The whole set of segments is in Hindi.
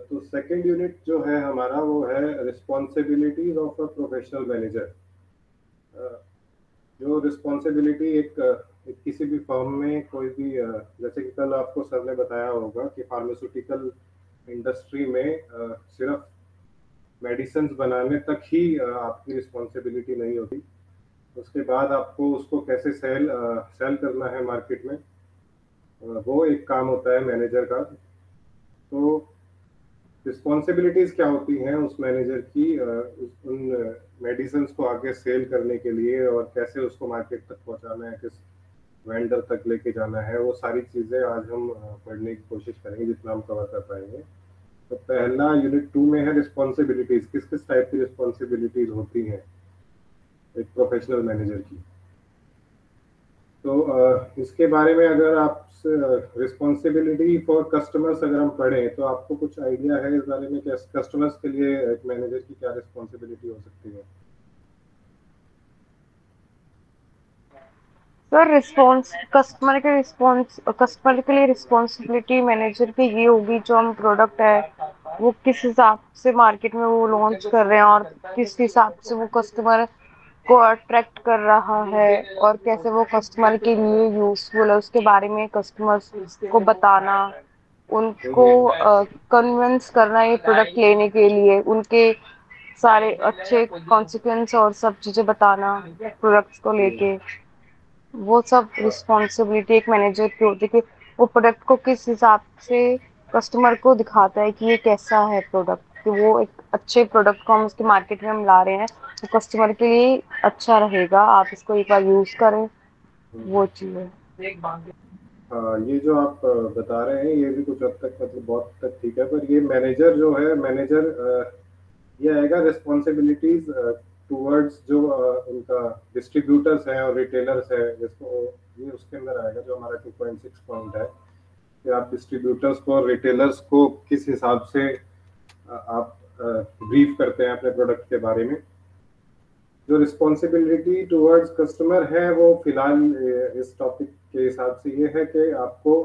तो सेकंड यूनिट जो है हमारा वो है responsibilities of a professional manager. जो रिस्पॉन्सिबिलिटी एक किसी भी फर्म में कोई भी जैसे कि कल आपको सर ने बताया होगा कि फार्मास्यूटिकल इंडस्ट्री में सिर्फ मेडिसिन बनाने तक ही आपकी रिस्पॉन्सिबिलिटी नहीं होती। उसके बाद आपको उसको कैसे सेल करना है मार्केट में, वो एक काम होता है मैनेजर का। तो रिस्पॉन्सिबिलिटीज क्या होती हैं उस मैनेजर की, उन मेडिसिन को आगे सेल करने के लिए, और कैसे उसको मार्केट तक पहुंचाना है, किस वेंडर तक लेके जाना है, वो सारी चीजें आज हम पढ़ने की कोशिश करेंगे जितना हम कवर कर पाएंगे। तो पहला यूनिट 2 में है रिस्पॉन्सिबिलिटीज, किस किस टाइप की रिस्पॉन्सिबिलिटीज होती हैं एक प्रोफेशनल मैनेजर की। तो इसके बारे में अगर आप रिस्पॉन्सिबिलिटी फॉर कस्टमर्स अगर हम पढ़ें तो आपको कुछ आइडिया है इस बारे में कि कस्टमर्स के लिए एक मैनेजर की क्या रिस्पॉन्सिबिलिटी हो सकती है? सर रिस्पॉन्स कस्टमर के लिए रिस्पॉन्सिबिलिटी मैनेजर की ये होगी, जो हम प्रोडक्ट है वो किस हिसाब से मार्केट में वो लॉन्च कर रहे हैं और किस हिसाब से वो कस्टमर को अट्रैक्ट कर रहा है और कैसे वो कस्टमर के लिए यूजफुल है उसके बारे में कस्टमर्स को बताना, उनको हम्म। कन्विंस करना ये प्रोडक्ट लेने के लिए, उनके सारे अच्छे कॉन्सिक्वेंस और सब चीजें बताना प्रोडक्ट्स को हम्म। लेके। वो सब रिस्पॉन्सिबिलिटी एक मैनेजर की होती है कि वो प्रोडक्ट को किस हिसाब से कस्टमर को दिखाता है कि ये कैसा है प्रोडक्ट, कि वो एक अच्छे प्रोडक्ट को हम उसके मार्केट में हम ला रहे हैं तो कस्टमर के लिए अच्छा रहेगा, आप इसको एक बार यूज करें, हम्म। वो चीज है। हाँ, ये जो आप बता रहे हैं ये भी कुछ हद तक मतलब बहुत हद तक ठीक है, पर ये मैनेजर जो है, मैनेजर ये आएगा रिस्पॉन्सिबिलिटीज टूवर्ड्स जो उनका डिस्ट्रीब्यूटर्स हैं और रिटेलर्स है, जिसको ये उसके अंदर आएगा जो हमारा 2.6 पॉइंट है कि आप डिस्ट्रीब्यूटर्स को और रिटेलर्स को किस हिसाब से आप ब्रीफ करते हैं अपने प्रोडक्ट के बारे में। जो रिस्पॉन्सिबिलिटी टुवर्ड्स कस्टमर है वो फिलहाल इस टॉपिक के हिसाब से ये है कि आपको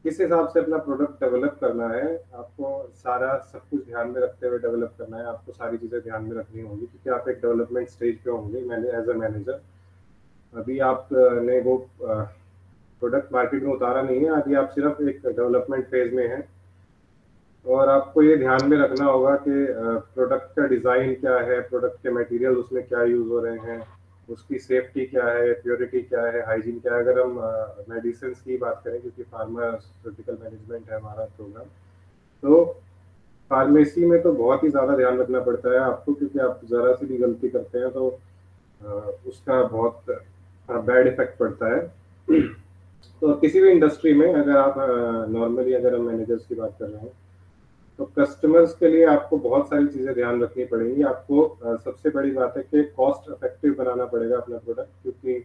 किस हिसाब से अपना प्रोडक्ट डेवलप करना है, आपको सारा सब कुछ ध्यान में रखते हुए डेवलप करना है, आपको सारी चीज़ें ध्यान में रखनी होंगी क्योंकि आप एक डेवलपमेंट स्टेज पे होंगे। मैंने एज अ मैनेजर अभी आप ने वो प्रोडक्ट मार्केट में उतारा नहीं है, अभी आप सिर्फ एक डेवलपमेंट फेज में हैं। और आपको ये ध्यान में रखना होगा कि प्रोडक्ट का डिज़ाइन क्या है, प्रोडक्ट के मटेरियल उसमें क्या यूज़ हो रहे हैं, उसकी सेफ्टी क्या है, प्योरिटी क्या है, हाइजीन क्या है। अगर हम मेडिसिन की बात करें, क्योंकि फार्मास्यूटिकल मैनेजमेंट है हमारा प्रोग्राम, तो फार्मेसी में तो बहुत ही ज़्यादा ध्यान रखना पड़ता है आपको, क्योंकि आप ज़रा सी भी गलती करते हैं तो उसका बहुत बैड इफेक्ट पड़ता है। तो किसी भी इंडस्ट्री में अगर आप नॉर्मली अगर हम मैनेजर्स की बात कर रहे हैं तो कस्टमर्स के लिए आपको बहुत सारी चीज़ें ध्यान रखनी पड़ेंगी। आपको सबसे बड़ी बात है कि कॉस्ट इफेक्टिव बनाना पड़ेगा अपना प्रोडक्ट, क्योंकि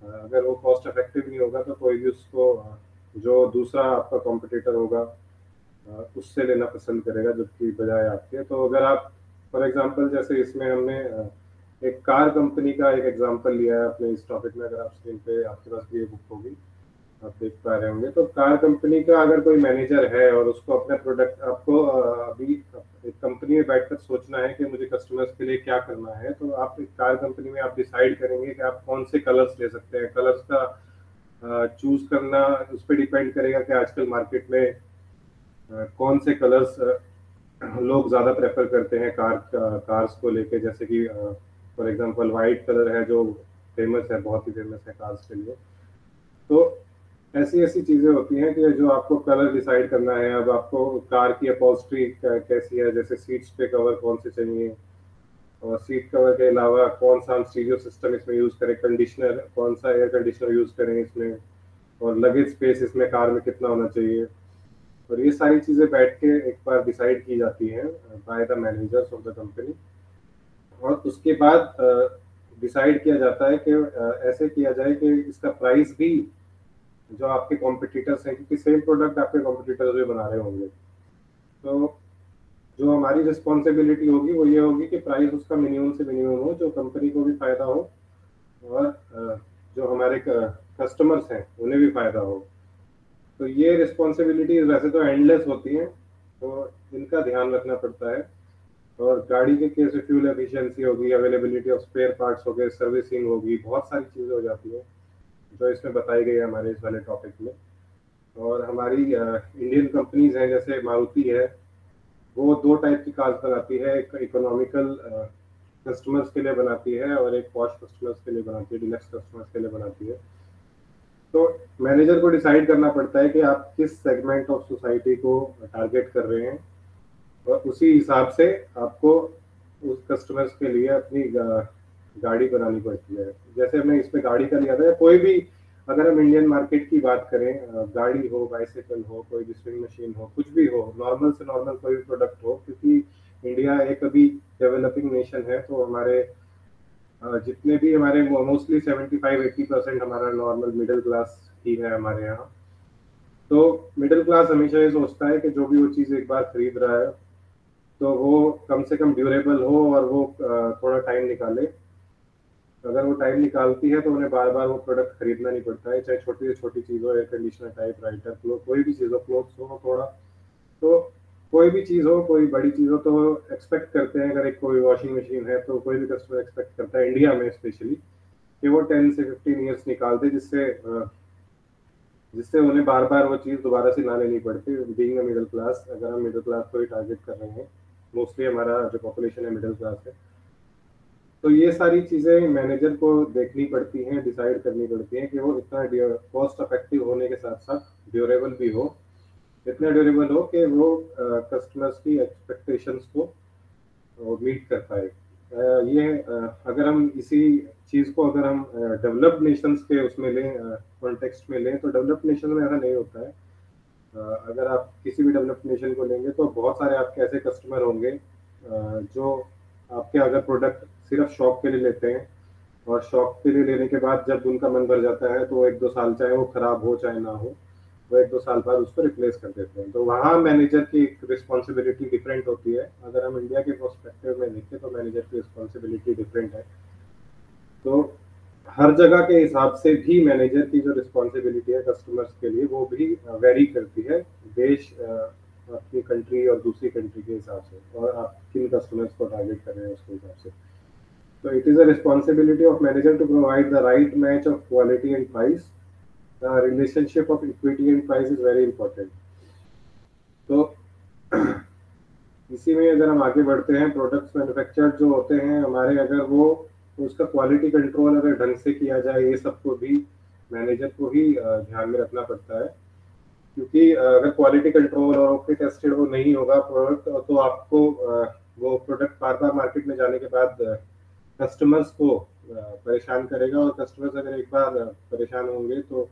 अगर वो कॉस्ट इफेक्टिव नहीं होगा तो कोई भी उसको जो दूसरा आपका कॉम्पिटिटर होगा उससे लेना पसंद करेगा, जबकि बजाय आपके। तो अगर आप फॉर एग्जांपल जैसे इसमें हमने एक कार कंपनी का एक एग्जांपल लिया है अपने इस टॉपिक में, अगर आप स्क्रीन पे आपके पास भी ये बुक होगी आप देख पा रहे होंगे, तो कार कंपनी का अगर कोई मैनेजर है और उसको अपना प्रोडक्ट आपको अभी एक कंपनी में बैठकर सोचना है कि मुझे कस्टमर्स के लिए क्या करना है, तो आप एक कार कंपनी में आप डिसाइड करेंगे कि आप कौन से कलर्स ले सकते हैं। कलर्स का चूज करना उस पर डिपेंड करेगा कि आजकल मार्केट में कौन से कलर्स लोग ज़्यादा प्रेफर करते हैं कार्स को लेके। जैसे कि फॉर एग्जांपल वाइट कलर है जो फेमस है, बहुत ही फेमस है कार्स के लिए। तो ऐसी ऐसी चीजें होती हैं कि जो आपको कलर डिसाइड करना है। अब आपको कार की अपॉल्स्ट्री कैसी है, जैसे सीट्स पे कवर कौन से चाहिए, और सीट कवर के अलावा कौन सा हम स्टीरियो सिस्टम इसमें यूज करें, कंडीशनर कौन सा एयर कंडीशनर यूज करें इसमें, और लगेज स्पेस इसमें कार में कितना होना चाहिए। और ये सारी चीजें बैठ के एक बार डिसाइड की जाती हैं by the managers of the company. और उसके बाद डिसाइड किया जाता है कि ऐसे किया जाए कि इसका प्राइस भी जो आपके कॉम्पिटिटर्स हैं, क्योंकि सेम प्रोडक्ट आपके कॉम्पिटिटर्स भी बना रहे होंगे, तो जो हमारी रिस्पॉन्सिबिलिटी होगी वो ये होगी कि प्राइस उसका मिनिमम से मिनिमम हो, जो कंपनी को भी फायदा हो और जो हमारे कस्टमर्स हैं उन्हें भी फायदा हो। तो ये रिस्पॉन्सिबिलिटीज वैसे तो एंडलेस होती हैं, तो इनका ध्यान रखना पड़ता है। और गाड़ी के केस में फ्यूल एफिशिएंसी होगी, अवेलेबिलिटी ऑफ स्पेयर पार्ट्स हो गए, सर्विसिंग होगी, बहुत सारी चीज़ें हो जाती हैं जो इसमें बताई गई है हमारे इस वाले टॉपिक में। और हमारी इंडियन कंपनीज हैं जैसे मारुति है, वो दो टाइप की कार्स बनाती है, एक इकोनॉमिकल कस्टमर्स के लिए बनाती है और एक पॉश कस्टमर्स के लिए बनाती है, डिलक्स कस्टमर्स के लिए बनाती है। तो मैनेजर को डिसाइड करना पड़ता है कि आप किस सेगमेंट ऑफ सोसाइटी को टारगेट कर रहे हैं, और उसी हिसाब से आपको उस कस्टमर्स के लिए अपनी गाड़ी बनानी पड़ती है। जैसे हमने इसमें गाड़ी का लिया था, कोई भी अगर हम इंडियन मार्केट की बात करें, गाड़ी हो, बाइसाइकिल हो, कोई भी स्विंग मशीन हो, कुछ भी हो, नॉर्मल से नॉर्मल कोई भी प्रोडक्ट हो, क्योंकि इंडिया एक अभी डेवलपिंग नेशन है, तो हमारे जितने भी हमारे मोस्टली 75-80% हमारा नॉर्मल मिडिल क्लास ही है हमारे यहाँ। तो मिडिल क्लास हमेशा ये सोचता है कि जो भी वो चीज़ एक बार खरीद रहा है तो वो कम से कम ड्यूरेबल हो और वो थोड़ा टाइम निकाले। अगर वो टाइम निकालती है तो उन्हें बार बार वो प्रोडक्ट खरीदना नहीं पड़ता है, चाहे छोटी से छोटी चीज़ हो, एयर कंडीशनर, टाइप राइटर, कोई भी चीज़ हो, क्लोथ्स हो थोड़ा, तो कोई भी चीज़ हो, कोई बड़ी चीज़ हो, तो एक्सपेक्ट करते हैं, अगर एक कोई वॉशिंग मशीन है तो कोई भी कस्टमर एक्सपेक्ट करता है इंडिया में स्पेशली कि वो 10 से 15 ईयर्स निकालते, जिससे उन्हें बार बार वो चीज़ दोबारा से ना लेनी पड़ती। बीइंग अ मिडिल क्लास, अगर हम मिडिल क्लास को ही टारगेट कर रहे हैं, मोस्टली हमारा जो पॉपुलेशन है मिडिल क्लास है, तो ये सारी चीज़ें मैनेजर को देखनी पड़ती हैं, डिसाइड करनी पड़ती हैं कि वो इतना कॉस्ट इफेक्टिव होने के साथ साथ ड्यूरेबल भी हो, इतना ड्यूरेबल हो कि वो कस्टमर्स की एक्सपेक्टेशंस को मीट कर पाए। अगर हम इसी चीज़ को अगर हम डेवलप्ड नेशंस के उसमें लें, कॉन्टेक्स्ट में लें, तो डेवलप्ड नेशन में ऐसा नहीं होता है। अगर आप किसी भी डेवलप्ड नेशन को लेंगे तो बहुत सारे आपके ऐसे कस्टमर होंगे जो आपके अगर प्रोडक्ट सिर्फ शौक के लिए लेते हैं, और शौक के लिए लेने के बाद जब उनका मन भर जाता है तो 1-2 साल, चाहे वो खराब हो चाहे ना हो, वो 1-2 साल बाद उसको रिप्लेस कर देते हैं। तो वहाँ मैनेजर की रिस्पॉन्सिबिलिटी डिफरेंट होती है। अगर हम इंडिया के पर्सपेक्टिव में देखें तो मैनेजर की रिस्पॉन्सिबिलिटी डिफरेंट है। तो हर जगह के हिसाब से भी मैनेजर की जो रिस्पॉन्सिबिलिटी है कस्टमर्स के लिए वो भी वेरी करती है, देश अपनी कंट्री और दूसरी कंट्री के हिसाब से, और आप किन कस्टमर्स को टारगेट कर रहे हैं उसके हिसाब से। So it is a responsibility of manager to provide the right match of quality and price. The relationship of equity and price is very important. तो इसी में अगर हम आगे बढ़ते हैं, प्रोडक्ट्स मैन्युफैक्चर्ड जो होते हैं हमारे, अगर वो उसका क्वालिटी कंट्रोल अगर ढंग से किया जाए, ये सबको भी मैनेजर को ही ध्यान में रखना पड़ता है। क्योंकि अगर क्वालिटी कंट्रोल और ओके टेस्टेड वो नहीं होगा प्रोडक्ट, तो आपको वो प्रोडक्ट बार बार मार्केट में जाने के बाद कस्टमर्स को परेशान करेगा, और कस्टमर्स अगर एक बार परेशान होंगे तो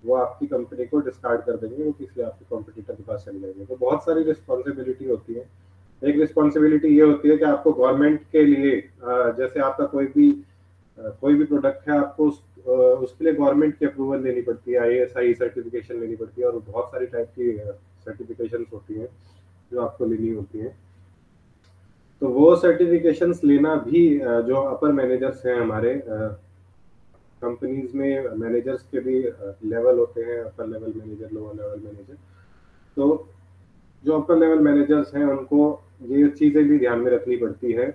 वो आपकी कंपनी को डिस्कार्ड कर देंगे, वो किसी आपके कॉम्पिटिटर के पास चले जाएंगे। तो बहुत सारी रिस्पॉन्सिबिलिटी होती है। एक रिस्पॉन्सिबिलिटी ये होती है कि आपको गवर्नमेंट के लिए, जैसे आपका कोई भी प्रोडक्ट है, आपको उसके लिए गवर्नमेंट की अप्रूवल लेनी पड़ती है, ISI सर्टिफिकेशन लेनी पड़ती है, और बहुत सारी टाइप की सर्टिफिकेशंस होती हैं जो आपको लेनी होती हैं। तो वो सर्टिफिकेशंस लेना भी जो अपर मैनेजर्स हैं हमारे कंपनीज में, मैनेजर्स के भी लेवल होते हैं, upper level manager, lower level manager. तो जो अपर लेवल मैनेजर्स हैं उनको ये चीज़ें भी ध्यान में रखनी पड़ती है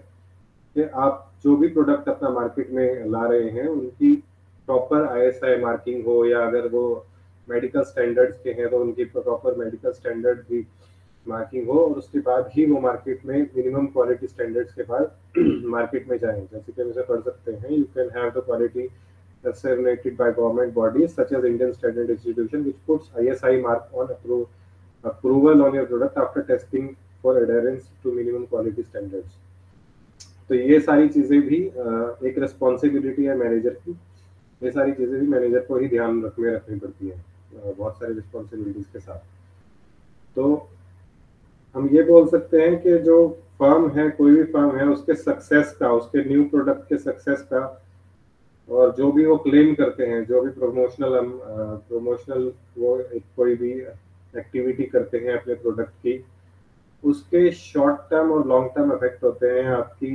कि आप जो भी प्रोडक्ट अपना मार्केट में ला रहे हैं उनकी प्रॉपर ISI मार्किंग हो, या अगर वो मेडिकल स्टैंडर्ड्स के हैं तो उनकी प्रॉपर मेडिकल स्टैंडर्ड भी मार्किंग हो, और उसके बाद ही वो मार्केट में मिनिमम क्वालिटी स्टैंडर्ड्स के बाद मार्केट में जाएं। जैसे कि हम इसे पढ़ सकते हैं, you can have the quality designated by government bodies such as Indian Standard Institution, which puts ISI mark on approval on your product after testing for adherence to minimum quality standards. तो ये सारी चीज़ें भी एक रिस्पॉन्सिबिलिटी है मैनेजर की। ये सारी चीज़ें भी मैनेजर को ही ध्यान में रखनी पड़ती है बहुत सारी रिस्पॉन्सिबिलिटीज के साथ। तो हम ये बोल सकते हैं कि जो फर्म है, कोई भी फर्म है, उसके सक्सेस का, उसके न्यू प्रोडक्ट के सक्सेस का, और जो भी वो क्लेम करते हैं, जो भी प्रमोशनल वो कोई भी एक्टिविटी करते हैं अपने प्रोडक्ट की, उसके शॉर्ट टर्म और लॉन्ग टर्म इफेक्ट होते हैं आपकी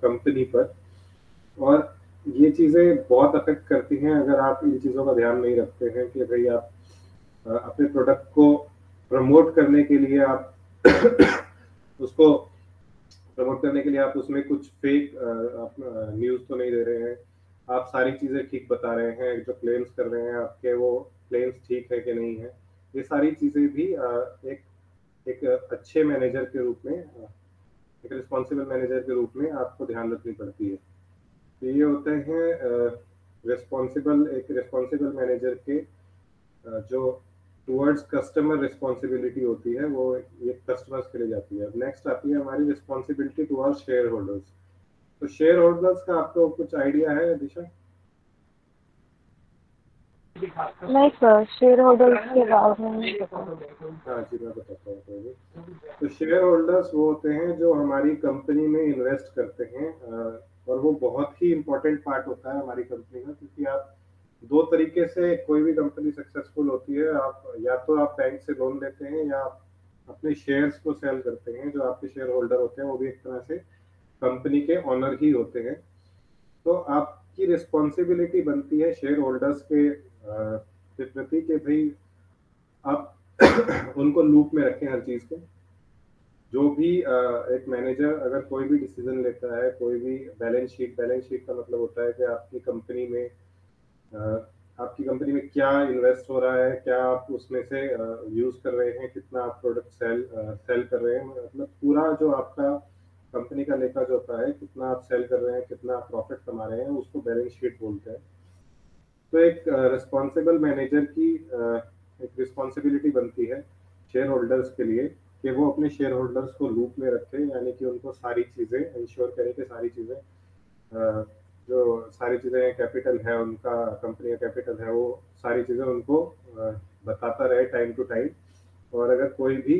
कंपनी पर। और ये चीज़ें बहुत अफेक्ट करती हैं अगर आप इन चीज़ों का ध्यान नहीं रखते हैं कि भाई आप अपने प्रोडक्ट को प्रमोट करने के लिए आप उसको प्रमोट करने के लिए आप उसमें कुछ फेक आप न्यूज़ तो नहीं दे रहे हैं, आप सारी चीज़ें ठीक बता रहे हैं, जो क्लेम्स कर रहे हैं आपके वो क्लेम्स ठीक है कि नहीं है, ये सारी चीज़ें भी एक एक अच्छे मैनेजर के रूप में एक रिस्पॉन्सिबल मैनेजर के रूप में आपको ध्यान रखनी पड़ती है। तो ये होते हैं एक रिस्पॉन्सिबल मैनेजर के जो टुवर्ड्स कस्टमर रिस्पॉन्सिबिलिटी होती है वो ये कस्टमर्स के लिए जाती है। अब नेक्स्ट आती है हमारी रिस्पॉन्सिबिलिटी टुवर्ड्स शेयर होल्डर्स। तो शेयर होल्डर्स का आपको कुछ आइडिया है दिशा? नहीं सर, शेयर होल्डर्स के बारे में नहीं पता। हाँ जी, मैं बताता हूँ आपको। तो शेयर होल्डर्स वो होते हैं जो हमारी कंपनी में इन्वेस्ट करते हैं, और वो बहुत ही इम्पोर्टेंट पार्ट होता है हमारी कंपनी का, क्योंकि आप दो तरीके से कोई भी कंपनी सक्सेसफुल होती है। आप या तो आप बैंक से लोन लेते हैं या आप अपने शेयर्स को सेल करते हैं। जो आपके शेयर होल्डर होते हैं वो भी एक तरह से कंपनी के ऑनर ही होते हैं। तो आपकी रिस्पॉन्सिबिलिटी बनती है शेयर होल्डर्स के प्रति कि भाई आप उनको लूप में रखें हर चीज को। जो भी एक मैनेजर अगर कोई भी डिसीजन लेता है, कोई भी बैलेंस शीट का मतलब होता है कि आपकी कंपनी में क्या इन्वेस्ट हो रहा है, क्या आप उसमें से यूज कर रहे हैं, कितना आप प्रोडक्ट सेल कर रहे हैं, मतलब पूरा जो आपका कंपनी का लेखा जो होता है, कितना आप सेल कर रहे हैं, कितना आप प्रॉफिट कमा रहे हैं, उसको बैलेंस शीट बोलते हैं। तो एक रिस्पॉन्सिबल मैनेजर की एक रिस्पॉन्सिबिलिटी बनती है शेयर होल्डर्स के लिए कि वो अपने शेयर होल्डर्स को लूप में रखें, यानी कि उनको सारी चीज़ें इंश्योर करें कि सारी चीज़ें जो सारी चीज़ें कैपिटल है उनका, कंपनी का कैपिटल है, वो सारी चीज़ें उनको बताता रहे टाइम टू टाइम। और अगर कोई भी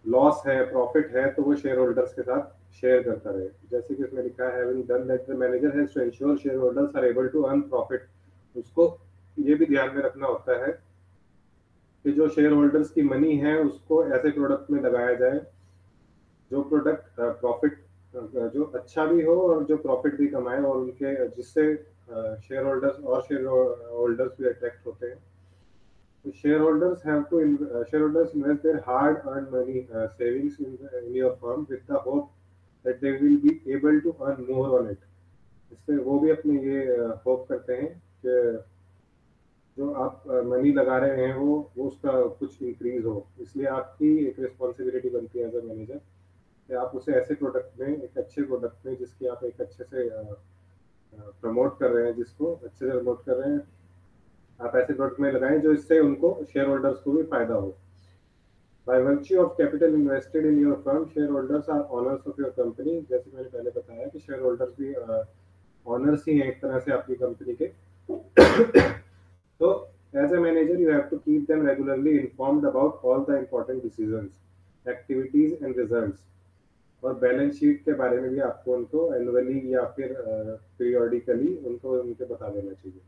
लॉस है, प्रॉफिट है, तो वो शेयर होल्डर्स के साथ शेयर करता रहे। जैसे कि इसमें लिखा है, having done that the manager has to ensure shareholders are able to earn profit. उसको ये भी ध्यान में रखना होता है कि जो शेयर होल्डर्स की मनी है उसको ऐसे प्रोडक्ट में लगाया जाए जो प्रोडक्ट प्रॉफिट जो अच्छा भी हो और जो प्रॉफिट भी कमाए, और उनके जिससे शेयर होल्डर्स भी अट्रैक्ट होते हैं। तो share holders invest their hard earned money savings in your firm with the hope that they will be able to earn more on it। इससे वो भी अपने ये होप करते हैं कि जो आप मनी लगा रहे हैं वो उसका कुछ इंक्रीज हो। इसलिए आपकी एक रिस्पॉन्सिबिलिटी बनती है एज अ मैनेजर कि आप उसे ऐसे प्रोडक्ट में, एक अच्छे प्रोडक्ट में जिसकी आप एक अच्छे से प्रमोट कर रहे हैं, जिसको अच्छे से प्रमोट कर रहे हैं, आप ऐसे प्रोडक्ट में लगाएं जो इससे उनको शेयर होल्डर्स को भी फायदा हो। By virtue of capital invested in your firm, shareholders are owners of your company। जैसे मैंने पहले बताया कि शेयर होल्डर्स भी ओनर्स ही हैं एक तरह से आपकी कंपनी के। तो as a manager you have to keep them regularly informed about all the important decisions, activities and results। और बैलेंस शीट के बारे में भी आपको उनको एनुअली या फिर पीरियोडिकली उनको उनके बता देना चाहिए।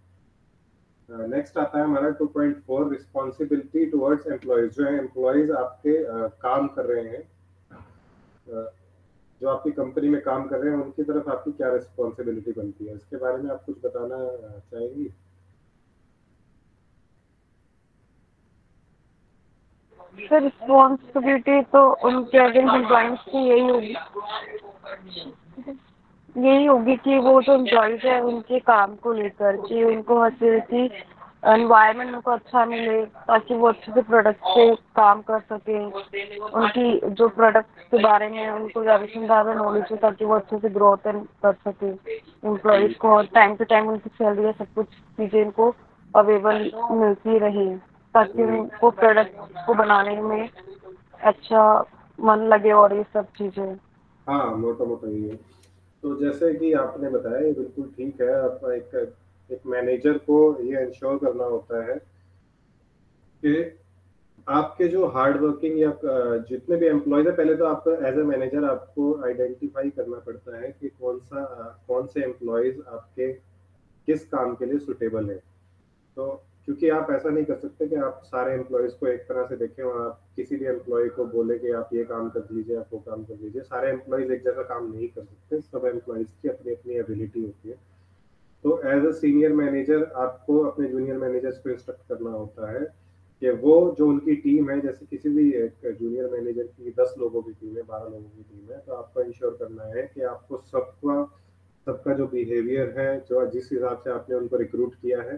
नेक्स्ट आता है हमारा 2.4 रिस्पॉन्सिबिलिटी टुवर्ड्स एम्प्लॉयज। जो है एम्प्लॉयज आपके काम कर रहे हैं, जो आपकी कंपनी में काम कर रहे हैं, उनकी तरफ आपकी क्या रिस्पॉन्सिबिलिटी बनती है, इसके बारे में आप कुछ बताना चाहेंगी? सर, रिस्पॉन्सिबिलिटी तो उनके अगेंस्ट एम्प्लॉइज की यही होगी कि वो जो एम्प्लॉयज है उनके काम को लेकर कि उनको हर तरह की एनवायरनमेंट उनको अच्छा मिले, ताकि वो अच्छे से प्रोडक्ट पे काम कर सके। उनकी जो प्रोडक्ट के बारे में उनको ज़्यादा से ज़्यादा नॉलेज हो, ताकि वो अच्छे से ग्रोथ कर सके। एम्प्लॉयज को टाइम टू टाइम उनकी सैलरी, सब कुछ चीज़ें उनको अवेलेबल मिलती रहे, ताकि उनको प्रोडक्ट को बनाने में अच्छा मन लगे और ये सब चीज़ें। हाँ, मोटा मोटा यही है। तो जैसे कि आपने बताया, ये बिल्कुल ठीक है। आप एक मैनेजर को ये इंश्योर करना होता है कि आपके जो हार्ड वर्किंग या जितने भी एम्प्लॉयज है, पहले तो आपको एज ए मैनेजर आपको आइडेंटिफाई करना पड़ता है कि कौन से एम्प्लॉयज आपके किस काम के लिए सुटेबल है। तो क्योंकि आप ऐसा नहीं कर सकते कि आप सारे एम्प्लॉयज को एक तरह से देखें और आप किसी भी एम्प्लॉय को बोले कि आप ये काम कर लीजिए, आप वो काम कर लीजिए। सारे एम्प्लॉयज एक जैसा काम नहीं कर सकते, सब एम्प्लॉयज की अपनी अपनी एबिलिटी होती है। तो एज अ सीनियर मैनेजर आपको अपने जूनियर मैनेजर्स को इंस्ट्रक्ट करना होता है कि वो जो उनकी टीम है, जैसे किसी भी एक जूनियर मैनेजर की 10 लोगों की टीम है, 12 लोगों की टीम है, तो आपको इंश्योर करना है कि आपको सबका सबका जो बिहेवियर है, जो जिस हिसाब से आपने उनको रिक्रूट किया है,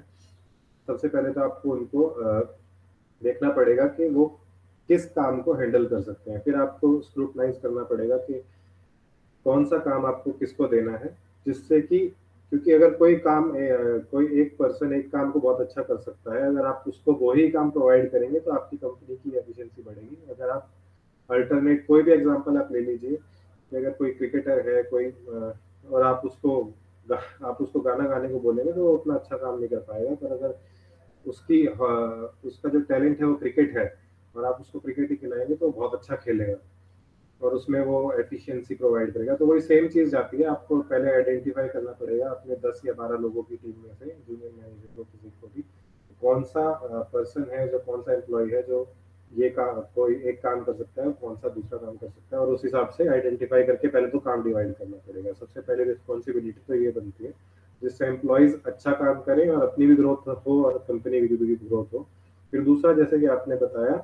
सबसे पहले तो आपको उनको देखना पड़ेगा कि वो किस काम को हैंडल कर सकते हैं। फिर आपको स्क्रूटनाइज करना पड़ेगा कि कौन सा काम आपको किसको देना है, जिससे कि क्योंकि अगर कोई काम कोई एक पर्सन एक काम को बहुत अच्छा कर सकता है, अगर आप उसको वही काम प्रोवाइड करेंगे तो आपकी कंपनी की एफिशिएंसी बढ़ेगी। अगर आप अल्टरनेट कोई भी एग्जांपल आप ले लीजिए कि अगर कोई क्रिकेटर है कोई और आप उसको गाना गाने को बोलेंगे तो वो उतना अच्छा काम नहीं कर पाएगा। पर अगर उसका जो टैलेंट है वो क्रिकेट है और आप उसको क्रिकेट ही खिलाएंगे तो बहुत अच्छा खेलेगा और उसमें वो एफिशिएंसी प्रोवाइड करेगा। तो वही सेम चीज़ जाती है, आपको पहले आइडेंटिफाई करना पड़ेगा अपने 10 या 12 लोगों की टीम में से, जूनियर मैनेजर को किसी को भी, कौन सा पर्सन है, जो कौन सा एम्प्लॉय है जो ये काम कोई एक काम कर सकता है, कौन सा दूसरा काम कर सकता है, और उस हिसाब से आइडेंटिफाई करके पहले तो काम डिवाइड करना पड़ेगा। सबसे पहले रिस्पॉन्सिबिलिटी तो ये बनती है जिससे एम्प्लॉयज अच्छा काम करें और अपनी भी ग्रोथ हो और कंपनी की भी ग्रोथ हो। फिर दूसरा, जैसे कि आपने बताया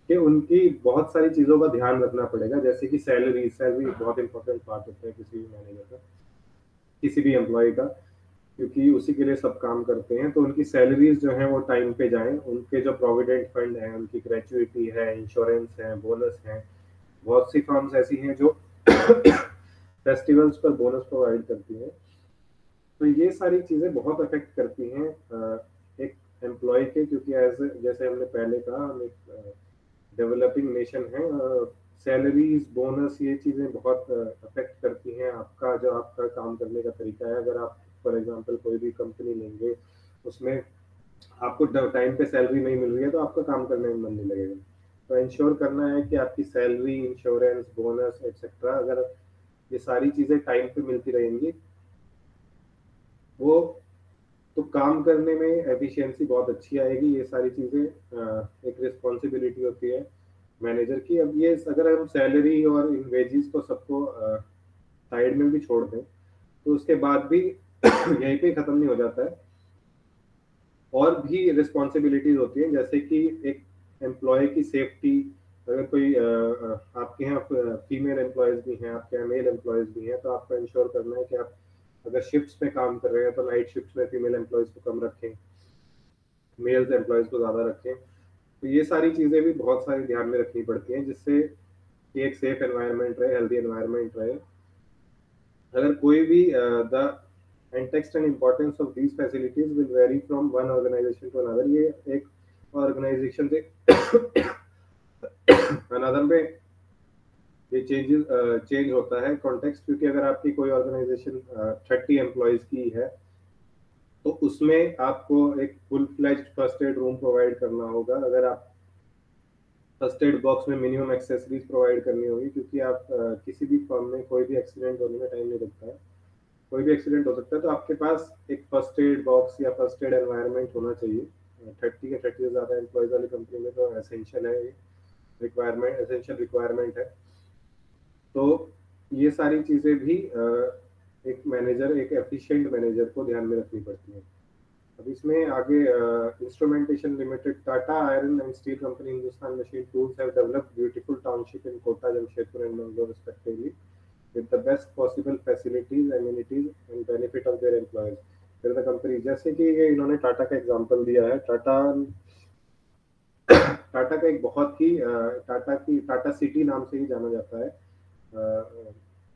कि उनकी बहुत सारी चीज़ों का ध्यान रखना पड़ेगा, जैसे कि सैलरी सैलरी बहुत इंपॉर्टेंट पार्ट होता है किसी भी मैनेजर का, किसी भी एम्प्लॉय का, क्योंकि उसी के लिए सब काम करते हैं। तो उनकी सैलरीज जो हैं वो टाइम पे जाएं, उनके जो प्रोविडेंट फंड है, उनकी ग्रेचुइटी है, इंश्योरेंस है, बोनस है। बहुत सी फर्म्स ऐसी हैं जो फेस्टिवल्स पर बोनस प्रोवाइड करती हैं। तो ये सारी चीज़ें बहुत अफेक्ट करती हैं एक एम्प्लॉय के, क्योंकि एज जैसे हमने पहले कहा, हम एक डेवलपिंग नेशन है। सैलरीज बोनस ये चीज़ें बहुत अफेक्ट करती हैं आपका जो आपका काम करने का तरीका है। अगर आप फॉर एग्जांपल कोई भी कंपनी लेंगे, उसमें आपको टाइम पे सैलरी नहीं मिल रही है तो आपका काम करने में मन नहीं लगेगा। तो इंश्योर करना है कि आपकी सैलरी, इंश्योरेंस, बोनस एक्सेट्रा, अगर ये सारी चीज़ें टाइम पे मिलती रहेंगी, वो तो काम करने में एफिशिएंसी बहुत अच्छी आएगी। ये सारी चीज़ें एक रिस्पॉन्सिबिलिटी होती है मैनेजर की। अब ये अगर हम सैलरी और इन वेजेस को सबको साइड में भी छोड़ दें तो उसके बाद भी यहीं पे ख़त्म नहीं हो जाता है, और भी रिस्पॉन्सिबिलिटीज होती हैं, जैसे कि एक एम्प्लॉय की सेफ्टी। अगर कोई आपके यहाँ फीमेल एम्प्लॉयज भी हैं, आपके यहाँ मेल एम्प्लॉयज भी हैं, तो आपको इंश्योर करना है कि आप अगर शिफ्ट्स में काम कर रहे हैं तो नाइट शिफ्ट्स में फीमेल एम्प्लॉयज को कम रखें, मेल्स एम्प्लॉयज को ज़्यादा रखें। तो ये सारी चीज़ें भी बहुत सारी ध्यान में रखनी पड़ती हैं जिससे कि एक सेफ एनवायरनमेंट रहे, हेल्दी एनवायरनमेंट रहे। अगर कोई भी the context and importance of these facilities will vary from one organization to another। ये एक ऑर्गेनाइजेशन से अनदर में ये चेंज होता है कॉन्टेक्स्ट, क्योंकि अगर आपकी कोई ऑर्गेनाइजेशन 30 एम्प्लॉयज की है तो उसमें आपको एक full fledged first aid room provide करना होगा। अगर आप फर्स्ट एड बॉक्स में मिनिमम एक्सेसरीज प्रोवाइड करनी होगी, क्योंकि आप किसी भी फर्म में कोई भी एक्सीडेंट होने में टाइम नहीं लगता है, कोई भी एक्सीडेंट हो सकता है। तो आपके पास एक फर्स्ट एड बॉक्स या फर्स्ट एड एनवायरनमेंट होना चाहिए। 30 से ज़्यादा एम्प्लॉयज वाली कंपनी में तो एसेंशियल है, रिक्वायरमेंट, एसेंशियल रिक्वायरमेंट है। तो ये सारी चीज़ें भी एक मैनेजर, एक एफिशिएंट मैनेजर को ध्यान में रखनी पड़ती है। अब इसमें आगे instrumentation limited, Tata iron and steel company, Hindustan machine tools have developed beautiful township in Kota, Jamshedpur and Mangalore respectively with the best possible facilities, amenities and benefit of their employees। फिर द कंपनी, जैसे कि ये इन्होंने टाटा का एग्जांपल दिया है। टाटा का एक बहुत ही टाटा सिटी नाम से ही जाना जाता है।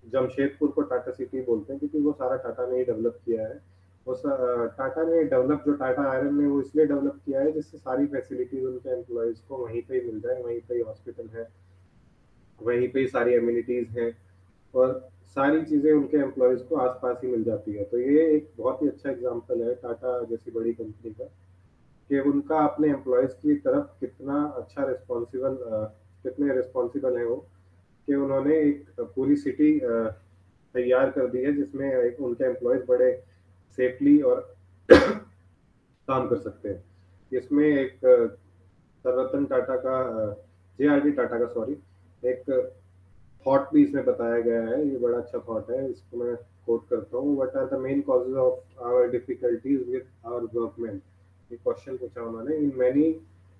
जमशेदपुर को टाटा सिटी बोलते हैं क्योंकि वो सारा टाटा ने ही डेवलप किया है। उस टाटा ने डेवलप, जो टाटा आयरन ने वो इसलिए डेवलप किया है जिससे सारी फैसिलिटीज उनके एम्प्लॉयज को वहीं पे ही मिल जाए, वहीं पे ही हॉस्पिटल है, वहीं पे ही सारी एमिनिटीज हैं और सारी चीज़ें उनके एम्प्लॉयज़ को आसपास ही मिल जाती है। तो ये एक बहुत ही अच्छा एग्जांपल है टाटा जैसी बड़ी कंपनी का, कि उनका अपने एम्प्लॉयज़ की तरफ कितना अच्छा कितने रिस्पॉन्सिबल हैं वो, कि उन्होंने एक पूरी सिटी तैयार कर दी है जिसमें एक उनके एम्प्लॉयज़ बड़े सेफली और काम कर सकते हैं। इसमें एक रतन टाटा का, JRD टाटा का, सॉरी, एक थॉट भी इसमें बताया गया है। ये बड़ा अच्छा थॉट है, इसको मैं कोट करता हूँ। What are the main causes of our difficulties with our workmen, ये क्वेश्चन पूछा उन्होंने। In many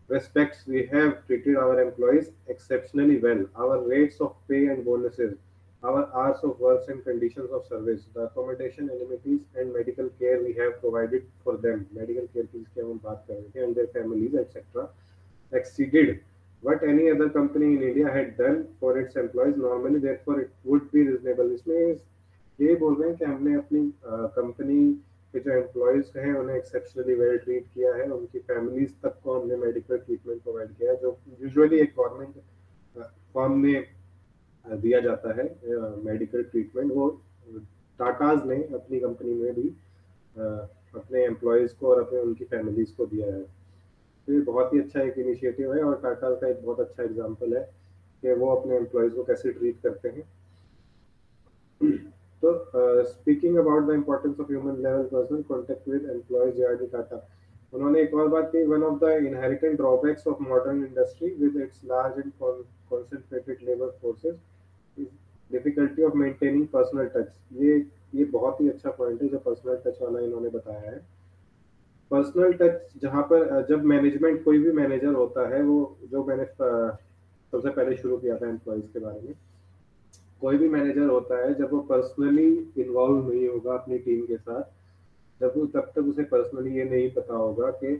respects, we have treated our employees exceptionally well. Our rates of pay and bonuses, our hours of work and conditions of service, the accommodation, amenities and medical care we have provided for them, medical care की जिसकी हम बात कर रहे थे, and their families, etc., exceeded what any other company in India had done for its employees normally. Therefore, it would be reasonable. इसमें ये बोल रहे हैं कि हमने अपनी कंपनी के जो एम्प्लॉयज हैं उन्हें एक्सेप्शनली वेल ट्रीट किया है, उनकी फैमिलीज तक को हमने मेडिकल ट्रीटमेंट प्रोवाइड किया है, जो यूजुअली एक गवर्नमेंट फॉर्म में दिया जाता है मेडिकल ट्रीटमेंट, वो टाटाज ने अपनी कंपनी में भी अपने एम्प्लॉयज को और अपने उनकी फैमिलीज को दिया है। तो ये बहुत ही अच्छा एक इनिशिएटिव है और टाटा का एक बहुत अच्छा एग्जाम्पल है कि वो अपने एम्प्लॉयज को कैसे ट्रीट करते हैं। तो speaking about the importance of human level personal contact with employees JRD Tata, उन्होंने एक और बात की, one of the inherent drawbacks of modern industry with its large and concentrated labor forces is difficulty of maintaining personal touch। ये बहुत ही अच्छा पॉइंट है जो पर्सनल टच वाला इन्होंने बताया है। पर्सनल टच जहाँ पर जब मैनेजमेंट, कोई भी मैनेजर होता है, वो जो मैंने सबसे पहले शुरू किया था एम्प्लॉयज के बारे में, कोई भी मैनेजर होता है जब वो पर्सनली इन्वॉल्व नहीं होगा अपनी टीम के साथ, तब तक उसे पर्सनली ये नहीं पता होगा कि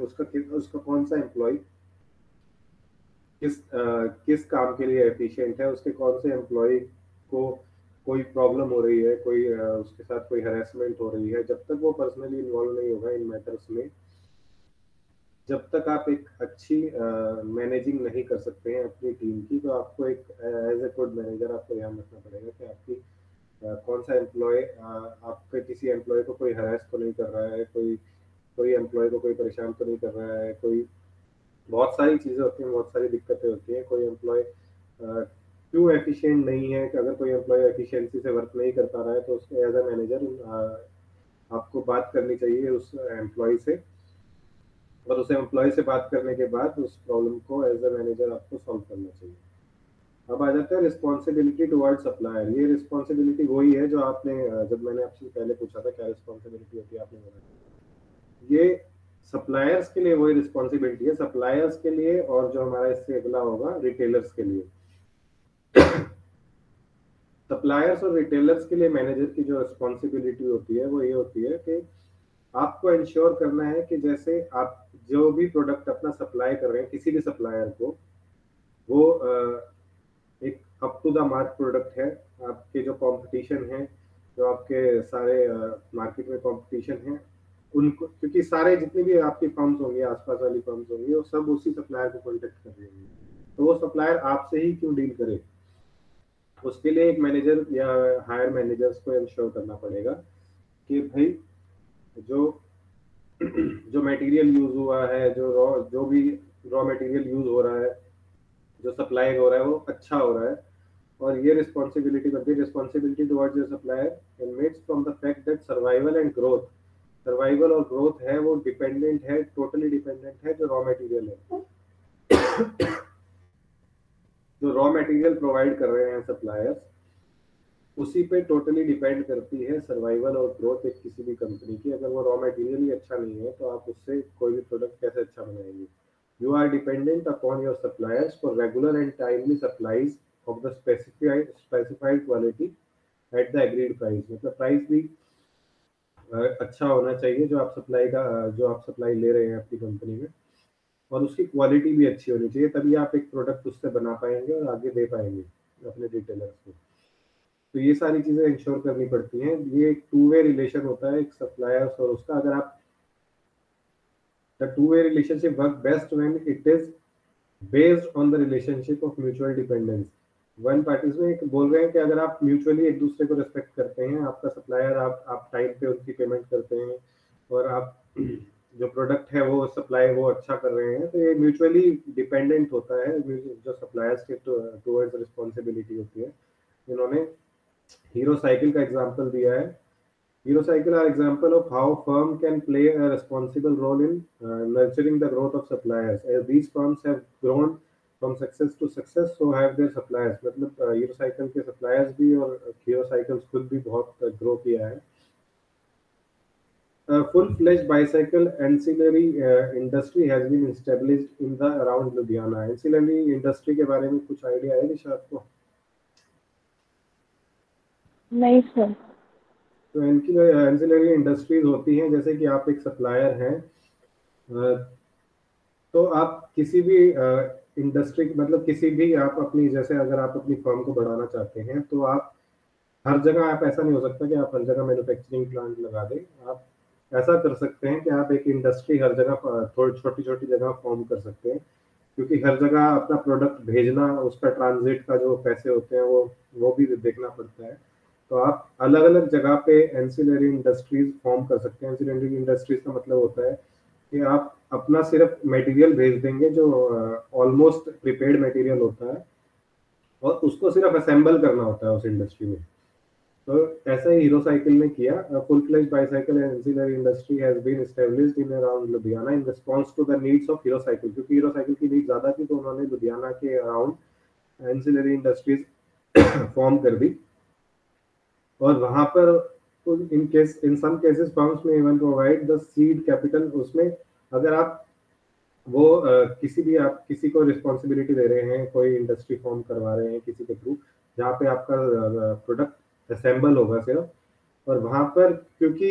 उसका कौन सा एम्प्लॉय किस काम के लिए एफिशिएंट है, उसके कौन से एम्प्लॉय को कोई प्रॉब्लम हो रही है, कोई उसके साथ कोई हैरेसमेंट हो रही है। जब तक वो पर्सनली इन्वॉल्व नहीं होगा इन मैटर्स में, जब तक आप एक अच्छी मैनेजिंग नहीं कर सकते हैं अपनी टीम की, तो आपको एक एज ए गुड मैनेजर आपको ध्यान रखना पड़ेगा कि आपकी कौन सा एम्प्लॉय, आपके किसी एम्प्लॉय को कोई हरास तो नहीं कर रहा है, कोई एम्प्लॉय को कोई परेशान तो नहीं कर रहा है, कोई बहुत सारी चीज़ें होती हैं, बहुत सारी दिक्कतें होती हैं। कोई एम्प्लॉय क्यों एफिशिएंट नहीं है, कि अगर कोई एम्प्लॉय एफिशिएंसी से वर्क नहीं कर पा रहा है तो उसके एज ए मैनेजर आपको बात करनी चाहिए उस एम्प्लॉय से, और उस एम्प्लॉय से बात करने के बाद उस प्रॉब्लम को एज ए मैनेजर आपको सॉल्व करना चाहिए। अब आ जाता है रिस्पॉन्सिबिलिटी टुवर्ड सप्लायर। ये रिस्पॉन्सिबिलिटी वही है जो आपने जब मैंने आपसे पहले पूछा था क्या रिस्पॉन्सिबिलिटी होती है, आपने बताया ये सप्लायर्स के लिए वही रिस्पॉन्सिबिलिटी है, सप्लायर्स के लिए, और जो हमारा इससे अगला होगा रिटेलर्स के लिए। सप्लायर्स और रिटेलर्स के लिए मैनेजर की जो रिस्पॉन्सिबिलिटी होती है वो ये होती है कि आपको इंश्योर करना है कि जैसे आप जो भी प्रोडक्ट अपना सप्लाई कर रहे हैं किसी भी सप्लायर को, वो एक up to the mark product है। आपके जो कंपटीशन है, जो आपके सारे मार्केट में कंपटीशन है, उनको, क्योंकि सारे जितने भी आपकी फर्म्स होंगी, आसपास वाली फर्म्स होंगी, वो सब उसी सप्लायर को कॉन्टेक्ट कर रही होंगी, तो वो सप्लायर आपसे ही क्यों डील करे। उसके लिए एक मैनेजर या हायर मैनेजर्स को इंश्योर करना पड़ेगा कि भाई जो मटेरियल यूज हुआ है, जो भी रॉ मटेरियल यूज हो रहा है, जो सप्लाई हो रहा है, वो अच्छा हो रहा है। और ये रिस्पॉन्सिबिलिटी बनती है, responsibility towards your supplier emits from the fact that survival और ग्रोथ है वो डिपेंडेंट है, टोटली डिपेंडेंट है जो रॉ मटेरियल है। जो रॉ मटेरियल प्रोवाइड कर रहे हैं सप्लायर्स, उसी पे टोटली डिपेंड करती है सर्वाइवल और ग्रोथ एक किसी भी कंपनी की। अगर वो रॉ मटेरियल ही अच्छा नहीं है तो आप उससे कोई भी प्रोडक्ट कैसे अच्छा बनाएंगे। You are dependent upon your suppliers for regular and timely supplies of the specified quality at the agreed price. मतलब प्राइस भी अच्छा होना चाहिए जो आप सप्लाई ले रहे हैं अपनी कंपनी में, और उसकी क्वालिटी भी अच्छी होनी चाहिए, तभी आप एक प्रोडक्ट उससे बना पाएंगे और आगे दे पाएंगे अपने रिटेलर्स को। तो ये सारी चीजें इंश्योर करनी पड़ती हैं। ये एक टू वे रिलेशन होता है एक सप्लायर्स और उसका। अगर आप the two way relationship work best when it is based on the relationship of mutual dependence. One parties में एक बोल रहे हैं कि अगर आप म्यूचुअली एक दूसरे को रिस्पेक्ट करते हैं, आपका सप्लायर, आप टाइम पे उनकी पेमेंट करते हैं, और आप जो प्रोडक्ट है वो सप्लाई वो अच्छा कर रहे हैं, तो ये म्यूचुअली डिपेंडेंट होता है। जो सप्लायर्स के टुवर्ड्स रिस्पॉन्सिबिलिटी होती है। इन्होंने हीरो साइकिल का एग्जांपल दिया है। Hero Cycle are example of how firm can play a responsible role in nurturing the growth of suppliers. As these firms have grown from success to success, so have their suppliers. मतलब हीरो साइकिल के सप्लायर्स भी और हीरो साइकिल्स खुद भी बहुत ग्रो किया है। A full-fledged bicycle ancillary industry has been established in the around Ludhiana. Ancillary industry के बारे में कुछ आइडिया है निशा आपको? नहीं सर। तो एंसिलरी इंडस्ट्रीज होती हैं, जैसे कि आप एक सप्लायर हैं, तो आप किसी भी इंडस्ट्री मतलब किसी भी आप अपनी, जैसे अगर आप अपनी फर्म को बढ़ाना चाहते हैं तो आप हर जगह, आप ऐसा नहीं हो सकता कि आप हर जगह मैन्युफैक्चरिंग प्लांट लगा दें। आप ऐसा कर सकते हैं कि आप एक इंडस्ट्री हर जगह थोड़ी छोटी छोटी जगह फॉर्म कर सकते हैं, क्योंकि हर जगह अपना प्रोडक्ट भेजना, उसका ट्रांजिट का जो पैसे होते हैं वो भी देखना पड़ता है। तो आप अलग अलग जगह पे एंसिलरी इंडस्ट्रीज फॉर्म कर सकते हैं। एंसिलरी इंडस्ट्रीज का मतलब होता है कि आप अपना सिर्फ मटेरियल भेज देंगे जो ऑलमोस्ट प्रीपेड मटेरियल होता है, और उसको सिर्फ असेंबल करना होता है उस इंडस्ट्री में। तो ऐसा ही हीरो साइकिल ने किया। Full fledge bicycle and ancillary industry has been established in around Ludhiana in response to the needs of Hero Cycle. क्योंकि हीरो साइकिल की नीड ज्यादा थी, तो उन्होंने लुधियाना के अराउंड एंसिलरी इंडस्ट्रीज फॉर्म कर दी। और वहां पर इन सम केसेस फर्म्स में even provide the seed capital. उसमें अगर आप वो आप किसी को रिस्पॉन्सिबिलिटी दे रहे हैं, कोई इंडस्ट्री फॉर्म करवा रहे हैं किसी के थ्रू, जहाँ पे आपका प्रोडक्ट असेंबल होगा सिर्फ, और वहां पर क्योंकि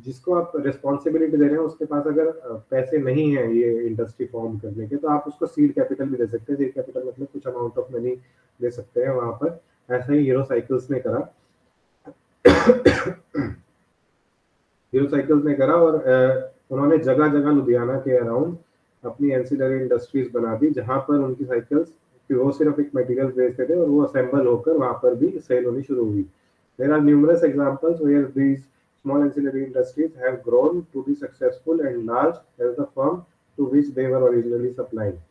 जिसको आप रिस्पॉन्सिबिलिटी दे रहे हैं उसके पास अगर पैसे नहीं है ये इंडस्ट्री फॉर्म करने के, तो आप उसको सीड कैपिटल भी दे सकते हैं। सीड कैपिटल मतलब कुछ अमाउंट ऑफ मनी दे सकते हैं वहां पर। ऐसा ही हीरो साइकिल्स ने करा। हीरो साइकिल्स ने करा और उन्होंने जगह जगह लुधियाना के अराउंड अपनी एंसिलरी इंडस्ट्रीज बना दी, जहां पर उनकी साइकिल्स, वो सिर्फ एक मटेरियल बेचते थे और वो असेंबल होकर वहां पर भी सेल होनी शुरू हुई। There are numerous examples where these small ancillary industries have grown to be successful and large as the firm to which they were originally supplying.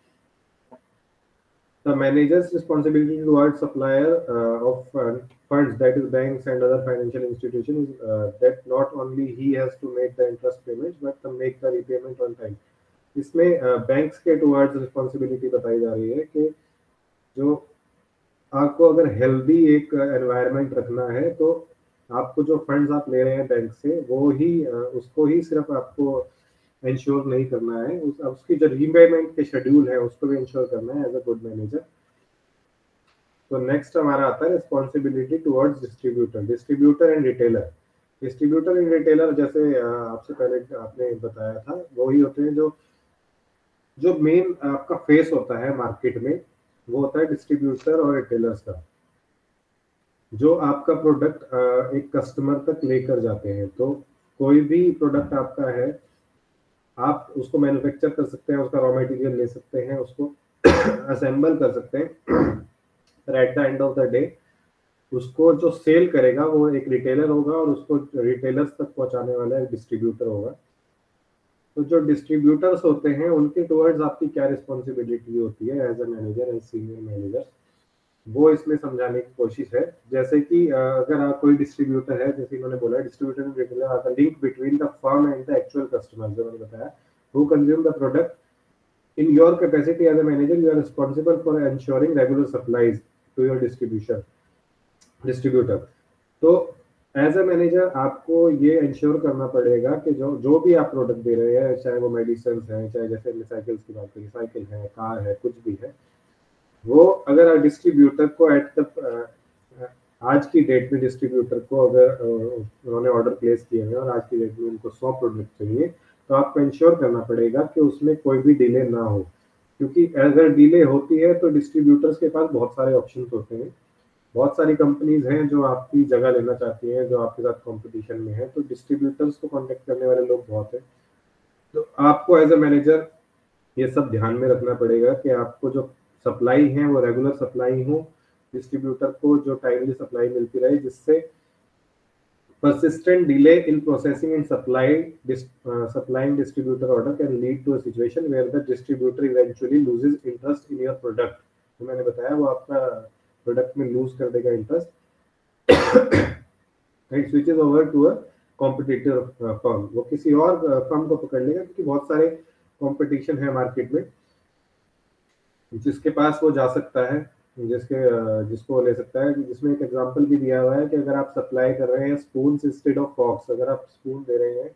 The manager's responsibility towards supplier of funds, that is banks and other financial institutions, is that not only he has to make the interest payments but to make the repayment on time. इसमें बैंक्स के टुवर्ड्स रिस्पॉन्सिबिलिटी बताई जा रही है कि जो आपको अगर हेल्दी एक एनवायरनमेंट रखना है, तो आपको जो फंड्स आप ले रहे हैं बैंक से, वो ही उसको ही सिर्फ आपको इंश्योर नहीं करना है, उसकी जो रीपेमेंट के शेड्यूल है उसको भी इंश्योर करना है एज अ गुड मैनेजर। तो नेक्स्ट हमारा आता है responsibility towards distributor and retailer. Distributor and retailer, जैसे आपसे पहले आपने बताया था, वही होते हैं जो मेन आपका फेस होता है मार्केट में, वो होता है डिस्ट्रीब्यूटर और रिटेलर्स का, जो आपका प्रोडक्ट एक कस्टमर तक लेकर जाते हैं। तो कोई भी प्रोडक्ट आपका है, आप उसको मैन्युफैक्चर कर सकते हैं, उसका रॉ मटेरियल ले सकते हैं, उसको असेंबल कर सकते हैं, पर at the end of the day उसको जो सेल करेगा वो एक रिटेलर होगा, और उसको रिटेलर्स तक पहुंचाने वाला एक डिस्ट्रीब्यूटर होगा। तो जो डिस्ट्रीब्यूटर्स होते हैं उनके टुवर्ड्स आपकी क्या रिस्पॉन्सिबिलिटी होती है as a manager and senior manager, वो इसमें समझाने की कोशिश है। जैसे कि अगर आप कोई डिस्ट्रीब्यूटर है, जैसे इन्होंने बोला distributor and retailer are the link between the firm and the actual customer, जो मैंने बताया, who consume the product. In your capacity as a manager you are responsible for ensuring regular supplies to your distributor. तो एज अ मैनेजर आपको ये इंश्योर करना पड़ेगा कि जो भी आप प्रोडक्ट दे रहे हैं, चाहे वो मेडिसिन है, चाहे जैसे साइकिल्स की बात करें, साइकिल है, कार है, कुछ भी है, वो अगर डिस्ट्रीब्यूटर को आज की डेट में डिस्ट्रीब्यूटर को अगर उन्होंने ऑर्डर प्लेस किए हैं और आज की डेट में उनको 100 प्रोडक्ट चाहिए, तो आपको इंश्योर करना पड़ेगा कि उसमें कोई भी डिले ना हो। क्योंकि अगर डिले होती है तो डिस्ट्रीब्यूटर्स के पास बहुत सारे ऑप्शंस होते हैं, बहुत सारी कंपनीज हैं जो आपकी जगह लेना चाहती हैं, जो आपके साथ कंपटीशन में है, तो डिस्ट्रीब्यूटर्स को कांटेक्ट करने वाले लोग बहुत हैं। तो आपको एज अ मैनेजर ये सब ध्यान में रखना पड़ेगा कि आपको जो सप्लाई है वो रेगुलर सप्लाई हो, डिस्ट्रीब्यूटर को जो टाइमली सप्लाई मिलती रहे, जिससे persistent delay in processing and supplying distributor order can lead to a situation where the distributor eventually loses interest in your product। तो मैंने बताया वो आपका प्रोडक्ट में लूज कर देगा interest, it switches over to a competitive firm, वो किसी और फर्म को पकड़ लेगा, क्योंकि बहुत सारे कंपटीशन है मार्केट में जिसके पास वो जा सकता है जिसको ले सकता है, जिसमें एक एग्जांपल भी दिया हुआ है कि अगर आप सप्लाई कर रहे हैं स्पून इंस्टेड ऑफ फॉक्स, अगर आप स्पून दे रहे हैं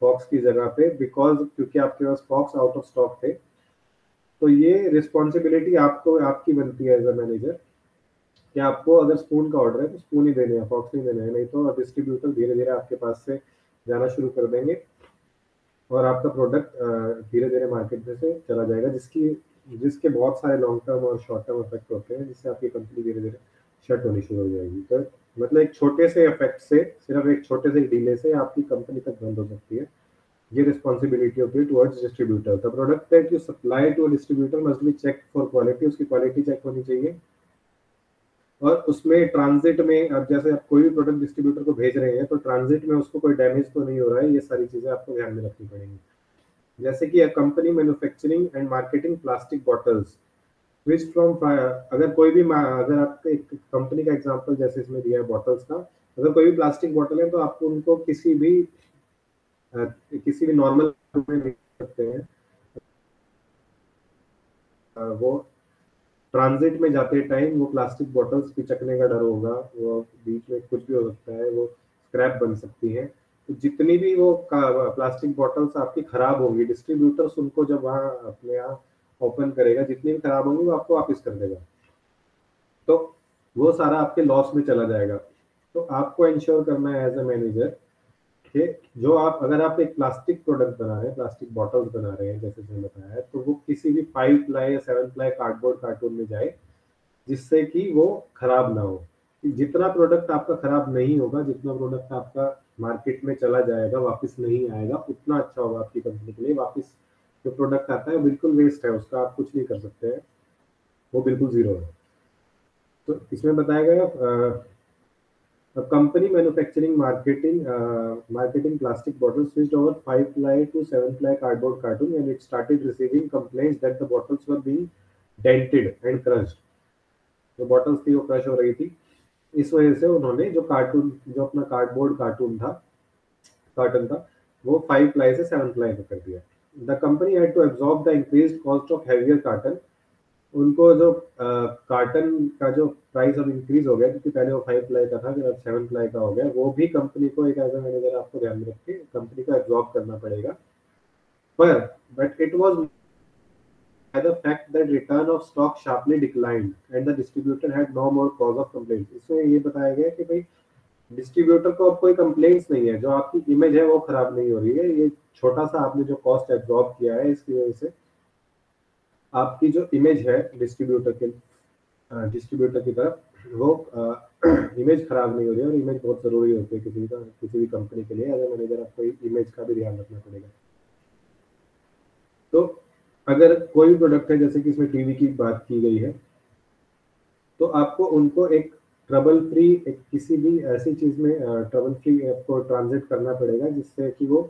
फॉक्स की जगह पे, बिकॉज क्योंकि आपके पास फॉक्स आउट ऑफ स्टॉक थे, तो ये रिस्पॉन्सिबिलिटी आपको आपकी बनती है एज अ मैनेजर कि आपको अगर स्पून का ऑर्डर है तो स्पून ही देने हैं, फॉक्स नहीं देने हैं, नहीं तो डिस्ट्रीब्यूटर धीरे धीरे आपके पास से जाना शुरू कर देंगे और आपका प्रोडक्ट धीरे धीरे मार्केट में से चला जाएगा, जिसके बहुत सारे लॉन्ग टर्म और शॉर्ट टर्म इफेक्ट होते हैं, जिससे आपकी कंपनी धीरे धीरे शट होनी शुरू हो जाएगी। तो मतलब एक छोटे से इफेक्ट से, सिर्फ एक छोटे से डिले से आपकी कंपनी तक बंद हो सकती है। ये रिस्पॉन्सिबिलिटी होती है towards distributor. The product that you supply to a distributor must be check for quality, उसकी क्वालिटी चेक होनी चाहिए। और उसमें ट्रांजिट में, अब जैसे आप कोई भी प्रोडक्ट डिस्ट्रीब्यूटर को भेज रहे हैं तो ट्रांजिट में उसको कोई डैमेज तो नहीं हो रहा है, ये सारी चीजें आपको ध्यान में रखनी पड़ेंगी। जैसे कि company manufacturing and marketing plastic bottles which from, अगर कोई भी अगर आपका एक कंपनी का एग्जांपल जैसे इसमें दिया है बॉटल्स का, अगर कोई भी प्लास्टिक बॉटल है तो आपको उनको किसी भी नॉर्मल में नहीं सकते हैं। वो ट्रांजिट में जाते टाइम वो प्लास्टिक बॉटल्स पिचकने का डर होगा, वो बीच में कुछ भी हो सकता है, वो स्क्रैप बन सकती है। तो जितनी भी वो प्लास्टिक बॉटल्स आपकी खराब होंगी, डिस्ट्रीब्यूटर्स उनको जब वहाँ अपने यहाँ ओपन करेगा, जितनी भी खराब होंगी वो आपको वापस कर देगा, तो वो सारा आपके लॉस में चला जाएगा। तो आपको इंश्योर करना है एज ए मैनेजर कि जो आप, अगर आप एक प्लास्टिक प्रोडक्ट बना रहे हैं, प्लास्टिक बॉटल्स बना रहे हैं जैसे मैंने बताया है, तो वो किसी भी 5 प्लाई या 7 प्लाई कार्डबोर्ड कार्टून में जाए, जिससे कि वो खराब ना हो। जितना प्रोडक्ट आपका खराब नहीं होगा, जितना प्रोडक्ट आपका मार्केट में चला जाएगा वापस नहीं आएगा, उतना अच्छा होगा आपकी कंपनी के लिए। वापस जो प्रोडक्ट आता है बिल्कुल वेस्ट है, उसका आप कुछ नहीं कर सकते हैं, वो बिल्कुल जीरो है। तो इसमें बताया गया a company manufacturing marketing plastic bottles switched over 5 ply to 7 ply cardboard cartoon and it started receiving complaints that the bottles were being dented and crushed। जो बॉटल्स थी वो क्रश हो रही थी, इस वजह से उन्होंने जो अपना कार्टन था वो 5 प्लाई से 7 प्लाई पे कर दिया। The company had to absorb the increased cost of heavier carton. उनको जो कार्टन का जो प्राइस अब इंक्रीज हो गया, क्योंकि पहले वो 5 प्लाई का था, फिर अब 7 प्लाई का हो गया, वो भी कंपनी को एक एज ए मैनेजर आपको ध्यान में रख के कंपनी को एब्जॉर्ब करना पड़ेगा। पर but it was by the fact that return of stock sharply declined and the distributor had no more cause of complaint। इसमें ये बताया गया कि भाई डिस्ट्रीब्यूटर को अब कोई कंप्लेंट्स नहीं है, जो आपकी इमेज है वो खराब नहीं हो रही है, ये छोटा सा आपने जो कॉस्ट एब्जॉर्ब किया है इसकी वजह से आपकी जो इमेज है डिस्ट्रीब्यूटर की तरफ, वो इमेज खराब नहीं हो रही है। और इमेज बहुत जरूरी होती है किसी भी कंपनी के लिए, अगर मैनेजर आपको इमेज का भी ध्यान रखना पड़ेगा। तो अगर कोई प्रोडक्ट है, जैसे कि इसमें टीवी की बात की गई है, तो आपको उनको एक ट्रबल फ्री, एक किसी भी ऐसी चीज में ट्रबल फ्री आपको ट्रांजिट करना पड़ेगा, जिससे कि वो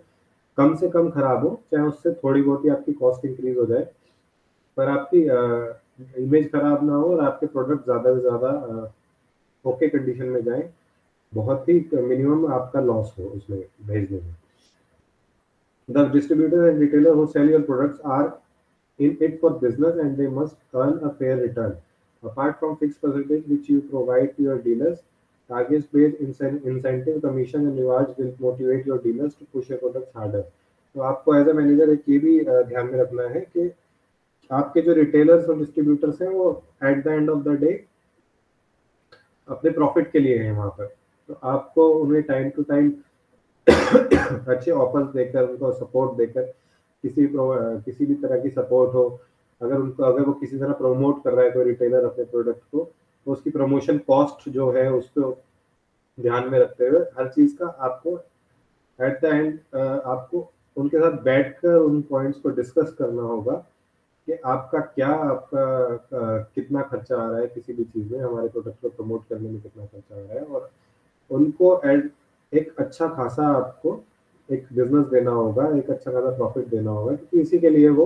कम से कम खराब हो, चाहे उससे थोड़ी बहुत ही आपकी कॉस्ट इंक्रीज हो जाए, पर आपकी इमेज खराब ना हो और आपके प्रोडक्ट ज्यादा से ज्यादा ओके कंडीशन में जाए, बहुत ही मिनिमम आपका लॉस हो उसमें भेजने में। The distributor and retailer who sell your products are in it for business and they must earn a fair return. Apart from fixed percentage which you provide to your dealers, target-based incentive, commission and rewards will motivate your dealers to push your products harder। तो आपको एज ए मैनेजर एक ये भी ध्यान में रखना है कि आपके जो रिटेलर्स और डिस्ट्रीब्यूटर्स हैं वो at the end of the day अपने प्रॉफिट के लिए हैं वहाँ पर। तो आपको उन्हें टाइम टू टाइम अच्छे ऑफर्स देकर, उनको सपोर्ट देकर, किसी भी तरह की सपोर्ट हो, अगर वो किसी तरह प्रमोट कर रहा है कोई रिटेलर अपने प्रोडक्ट को, तो उसकी प्रमोशन कॉस्ट जो है उसको ध्यान में रखते हुए हर चीज का आपको एट द एंड आपको उनके साथ बैठकर उन पॉइंट्स को डिस्कस करना होगा कि आपका कितना खर्चा आ रहा है किसी भी चीज में, हमारे प्रोडक्ट को प्रमोट करने में कितना खर्चा आ रहा है, और उनको एक अच्छा खासा आपको एक बिजनेस देना होगा, एक अच्छा खासा प्रॉफिट देना होगा, क्योंकि इसी के लिए वो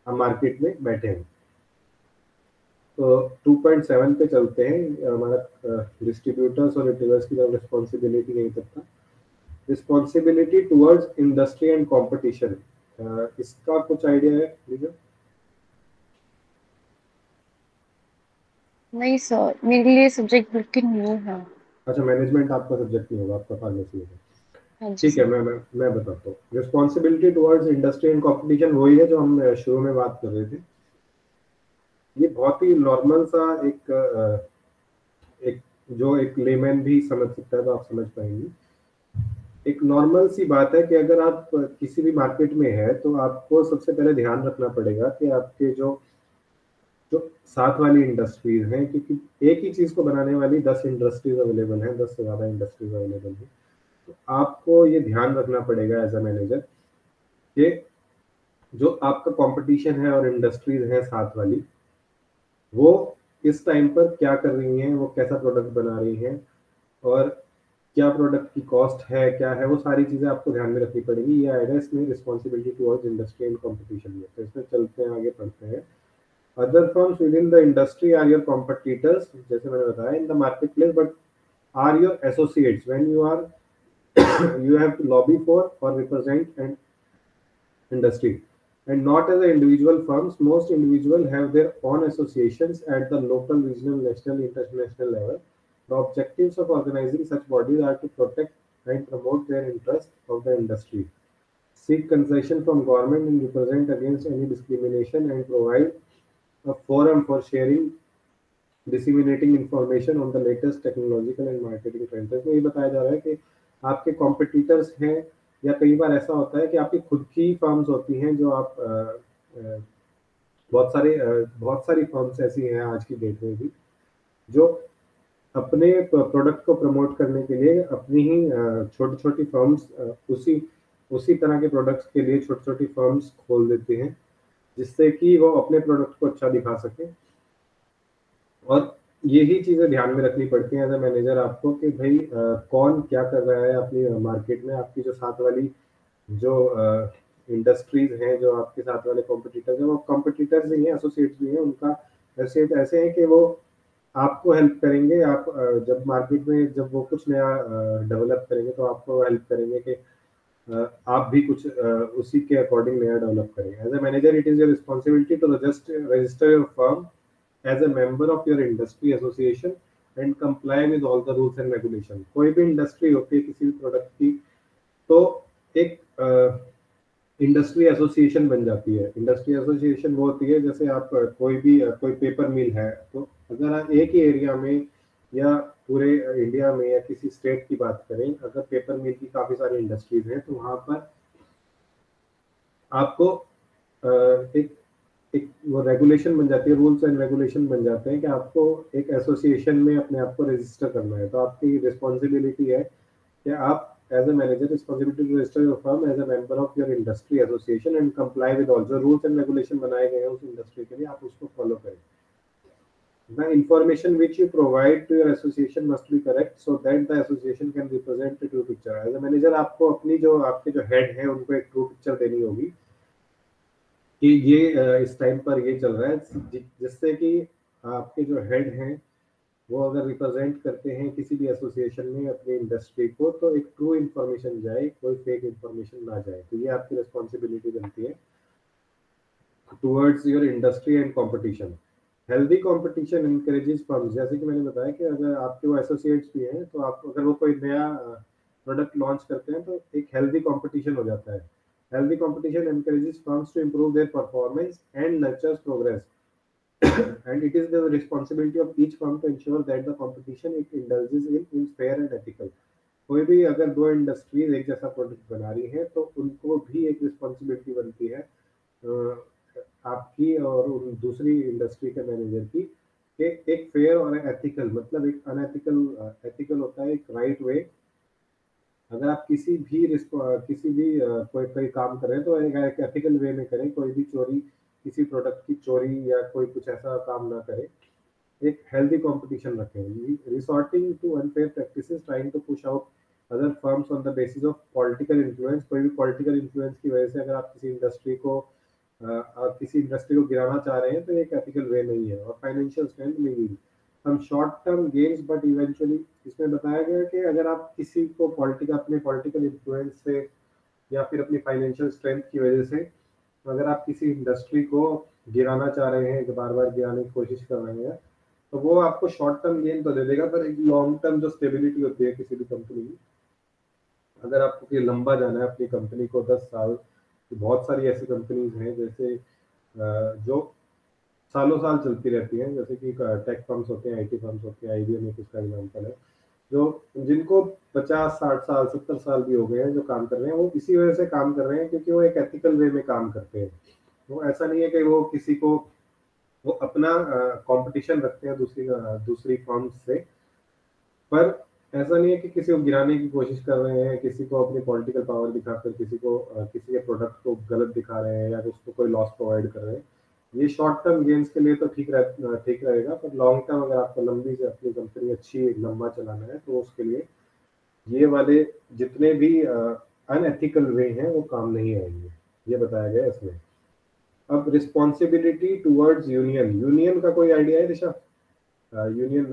मार्केट में बैठे हैं। तो 2.7 पे चलते हैं। हमारा डिस्ट्रीब्यूटर्स और रिटेलर्स की जब रिस्पॉन्सिबिलिटी यहीं तक था। Responsibility towards industry and competition, इसका कुछ आइडिया है? नहीं सर, मेरे लिए सब्जेक्ट बिल्कुल न्यू है। अच्छा, मैनेजमेंट आपका सब्जेक्ट नहीं होगा, आपका फार्मेसी होगा। हाँ जी ठीक है, सर। मैं बताता हूँ। Responsibility towards industry and competition वही है जो हम शुरू में बात कर रहे थे। ये बहुत ही नॉर्मल सा एक जो एक लेमैन भी समझ सकता है, तो आप समझ पाएंगे। एक नॉर्मल सी बात है कि अगर आप किसी भी मार्केट में है तो आपको सबसे पहले ध्यान रखना पड़ेगा कि आपके जो जो साथ वाली इंडस्ट्रीज हैं, क्योंकि एक ही चीज को बनाने वाली 10 इंडस्ट्रीज अवेलेबल हैं, 10 से ज्यादा इंडस्ट्रीज अवेलेबल हैं। तो आपको ये ध्यान रखना पड़ेगा एज अ मैनेजर कि जो आपका कंपटीशन है और इंडस्ट्रीज है साथ वाली, वो इस टाइम पर क्या कर रही हैं, वो कैसा प्रोडक्ट बना रही हैं, और क्या प्रोडक्ट की कॉस्ट है, क्या है, वो सारी चीजें आपको ध्यान में रखनी पड़ेगी। ये आएगा इसमें responsibility towards industry and competition में। तो इसमें चलते हैं, आगे पढ़ते हैं। Other firms within the industry are your competitors, जैसे मैंने बताया, in the market place, but are your associates when you are you have to lobby for or represent an industry, and not as a individual firms. Most individuals have their own associations at the local, regional, national, international level. The objectives of organizing such bodies are to protect and promote their interests of the industry, seek concession from government and represent against any discrimination, and provide a forum for sharing, disseminating information on the latest technological and marketing trends। इसमें ये बताया जा रहा है कि आपके कॉम्पिटिटर्स हैं, या कई बार ऐसा होता है कि आपकी खुद की फर्म्स होती हैं जो आप बहुत सारी फर्म्स ऐसी हैं आज की डेट में भी, जो अपने प्रोडक्ट को प्रमोट करने के लिए अपनी ही छोटी छोटी फर्म्स, उसी उसी तरह के प्रोडक्ट्स के लिए छोटी छोटी फर्म्स खोल देते हैं, जिससे कि वो अपने प्रोडक्ट को अच्छा दिखा सके। और यही चीजें ध्यान में रखनी पड़ती हैं एज अ मैनेजर आपको कि भाई कौन क्या कर रहा है अपनी मार्केट में। आपकी जो साथ वाली जो इंडस्ट्रीज हैं, जो आपके साथ वाले कॉम्पिटिटर्स हैं, वो कॉम्पिटिटर्स ही हैं, एसोसिएट्स भी हैं। उनका एसोसिएट ऐसे हैं कि वो आपको हेल्प करेंगे। आप जब मार्केट में जब वो कुछ नया डेवलप करेंगे तो आपको हेल्प करेंगे कि आप भी कुछ उसी के अकॉर्डिंग नया डेवलप करें। As a manager it is your responsibility to register your firm as a member of your industry association and comply with all the rules and regulation। कोई भी इंडस्ट्री होती है किसी भी प्रोडक्ट की, तो एक इंडस्ट्री एसोसिएशन बन जाती है। इंडस्ट्री एसोसिएशन वो होती है, जैसे आप कोई पेपर मिल है, तो अगर आप एक ही एरिया में या पूरे इंडिया में या किसी स्टेट की बात करें, अगर पेपर मिल की काफी सारी इंडस्ट्रीज हैं, तो वहां पर आपको एक एक वो रेगुलेशन बन जाती है, रूल्स एंड रेगुलेशन बन जाते हैं कि आपको एक एसोसिएशन में अपने आप को रजिस्टर करना है। तो आपकी रिस्पॉन्सिबिलिटी है कि आप as a manager responsibility to register your firm as a member of your industry association and comply with all जो रूल्स एंड रेगुलेशन बनाए गए हैं उस इंडस्ट्री के लिए, आप उसको फॉलो करें। The information which you provide to your association must be correct so that the association can represent a true picture। As a manager आपको अपनी जो आपके जो हेड है उनको एक ट्रू पिक्चर देनी होगी कि ये इस टाइम पर ये चल रहा है, जिससे कि आपके जो हेड हैं वो अगर रिप्रेजेंट करते हैं किसी भी एसोसिएशन में अपनी इंडस्ट्री को, तो एक ट्रू इन्फॉर्मेशन जाए, कोई फेक इन्फॉर्मेशन ना जाए। तो ये आपकी रिस्पॉन्सिबिलिटी बनती है towards your industry and competition. Healthy competition encourages firms, जैसे कि मैंने बताया कि अगर आपके वो एसोसिएट्स भी हैं, तो आप अगर वो कोई नया प्रोडक्ट लॉन्च करते हैं, तो एक हेल्दी कंपटीशन हो जाता है। Healthy competition encourages firms to improve their performance and nurtures progress, and it is the responsibility of each firm to ensure that the competition it indulges in is fair and ethical। कोई भी अगर दो इंडस्ट्रीज एक जैसा प्रोडक्ट बना रही है, तो उनको भी एक रिस्पॉन्सिबिलिटी बनती है आपकी और उन दूसरी इंडस्ट्री के मैनेजर की, कि एक फेयर और एथिकल, मतलब एक अनएथिकल, एथिकल होता है एक राइट वे। अगर आप किसी भी कोई कोई काम कर रहे हैं, तो एक एथिकल वे में करें। कोई भी चोरी, किसी प्रोडक्ट की चोरी या कोई कुछ ऐसा काम ना करें। एक हेल्दी कंपटीशन रखें। Resorting to unfair practices, trying to push out other firms on the basis of political influence. कोई भी पॉलिटिकल इन्फ्लुएंस की वजह से अगर आप किसी इंडस्ट्री को गिराना चाह रहे हैं, तो एक एथिकल वे नहीं है। और फाइनेंशियल स्ट्रेंथ नहीं, हम short term games but eventually, इसमें बताया गया कि अगर आप किसी को अपने पॉलिटिकल इन्फ्लुएंस से या फिर अपनी फाइनेंशियल स्ट्रेंथ की वजह से अगर आप किसी इंडस्ट्री को गिराना चाह रहे हैं, बार बार गिराने की कोशिश कर रहे हैं, तो वो आपको शॉर्ट टर्म गेन तो दे देगा, पर एक लॉन्ग टर्म जो स्टेबिलिटी होती है किसी भी कंपनी की, अगर आपको कि लंबा जाना है अपनी कंपनी को 10 साल, तो बहुत सारी ऐसी कंपनीज हैं जैसे जो सालों साल चलती रहती हैं, जैसे कि टेक फर्म्स होते हैं, आईटी फर्म्स होते हैं, आईबीएम एक उसका एग्जांपल है, जो जिनको 50 60 साल 70 साल भी हो गए हैं जो काम कर रहे हैं, वो इसी वजह से काम कर रहे हैं क्योंकि वो एक एथिकल वे में काम करते हैं। वो ऐसा नहीं है कि वो किसी को, वो अपना कंपटीशन रखते हैं दूसरी फर्म्स से, पर ऐसा नहीं है कि किसी को गिराने की कोशिश कर रहे हैं, किसी को अपनी पॉलिटिकल पावर दिखाकर किसी को किसी के प्रोडक्ट को गलत दिखा रहे हैं या उसको कोई लॉस प्रोवाइड कर रहे हैं। ये शॉर्ट टर्म गेन्स के लिए तो ठीक रहेगा, पर लॉन्ग टर्म अगर आपको लंबी से अपनी कंपनी अच्छी लंबा चलाना है तो उसके लिए ये वाले जितने भी अनएथिकल वे हैं वो काम नहीं आएंगे, ये बताया गया है इसमें। अब रिस्पॉन्सिबिलिटी टुवर्ड्स यूनियन, यूनियन का कोई आइडिया है दिशा? यूनियन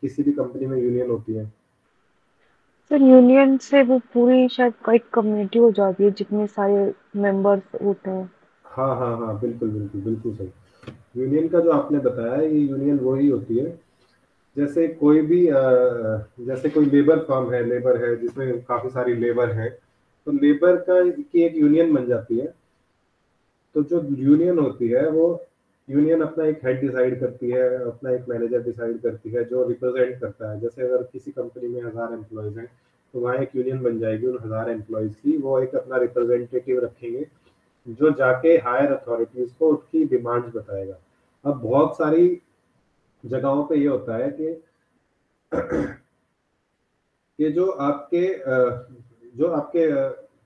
किसी भी कंपनी में यूनियन होती है। सर यूनियन से वो पूरी शायद एक कम्युनिटी हो जाती है जितने सारे मेंबर्स होते हैं। हाँ हाँ हाँ, बिल्कुल बिल्कुल बिल्कुल सही। यूनियन का जो आपने बताया है, ये यूनियन वही होती है जैसे कोई भी जैसे कोई लेबर फर्म है, लेबर है जिसमें काफी सारी लेबर है, तो लेबर का की एक यूनियन बन जाती है। तो जो यूनियन होती है वो यूनियन अपना एक हेड डिसाइड करती है, अपना एक मैनेजर डिसाइड करती है जो रिप्रेजेंट करता है। जैसे अगर किसी कंपनी में 1000 एम्प्लॉयज हैं तो वहाँ एक यूनियन बन जाएगी उन 1000 एम्प्लॉयज की, वो एक अपना रिप्रेजेंटेटिव रखेंगे जो जाके हायर अथॉरिटीज को उसकी डिमांड्स बताएगा। अब बहुत सारी जगहों पे ये होता है कि कि जो आपके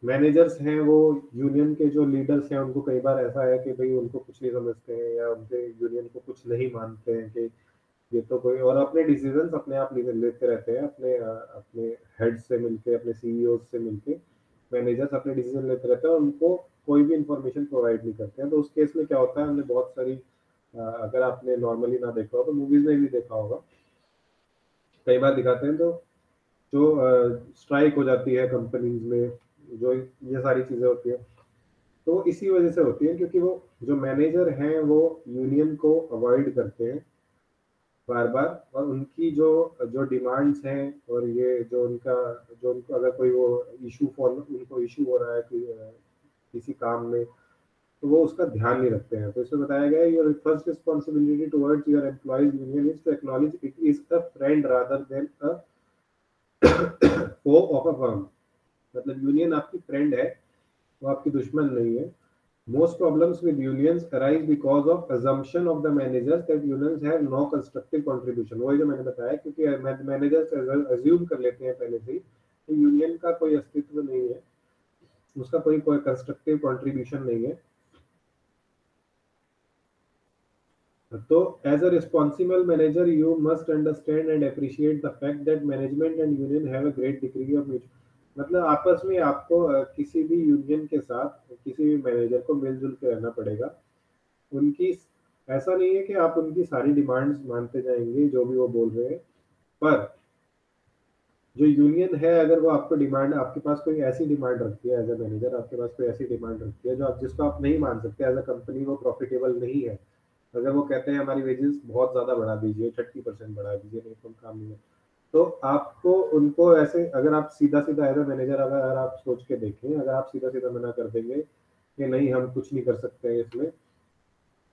मैनेजर्स हैं, वो यूनियन के जो लीडर्स हैं उनको कई बार ऐसा है कि भाई उनको कुछ नहीं समझते हैं या उनके यूनियन को कुछ नहीं मानते हैं कि ये तो कोई, और अपने डिसीजंस अपने आप लेते रहते हैं, अपने हेड से मिलके, अपने सीईओ से मिलके मैनेजर्स अपने डिसीजन लेते रहते हैं और उनको कोई भी इंफॉर्मेशन प्रोवाइड नहीं करते हैं। तो उस केस में क्या होता है, हमने बहुत सारी अगर आपने नॉर्मली ना देखा हो तो मूवीज में भी देखा होगा, कई बार दिखाते हैं, तो जो स्ट्राइक हो जाती है कंपनीज में, जो ये सारी चीजें होती है, तो इसी वजह से होती है क्योंकि वो जो मैनेजर हैं वो यूनियन को अवॉइड करते हैं बार बार, और उनकी जो जो डिमांड्स हैं और ये जो उनको अगर कोई वो उनको इशू हो रहा है किसी काम में, तो वो उसका ध्यान नहीं रखते हैं। तो इसमें बताया गया है your first responsibility towards your employees union is to acknowledge it is a friend rather than a foe of a firm. मतलब यूनियन आपकी फ्रेंड है, वो आपकी दुश्मन नहीं है। Most problems with unions arise because of assumption of the managers that unions have no constructive contribution। वही जो मैंने बताया, क्योंकि मैनेजर्स अज्यूम कर लेते हैं पहले से ही कि यूनियन का कोई अस्तित्व नहीं है, उसका कोई कंस्ट्रक्टिव कंट्रीब्यूशन नहीं है। तो as a responsible manager you must understand and appreciate the fact that management and union have a great degree of mutual, मतलब आपस में आपको किसी भी यूनियन के साथ किसी भी मैनेजर को मिलजुल के रहना पड़ेगा। उनकी ऐसा नहीं है कि आप उनकी सारी डिमांड्स मानते जाएंगे जो भी वो बोल रहे हैं, पर जो यूनियन है अगर वो आपको डिमांड, आपके पास कोई ऐसी डिमांड रखती है एज अ मैनेजर, आपके पास कोई ऐसी डिमांड रखती है जो आप जिसको आप नहीं मान सकते एज अ कंपनी, वो प्रॉफिटेबल नहीं है। अगर वो कहते हैं हमारी वेजेस बहुत ज्यादा बढ़ा दीजिए, 30% बढ़ा दीजिए, नहीं तो हम काम नहीं है, तो आपको उनको ऐसे, अगर आप सीधा सीधा एज अ मैनेजर अगर आप सोच के देखें, अगर आप सीधा सीधा मना कर देंगे कि नहीं हम कुछ नहीं कर सकते इसमें,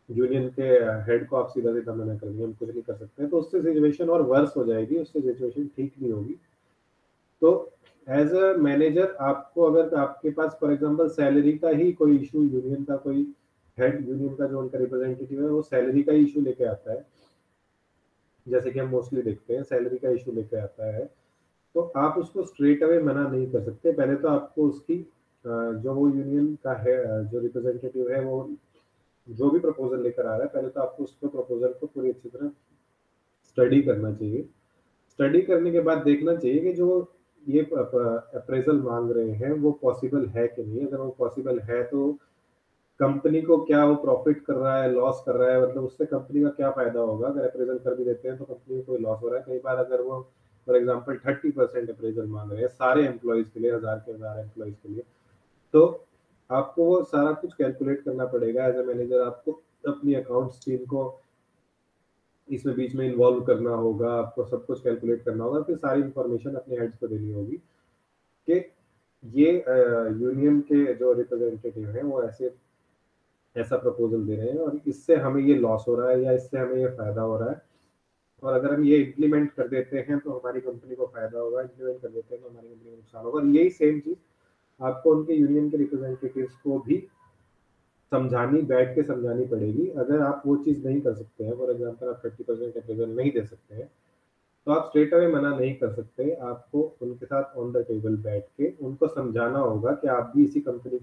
यूनियन के हेड को आप सीधा सीधा मना कर देंगे हम कुछ नहीं कर सकते, तो उससे सिचुएशन और वर्स हो जाएगी, उससे सिचुएशन ठीक नहीं होगी। तो एज अ मैनेजर आपको, अगर आपके पास फॉर एग्जांपल सैलरी का ही कोई इशू, यूनियन का कोई हेड, यूनियन का जो उनका रिप्रेजेंटेटिव है वो सैलरी का इशू लेके आता है, जैसे कि हम मोस्टली देखते हैं सैलरी का इशू लेके आता है, तो आप उसको स्ट्रेट अवे मना नहीं कर सकते। पहले तो आपको उसकी जो वो यूनियन का है, जो रिप्रेजेंटेटिव है, वो जो भी प्रपोजल लेकर आ रहा है, पहले तो आपको उसको प्रपोजल को पूरी अच्छी तरह स्टडी करना चाहिए। स्टडी करने के बाद देखना चाहिए कि जो ये अप्रेजल मांग रहे हैं वो पॉसिबल है कि नहीं। अगर वो पॉसिबल है तो कंपनी को क्या वो प्रॉफिट कर रहा है, लॉस कर रहा है, मतलब उससे कंपनी का क्या फायदा होगा। अगर अप्रेजल कर भी देते हैं तो कंपनी को कोई लॉस हो रहा है। कई बार अगर वो फॉर एग्जाम्पल 30% अप्रेजल मांग रहे हैं सारे एम्प्लॉयज के लिए, 1000 एम्प्लॉयज के लिए, तो आपको वो सारा कुछ कैलकुलेट करना पड़ेगा एज ए मैनेजर। आपको अपनी अकाउंट्स टीम को इसमें बीच में इन्वॉल्व करना होगा, आपको सब कुछ कैलकुलेट करना होगा, फिर सारी इंफॉर्मेशन अपने हेड्स को देनी होगी कि ये यूनियन के जो रिप्रेजेंटेटिव हैं वो ऐसा प्रपोजल दे रहे हैं और इससे हमें ये लॉस हो रहा है या इससे हमें ये फायदा हो रहा है, और अगर हम ये इम्प्लीमेंट कर देते हैं तो हमारी कंपनी को फायदा होगा, इम्प्लीमेंट कर देते हैं तो हमारी कंपनी को नुकसान होगा। और यही सेम चीज आपको उनके यूनियन के रिप्रेजेंटेटिव्स को भी बैठ के समझानी पड़ेगी। अगर आप वो चीज़ नहीं कर सकते हैं, फॉर एग्जाम्पल आप 30% अप्रेजल नहीं दे सकते हैं, तो आप स्ट्रेट अवे मना नहीं कर सकते। आपको उनके साथ ऑन द टेबल बैठ के उनको समझाना होगा कि आप भी इसी कंपनी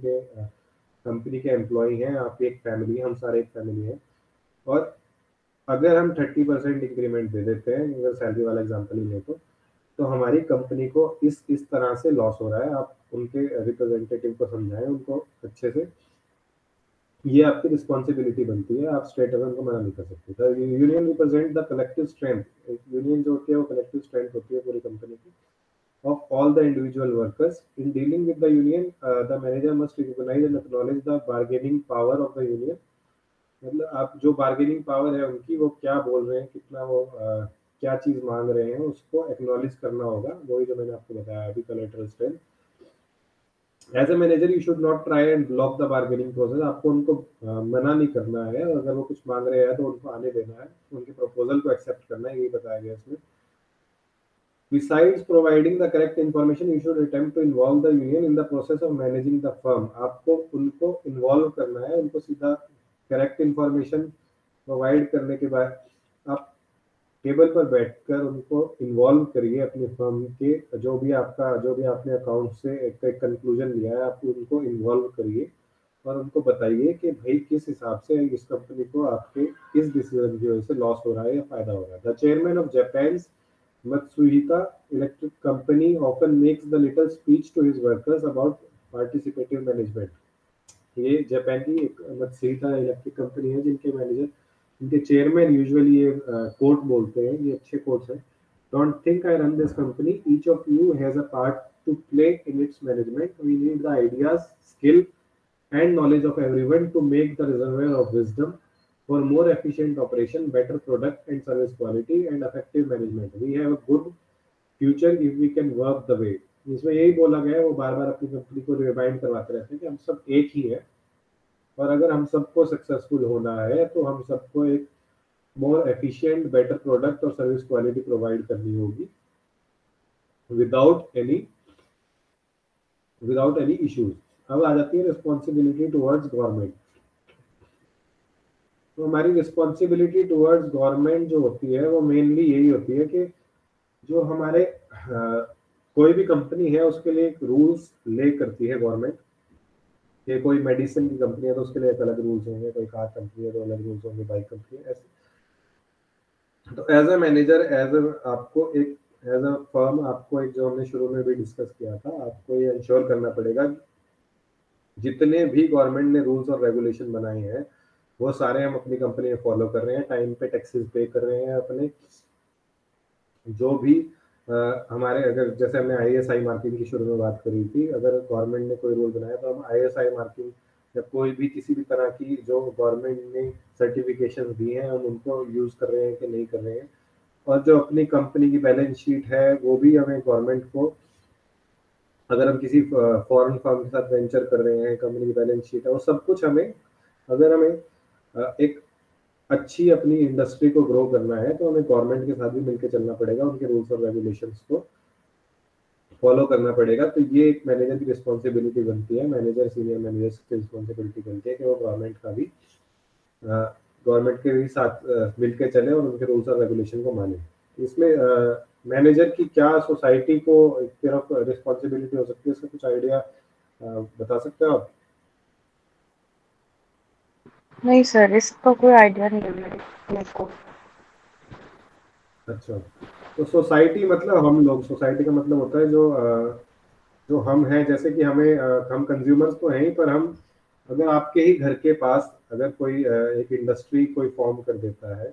के एम्प्लॉय हैं, आप एक फैमिली, हम सारे एक फैमिली हैं, और अगर हम 30% इंक्रीमेंट दे देते हैं, अगर सैलरी वाला एग्जाम्पल ही लें तो हमारी कंपनी को इस तरह से लॉस हो रहा है। आप उनके रिप्रेजेंटेटिव को समझाएं उनको अच्छे से, ये आपकी रिस्पॉन्सिबिलिटी बनती है, आप स्ट्रेट अवे उनको मना नहीं कर सकते। Union represent the collective strength. Union जो होती है वो कलेक्टिव स्ट्रेंथ होती है पूरी कंपनी की, of all the individual workers. In dealing with the union, the manager must recognize and acknowledge the bargaining power of the union. मतलब आप जो बार्गेनिंग पावर है उनकी, वो क्या बोल रहे हैं, कितना वो क्या चीज मांग रहे हैं, उसको एक्नॉलेज करना होगा। वही जो मैंने आपको बताया अभी, collective strength. As a manager you should not try and block the bargaining process. आपको उनको मना नहीं करना है, और अगर वो कुछ मांग रहे हैं तो उनको आने देना है, उनके प्रपोजल को एक्सेप्ट करना है, यही बताया गया इसमें। Besides providing the correct information, you should attempt to involve the union in the process of managing the firm. आपको उनको इन्वॉल्व करना है, उनको सीधा करेक्ट इंफॉर्मेशन प्रोवाइड करने के बाद आप टेबल पर बैठकर उनको इन्वॉल्व करिए अपनी फर्म के, जो भी आपने अकाउंट से एक कंक्लूजन लिया है, आप उनको इन्वॉल्व करिए और उनको बताइए कि भाई किस हिसाब से इस कंपनी को आपके इस डिसीजन की वजह से लॉस हो रहा है या फायदा हो रहा है। The chairman of Japan Matsuhita Electric Company often makes the little speech to his workers about participative management. ये जापान की एक मत्सुहिता इलेक्ट्रिक कंपनी है जिनके मैनेजर, इनके चेयरमैन यूजुअली ये कोट बोलते हैं, ये अच्छे कोट्स हैं। Don't think I run this company. Each of you has a part to play in its management. We need the ideas, skill, and knowledge of everyone to make the reservoir of wisdom for more efficient operation, better product and service quality, and effective management. We have a good future if we can work the way. इसमें यही बोला गया है, वो बार बार अपनी कंपनी को रिमाइंड करवाते रहते हैं कि हम सब एक ही है, और अगर हम सबको सक्सेसफुल होना है तो हम सबको एक मोर एफिशिएंट, बेटर प्रोडक्ट और सर्विस क्वालिटी प्रोवाइड करनी होगी विदाउट एनी इश्यूज। अब आ जाती है रिस्पॉन्सिबिलिटी टुवर्ड्स गवर्नमेंट। तो हमारी रिस्पॉन्सिबिलिटी टुवर्ड्स गवर्नमेंट जो होती है वो मेनली यही होती है कि जो हमारे कोई भी कंपनी है उसके लिए एक रूल्स ले करती है गवर्नमेंट। ये कोई मेडिसिन की कंपनी है तो उसके लिए एक अलग रूल्स होंगे, कोई कार कंपनी है तो अलग रूल्स होंगे, बाइक कंपनी है ऐसे। तो as a manager, as a firm आपको एक, जो हमने शुरू में भी डिस्कस किया था, आपको ये इंश्योर करना पड़ेगा जितने भी गवर्नमेंट ने रूल्स और रेगुलेशन बनाए हैं वो सारे हम अपनी कंपनी में फॉलो कर रहे हैं, टाइम पे टैक्सेस पे कर रहे हैं अपने। जो भी हमारे, अगर जैसे हमने ISI मार्किंग की शुरू में बात करी थी, अगर गवर्नमेंट ने कोई रूल बनाया तो हम ISI मार्किंग या कोई भी किसी भी तरह की जो गवर्नमेंट ने सर्टिफिकेशन दी हैं हम उनको यूज कर रहे हैं कि नहीं कर रहे हैं। और जो अपनी कंपनी की बैलेंस शीट है वो भी हमें गवर्नमेंट को, अगर हम किसी फॉरेन फर्म के साथ वेंचर कर रहे हैं, कंपनी की बैलेंस शीट है, वो सब कुछ हमें, अगर हमें एक अच्छी अपनी इंडस्ट्री को ग्रो करना है तो हमें गवर्नमेंट के साथ भी मिलकर चलना पड़ेगा, उनके रूल्स और रेगुलेशंस को फॉलो करना पड़ेगा। तो ये एक मैनेजर की रिस्पॉन्सिबिलिटी बनती है, मैनेजर सीनियर मैनेजर्स की रिस्पॉन्सिबिलिटी बनती है कि वो गवर्नमेंट के भी साथ मिलकर चले और उनके रूल्स और रेगुलेशन को माने। इसमें मैनेजर की क्या सोसाइटी को एक तरफ रिस्पॉन्सिबिलिटी हो सकती है, इसका कुछ आइडिया बता सकते हो आप? नहीं सर, इसका कोई आइडिया नहीं है मेरे को। अच्छा, तो सोसाइटी मतलब हम लोग, सोसाइटी का मतलब होता है जो हम हैं, जैसे कि हम कंज्यूमर्स तो हैं ही, पर हम, अगर आपके ही घर के पास अगर कोई एक इंडस्ट्री कोई फॉर्म कर देता है,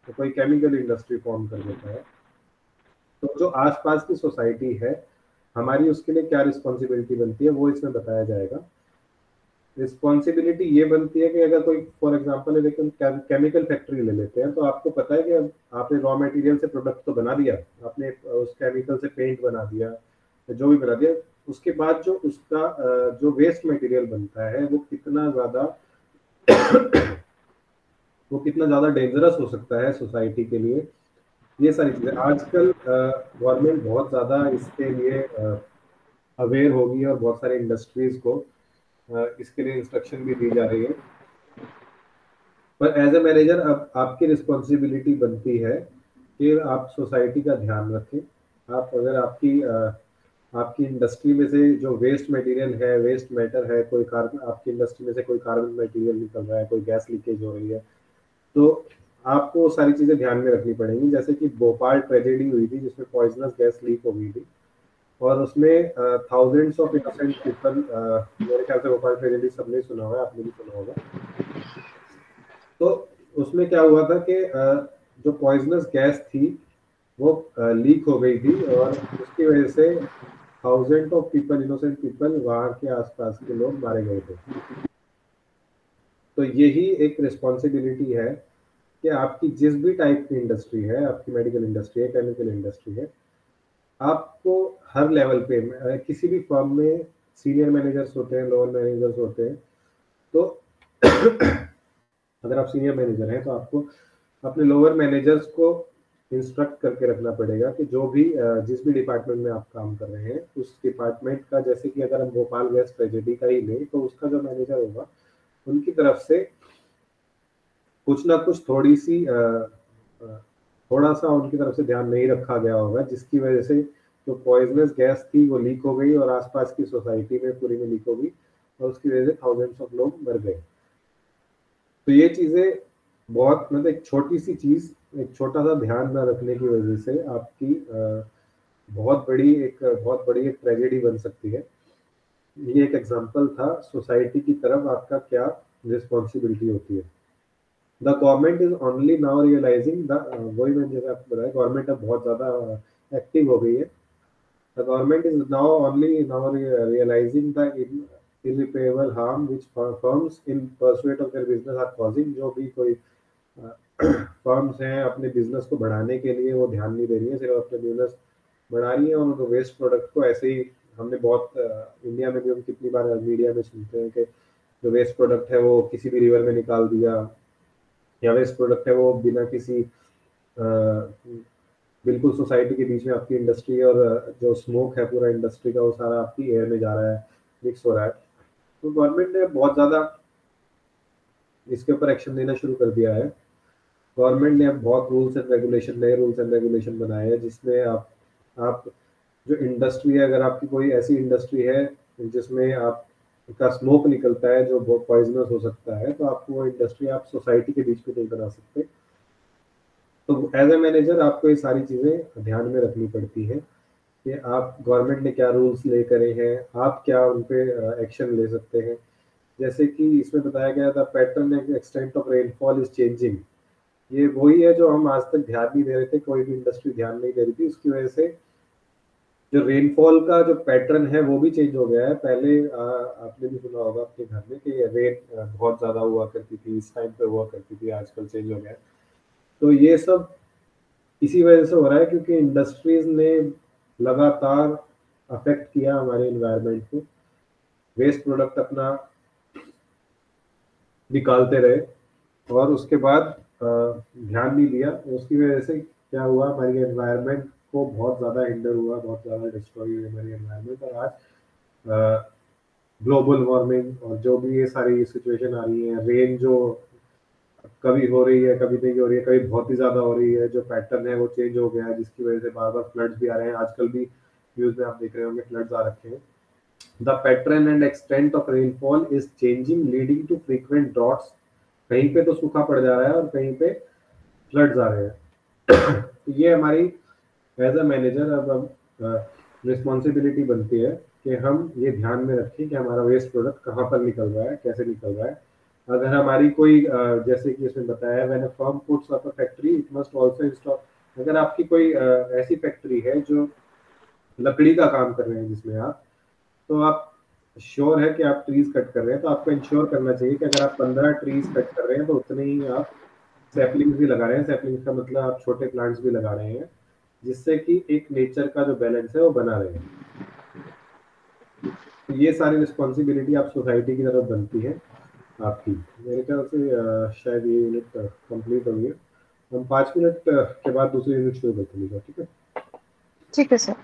तो कोई केमिकल इंडस्ट्री फॉर्म कर देता है, तो जो आसपास की सोसाइटी है हमारी, उसके लिए क्या रिस्पॉन्सिबिलिटी बनती है वो इसमें बताया जाएगा। रिस्पॉन्सिबिलिटी ये बनती है कि अगर कोई फॉर एग्जांपल लेकिन केमिकल फैक्ट्री ले लेते हैं, तो आपको पता है कि अब आपने रॉ मटेरियल से प्रोडक्ट तो बना दिया, आपने उस केमिकल से पेंट बना दिया, जो भी बना दिया, उसके बाद जो उसका जो वेस्ट मटेरियल बनता है वो कितना ज्यादा डेंजरस हो सकता है सोसाइटी के लिए। ये सारी चीजें आजकल गवर्नमेंट बहुत ज्यादा इसके लिए अवेयर होगी और बहुत सारे इंडस्ट्रीज को इसके लिए इंस्ट्रक्शन भी दी जा रही है। पर एज ए मैनेजर अब आपकी रिस्पॉन्सिबिलिटी बनती है कि आप सोसाइटी का ध्यान रखें। आप अगर आपकी इंडस्ट्री में से जो वेस्ट मटेरियल है, वेस्ट मैटर है, कोई कार्बन, आपकी इंडस्ट्री में से कोई कार्बन मटेरियल निकल रहा है, कोई गैस लीकेज हो रही है, तो आपको सारी चीजें ध्यान में रखनी पड़ेंगी। जैसे कि भोपाल ट्रेजेडी हुई थी जिसमें पॉइजनस गैस लीक हो गई थी, और उसमें थाउजेंड्स ऑफ इनोसेंट पीपल, मेरे ख्याल से भोपाल ट्रेजेडी सबने सुना हुआ है, आपने भी सुना होगा। तो उसमें क्या हुआ था कि जो पॉइजनस गैस थी वो लीक हो गई थी, और उसकी वजह से thousand of people, innocent people, वहां के आसपास के लोग मारे गए थे। तो यही एक रिस्पॉन्सिबिलिटी है कि आपकी जिस भी टाइप की इंडस्ट्री है, आपकी मेडिकल इंडस्ट्री है, केमिकल इंडस्ट्री है, आपको हर लेवल पे किसी भी फर्म में सीनियर मैनेजर्स होते हैं, लोअर मैनेजर्स होते हैं। तो अगर आप सीनियर मैनेजर हैं तो आपको अपने लोअर मैनेजर्स को इंस्ट्रक्ट करके रखना पड़ेगा कि जो भी जिस भी डिपार्टमेंट में आप काम कर रहे हैं, उस डिपार्टमेंट का, जैसे कि अगर हम भोपाल गैस ट्रेजेडी का ही लें, तो उसका जो मैनेजर होगा उनकी तरफ से कुछ ना कुछ थोड़ा सा उनकी तरफ से ध्यान नहीं रखा गया होगा, जिसकी वजह से जो पॉइजनस गैस थी वो लीक हो गई और आसपास की सोसाइटी में पूरी में लीक हो गई, और उसकी वजह से थाउजेंड्स ऑफ लोग मर गए। तो ये चीजें बहुत, मतलब एक छोटी सी चीज, एक छोटा सा ध्यान न रखने की वजह से आपकी बहुत बड़ी एक ट्रेजेडी बन सकती है। ये एक एग्जांपल था सोसाइटी की तरफ आपका क्या रिस्पॉन्सिबिलिटी होती है। The government is only now realizing the, वही मैंने जैसे आपको बताया, गवर्नमेंट अब बहुत ज्यादा एक्टिव हो गई है। The government is now only now realizing the irreparable harm which firms in pursuit of their business are causing। जो भी कोई फर्म्स हैं अपने बिजनेस को बढ़ाने के लिए वो ध्यान नहीं दे रही है, सिर्फ अपने बिजनेस बढ़ा रही है, और उनको वेस्ट प्रोडक्ट को ऐसे ही, हमने बहुत इंडिया में भी हम कितनी बार मीडिया में सुनते हैं कि जो वेस्ट प्रोडक्ट है वो किसी भी रिवर में निकाल दिया, या वेस्ट प्रोडक्ट है वो बिना किसी बिल्कुल सोसाइटी के बीच में आपकी इंडस्ट्री और जो स्मोक है पूरा इंडस्ट्री का, वो सारा आपकी एयर में जा रहा है, मिक्स हो रहा है। तो गवर्नमेंट ने बहुत ज़्यादा इसके ऊपर एक्शन लेना शुरू कर दिया है। गवर्नमेंट ने अब बहुत नए रूल्स एंड रेगुलेशन बनाए हैं, जिसमें आप जो इंडस्ट्री है, अगर आपकी कोई ऐसी इंडस्ट्री है जिसमें आपका स्मोक निकलता है जो बहुत पॉइजनस हो सकता है, तो आपको वो इंडस्ट्री आप सोसाइटी के बीच में नहीं बना सकते। तो एज ए मैनेजर आपको ये सारी चीज़ें ध्यान में रखनी पड़ती है कि आप, गवर्नमेंट ने क्या रूल्स ले करे हैं, आप क्या उन पे एक्शन ले सकते हैं। जैसे कि इसमें बताया गया था, pattern and extent of rainfall is changing. ये वही है जो हम आज तक ध्यान नहीं दे रहे थे, कोई भी इंडस्ट्री ध्यान नहीं दे रही थी, उसकी वजह से जो रेनफॉल का जो पैटर्न है वो भी चेंज हो गया है। पहले आपने भी सुना होगा अपने घर में कि रेन बहुत ज़्यादा हुआ करती थी, इस टाइम पे हुआ करती थी, आजकल चेंज हो गया है। तो ये सब इसी वजह से हो रहा है क्योंकि इंडस्ट्रीज ने लगातार अफेक्ट किया हमारे इन्वायरमेंट को, वेस्ट प्रोडक्ट अपना निकालते रहे और उसके बाद ध्यान नहीं दिया। उसकी वजह से क्या हुआ, हमारी एनवायरनमेंट को बहुत ज़्यादा हिंडर हुआ, बहुत ज़्यादा डिस्ट्रॉय हुई हमारी एनवायरनमेंट। और आज ग्लोबल वार्मिंग और जो भी ये सारी सिचुएशन आ रही है, रेन जो कभी हो रही है कभी नहीं हो रही है, कभी बहुत ही ज़्यादा हो रही है, जो पैटर्न है वो चेंज हो गया है, जिसकी वजह से बार बार फ्लड्स भी आ रहे हैं। आजकल भी न्यूज़ में आप देख रहे होंगे फ्लड्स आ रखे हैं। The pattern and extent of rainfall is changing leading to frequent droughts. कहीं पे तो सूखा पड़ जा रहा है और कहीं पे फ्लड्स आ रहे हैं। तो ये हमारी एज अ मैनेजर अब रिस्पॉन्सिबिलिटी बनती है कि हम ये ध्यान में रखें कि हमारा वेस्ट प्रोडक्ट कहाँ पर निकल रहा है, कैसे निकल रहा है। अगर हमारी कोई जैसे कि इसमें बताया है, when a firm puts up a factory it must also install. अगर आपकी कोई ऐसी फैक्ट्री है जो लकड़ी का काम कर रहे हैं जिसमें आप, तो आप श्योर है कि आप ट्रीज कट कर रहे हैं, तो आपको इंश्योर करना चाहिए कि अगर आप 15 ट्रीज कट कर रहे हैं तो उतने ही आप सैपलिंग्स भी लगा रहे हैं। सैपलिंग्स का मतलब आप छोटे प्लांट्स भी लगा रहे हैं, जिससे कि एक नेचर का जो बैलेंस है वो बना रहे। तो ये सारी रिस्पॉन्सिबिलिटी आप सोसाइटी की तरफ बनती है आपकी। मेरे ख्याल से शायद ये यूनिट कंप्लीट हो गई है। हम 5 मिनट के बाद दूसरी यूनिट शुरू करते हैं, ठीक है? ठीक है सर।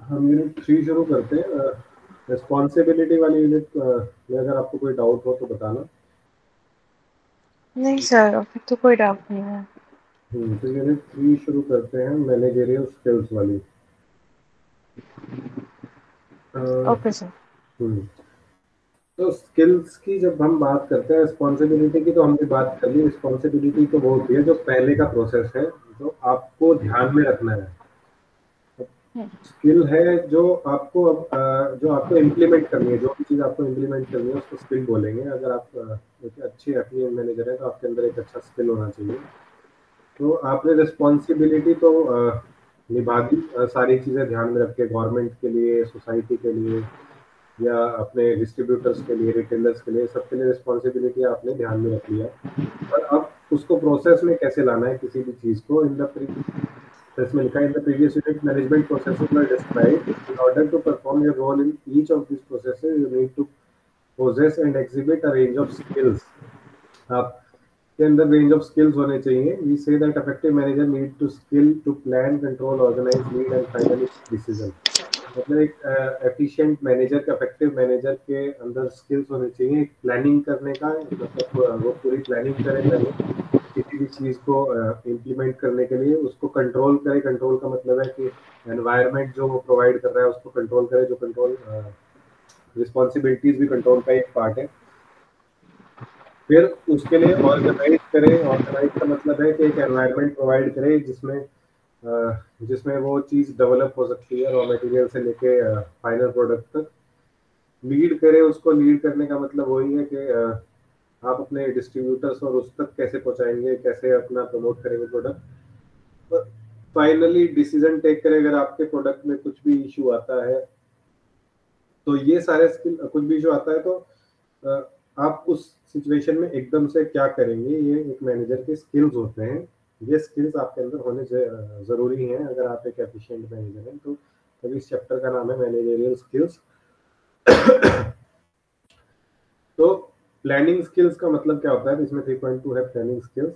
हम यूनिट 3 शुरू करते हैं। रिस्पॉन्सिबिलिटी वाली यूनिट में अगर आपको कोई डाउट हो तो बताना। नहीं सर, अभी तो कोई डाउट नहीं है। तो यूनिट 3 शुरू करते हैं, मैनेजरियल स्किल्स वाली। अ, ओके सर। हम्म, तो स्किल्स की जब हम बात करते हैं, रिस्पॉन्सिबिलिटी की तो हमने बात कर ली। रिस्पॉन्सिबिलिटी तो वो होती है जो पहले का प्रोसेस है, जो आपको ध्यान में रखना है। स्किल है जो आपको अब जो आपको इम्प्लीमेंट करनी है, जो भी चीज़ आपको इम्प्लीमेंट करनी है उसको स्किल बोलेंगे। अगर आप एक अच्छे एफपीए मैनेजर हैं तो आपके अंदर एक अच्छा स्किल होना चाहिए। तो आपने रिस्पॉन्सिबिलिटी तो निभा दी, सारी चीज़ें ध्यान में रख के, गवर्नमेंट के लिए, सोसाइटी के लिए, या अपने डिस्ट्रीब्यूटर्स के लिए, रिटेलर्स के लिए, सबके लिए रिस्पॉन्सिबिलिटी आपने ध्यान में रख लिया। और अब उसको प्रोसेस में कैसे लाना है किसी भी चीज़ को, तो इसमें लिखा है, in the previous unit management processes were described. In order to perform your role in each of this processes you need to possess and exhibit a range of skills। आपके अंदर रेंज ऑफ स्किल्स होने चाहिए। We say that effective manager need to skill to plan, control, organize, lead and finally decision. मतलब एक एफिशिएंट मैनेजर का, इफेक्टिव मैनेजर के अंदर स्किल्स होने चाहिए, एक प्लानिंग करने का, मतलब वो पूरी प्लानिंग करे पहले किसी भी चीज़ को इम्प्लीमेंट करने के लिए, उसको कंट्रोल करे। कंट्रोल का मतलब है कि एनवायरनमेंट जो वो प्रोवाइड कर रहा है उसको कंट्रोल करे, जो कंट्रोल रिस्पॉन्सिबिलिटीज भी कंट्रोल का एक पार्ट है। फिर उसके लिए ऑर्गेनाइज करें। ऑर्गेनाइज का मतलब है कि एक एनवायरनमेंट प्रोवाइड करें जिसमें जिसमें वो चीज़ डेवलप हो सकती है, रॉ मटेरियल से लेके फाइनल प्रोडक्ट तक। लीड करें, उसको लीड करने का मतलब वही है कि आप अपने डिस्ट्रीब्यूटर्स और उस तक कैसे पहुंचाएंगे, कैसे अपना प्रमोट करेंगे प्रोडक्ट। फाइनली डिसीजन टेक करें अगर आपके प्रोडक्ट में कुछ भी इशू आता है। तो ये सारे स्किल, कुछ भी इशू आता है तो आप उस सिचुएशन में एकदम से क्या करेंगे, ये एक मैनेजर के स्किल्स होते हैं। ये स्किल्स आपके अंदर होने जरूरी हैं अगर आप एक एफिशिएंट मैनेजर हैं। तो अभी इस चैप्टर का नाम है मैनेजरियल स्किल्स। तो प्लानिंग स्किल्स का मतलब क्या होता है, इसमें 3.2 है प्लानिंग स्किल्स।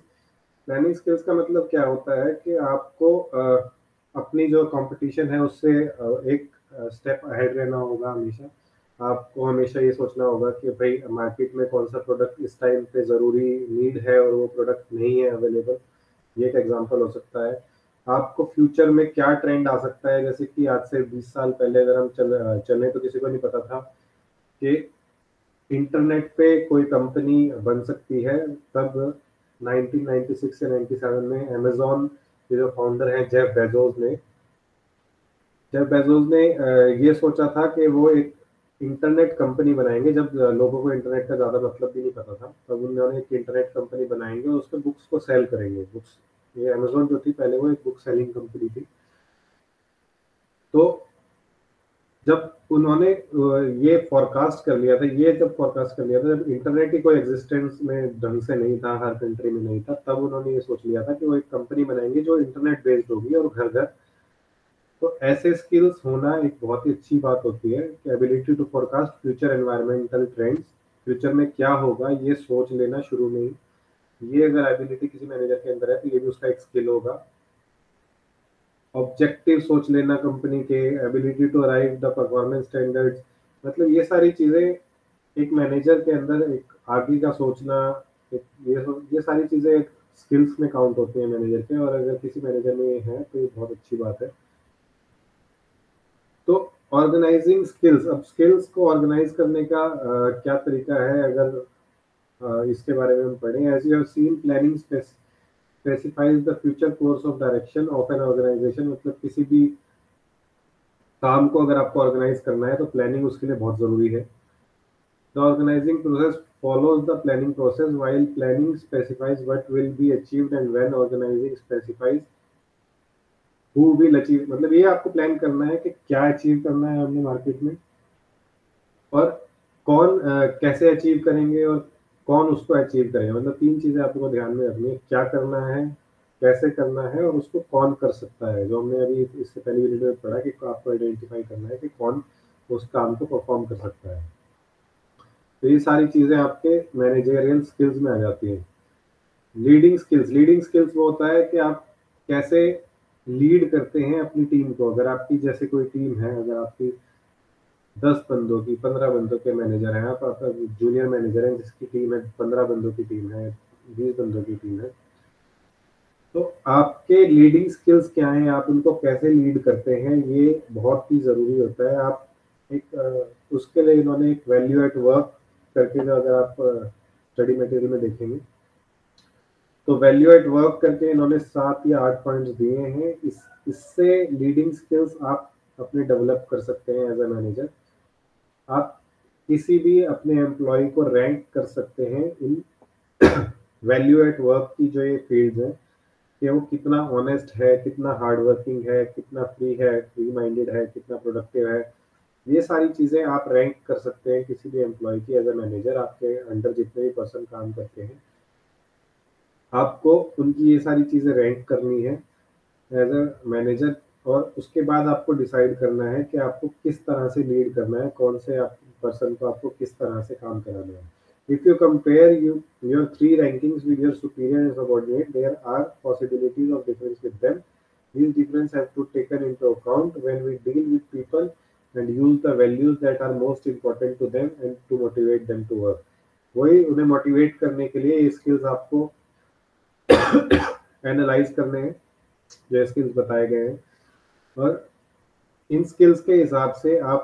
प्लानिंग स्किल्स का मतलब क्या होता है कि आपको अपनी जो कंपटीशन है उससे एक स्टेप अहेड रहना होगा हमेशा। आपको हमेशा ये सोचना होगा कि भाई मार्केट में कौन सा प्रोडक्ट इस टाइम पे ज़रूरी नीड है और वो प्रोडक्ट नहीं है अवेलेबल। ये एक एग्जांपल हो सकता है। आपको फ्यूचर में क्या ट्रेंड आ सकता है, जैसे कि आज से 20 साल पहले अगर हम चले तो किसी को नहीं पता था कि इंटरनेट पे कोई कंपनी बन सकती है। तब 1996 से 97 में अमेजोन के जो फाउंडर हैं जेफ बेजोस ने ये सोचा था कि वो एक इंटरनेट कंपनी बनाएंगे। जब लोगों को इंटरनेट का ज़्यादा मतलब भी नहीं पता था, तब उन्होंने एक इंटरनेट कंपनी बनाएंगे और उसमें बुक्स को सेल करेंगे। बुक्स, ये अमेजोन जो थी पहले वो एक बुक सेलिंग कंपनी थी। तो जब उन्होंने ये फॉरकास्ट कर लिया था, जब इंटरनेट की कोई एग्जिस्टेंस में ढंग से नहीं था, हर कंट्री में नहीं था, तब उन्होंने ये सोच लिया था कि वो एक कंपनी बनाएंगे जो इंटरनेट बेस्ड होगी और घर घर। तो ऐसे स्किल्स होना एक बहुत ही अच्छी बात होती है कि ability to forecast future environmental trends. Future में क्या होगा ये सोच लेना शुरू में ही, ये अगर एबिलिटी किसी मैनेजर के अंदर है तो ये भी उसका एक स्किल होगा। ऑब्जेक्टिव सोच लेना कंपनी के, ability to arrive the performance standards, मतलब ये सारी चीजें एक मैनेजर के अंदर एक आगे का सोचना, एक ये सारी चीजें एक स्किल्स में काउंट होती हैं मैनेजर के। और अगर किसी मैनेजर में ये है तो ये बहुत अच्छी बात है। तो ऑर्गेनाइजिंग स्किल्स, अब स्किल्स को ऑर्गेनाइज करने का क्या तरीका है, अगर इसके बारे में हम पढ़ें। As you have seen, planning specifies the future course of direction of an organization. मतलब किसी भी काम को अगर आपको ऑर्गेनाइज करना है तो प्लानिंग उसके लिए बहुत जरूरी है। The organizing process follows the planning process, while planning specifies what will be achieved and when organizing specifies who will achieve। मतलब ये आपको प्लान करना है कि क्या अचीव करना है हमने मार्केट में, और कौन कैसे अचीव करेंगे और कौन उसको अचीव करेगा। मतलब तीन चीजें आपको ध्यान में रखनी है, क्या करना है, कैसे करना है, और उसको कौन कर सकता है। जो हमने अभी इससे पहले वीडियो में पढ़ा कि आपको आइडेंटिफाई करना है कि कौन उस काम को परफॉर्म कर सकता है। तो ये सारी चीजें आपके मैनेजरियल स्किल्स में आ जाती हैं। लीडिंग स्किल्स वो होता है कि आप कैसे लीड करते हैं अपनी टीम को। अगर आपकी जैसे कोई टीम है, अगर आपकी 10 बंदों की, 15 बंदों के मैनेजर हैं, आप जूनियर मैनेजर हैं जिसकी टीम है, 15 बंदों की टीम है, 20 बंदों की टीम है, तो आपके लीडिंग स्किल्स क्या हैं, आप उनको कैसे लीड करते हैं, ये बहुत ही ज़रूरी होता है। आप एक उसके लिए इन्होंने एक वैल्यू एट वर्क करके, जो अगर आप स्टडी मटेरियल में देखेंगे, तो वैल्यू एट वर्क करके इन्होंने 7 या 8 पॉइंट्स दिए हैं। इससे लीडिंग स्किल्स आप अपने डेवलप कर सकते हैं एज ए मैनेजर। आप किसी भी अपने एम्प्लॉय को रैंक कर सकते हैं इन वैल्यू एट वर्क की जो ये फील्ड है, कि वो कितना ऑनेस्ट है, कितना हार्ड वर्किंग है, कितना फ्री माइंडेड है, कितना प्रोडक्टिव है। ये सारी चीज़ें आप रैंक कर सकते हैं किसी भी एम्प्लॉय की एज ए मैनेजर। आपके अंडर जितने भी पर्सन काम करते हैं, आपको उनकी ये सारी चीज़ें रैंक करनी है एज अ मैनेजर। और उसके बाद आपको डिसाइड करना है कि आपको किस तरह से लीड करना है, कौन से आप पर्सन को आपको किस तरह से काम कराना है। If you compare your 3 rankings with your superior and subordinate, there are possibilities of difference with them. These differences have to taken into account when we deal with people and use the values that are most important to them and to motivate them to work. वही उन्हें मोटिवेट करने के लिए ये स्किल्स आपको एनालाइज करने हैं, जो स्किल्स बताए गए हैं, और इन स्किल्स के हिसाब से आप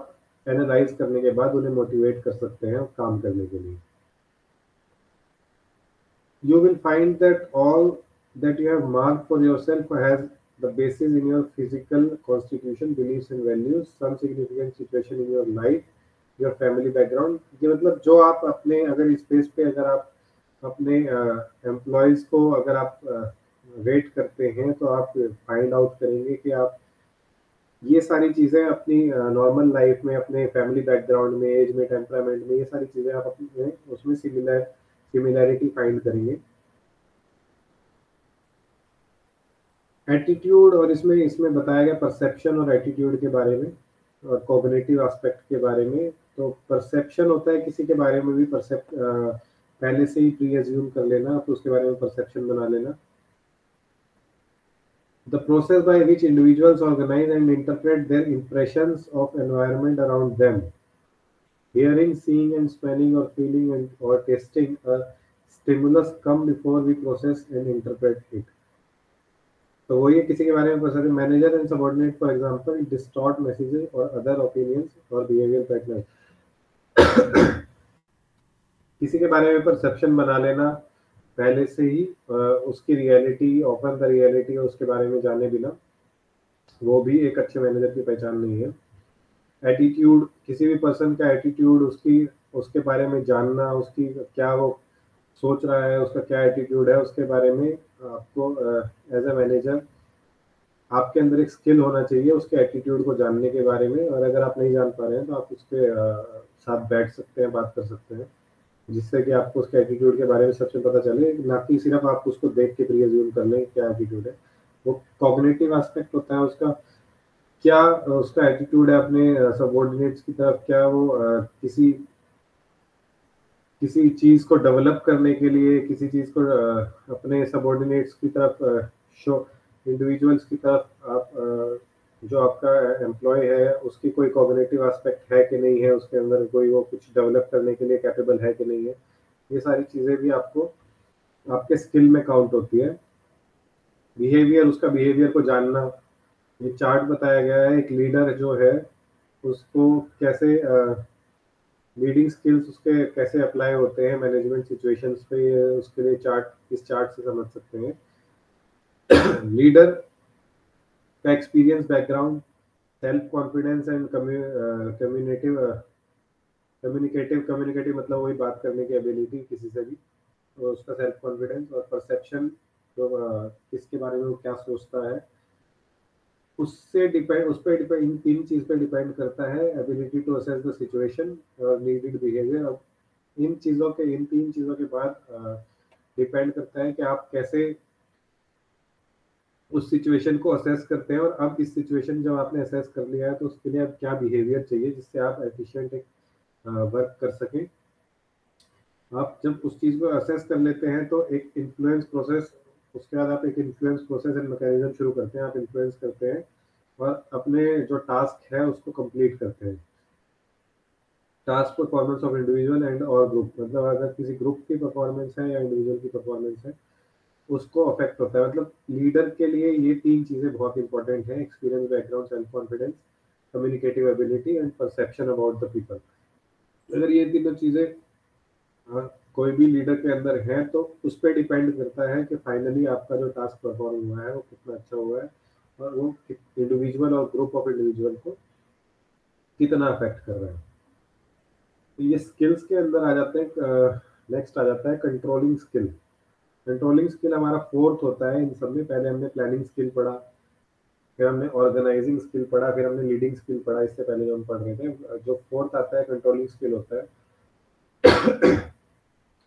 एनालाइज करने के बाद उन्हें मोटिवेट कर सकते हैं काम करने के लिए। You will find that all that you have marked for yourself has the basis in your physical constitution, beliefs and values, some significant situation in your life, your family background। ये मतलब जो आप अपने, अगर इस बेस पे अगर आप अपने एम्प्लॉयज को अगर आप रेट करते हैं, तो आप फाइंड आउट करेंगे कि आप ये सारी चीज़ें अपनी नॉर्मल लाइफ में, अपने फैमिली बैकग्राउंड में, एज में, टेम्परामेंट में, ये सारी चीज़ें आप अपने उसमें सिमिलैरिटी फाइंड करेंगे। एटीट्यूड, और इसमें इसमें बताया गया परसेप्शन और एटीट्यूड के बारे में और कॉग्निटिव एस्पेक्ट के बारे में। तो परसेप्शन होता है किसी के बारे में भी पहले से ही प्री एज्यूम कर लेना, तो उसके बारे में परसेप्शन बना लेना। The process by which individuals organize and interpret their impressions of environment around them, hearing, seeing and smelling or feeling or tasting a stimulus come before we process and interpret it। तो वो ये किसी के बारे में पता है। Manager and subordinate for example distort messages और अदर ओपिनियंस और बिहेवियर पैटर्न। किसी के बारे में परसेप्शन बना लेना पहले से ही, उसकी रियलिटी, ऑफन द रियलिटी, उसके बारे में जाने बिना, वो भी एक अच्छे मैनेजर की पहचान नहीं है। एटीट्यूड, किसी भी पर्सन का एटीट्यूड, उसके बारे में जानना, उसकी क्या वो सोच रहा है, उसका क्या एटीट्यूड है, उसके बारे में आपको एज ए मैनेजर आपके अंदर एक स्किल होना चाहिए उसके एटीट्यूड को जानने के बारे में। और अगर आप नहीं जान पा रहे हैं, तो आप उसके साथ बैठ सकते हैं, बात कर सकते हैं, जिससे कि आपको उसके एटीट्यूड के बारे में सच में पता चले, ना कि सिर्फ आप उसको देख के प्री अज्यूम कर लें क्या एटीट्यूड है। वो कॉग्निटिव एस्पेक्ट होता है उसका, क्या उसका एटीट्यूड है अपने सबऑर्डिनेट्स की तरफ, क्या वो किसी चीज़ को डेवलप करने के लिए, किसी चीज़ को अपने सबऑर्डिनेट्स की तरफ शो इंडिविजुअल्स की तरफ आप जो आपका एम्प्लॉय है उसकी कोई कॉग्निटिव एस्पेक्ट है कि नहीं है, उसके अंदर कोई वो कुछ डेवलप करने के लिए कैपेबल है कि नहीं है। ये सारी चीज़ें भी आपको आपके स्किल में काउंट होती है। बिहेवियर, उसका बिहेवियर को जानना, ये चार्ट बताया गया है। एक लीडर जो है उसको कैसे लीडिंग स्किल्स उसके कैसे अप्लाई होते हैं मैनेजमेंट सिचुएशंस पे, उसके लिए इस चार्ट से समझ सकते हैं। लीडर का experience, background, self confidence and communicative मतलब वही बात करने की एबिलिटी किसी से भी, तो उसका सेल्फ कॉन्फिडेंस और परसेप्शन, तो किसके बारे में वो क्या सोचता है, उस पर डिपेंड, इन तीन चीज पे डिपेंड करता है ability to assess the situation और नीडेड बिहेवियर। अब इन तीन चीजों के बाद डिपेंड करता है कि आप कैसे उस सिचुएशन को असेस करते हैं, और अब इस सिचुएशन जब आपने असेस कर लिया है, तो उसके लिए अब क्या बिहेवियर चाहिए जिससे आप एफिशिएंट वर्क कर सकें। आप जब उस चीज को असेस कर लेते हैं, तो एक इन्फ्लुएंस प्रोसेस उसके बाद आप एक इन्फ्लुएंस प्रोसेस एंड मैकेनिज्म शुरू करते हैं, आप इन्फ्लुएंस करते हैं और अपने जो टास्क है उसको कंप्लीट करते हैं। Task performance of individual and और ग्रुप, मतलब अगर किसी ग्रुप की परफॉर्मेंस है या इंडिविजुअल की परफॉर्मेंस है उसको अफेक्ट होता है। मतलब लीडर के लिए ये 3 चीज़ें बहुत इंपॉर्टेंट हैं: experience, background, self confidence, communicative ability and perception about the people. अगर ये तीनों चीज़ें कोई भी लीडर के अंदर है तो उस पर डिपेंड करता है कि फाइनली आपका जो टास्क परफॉर्म हुआ है वो कितना अच्छा हुआ है और वो इंडिविजुअल और ग्रुप ऑफ इंडिविजुअल को कितना अफेक्ट कर रहा है। तो ये स्किल्स के अंदर आ जाते हैं। नेक्स्ट आ जाता है कंट्रोलिंग स्किल। कंट्रोलिंग स्किल हमारा फोर्थ होता है इन सब में। पहले हमने प्लानिंग स्किल पढ़ा, फिर हमने ऑर्गेनाइजिंग स्किल पढ़ा, फिर हमने लीडिंग स्किल पढ़ा, इससे पहले जो हम पढ़ रहे थे। जो फोर्थ आता है कंट्रोलिंग स्किल होता है।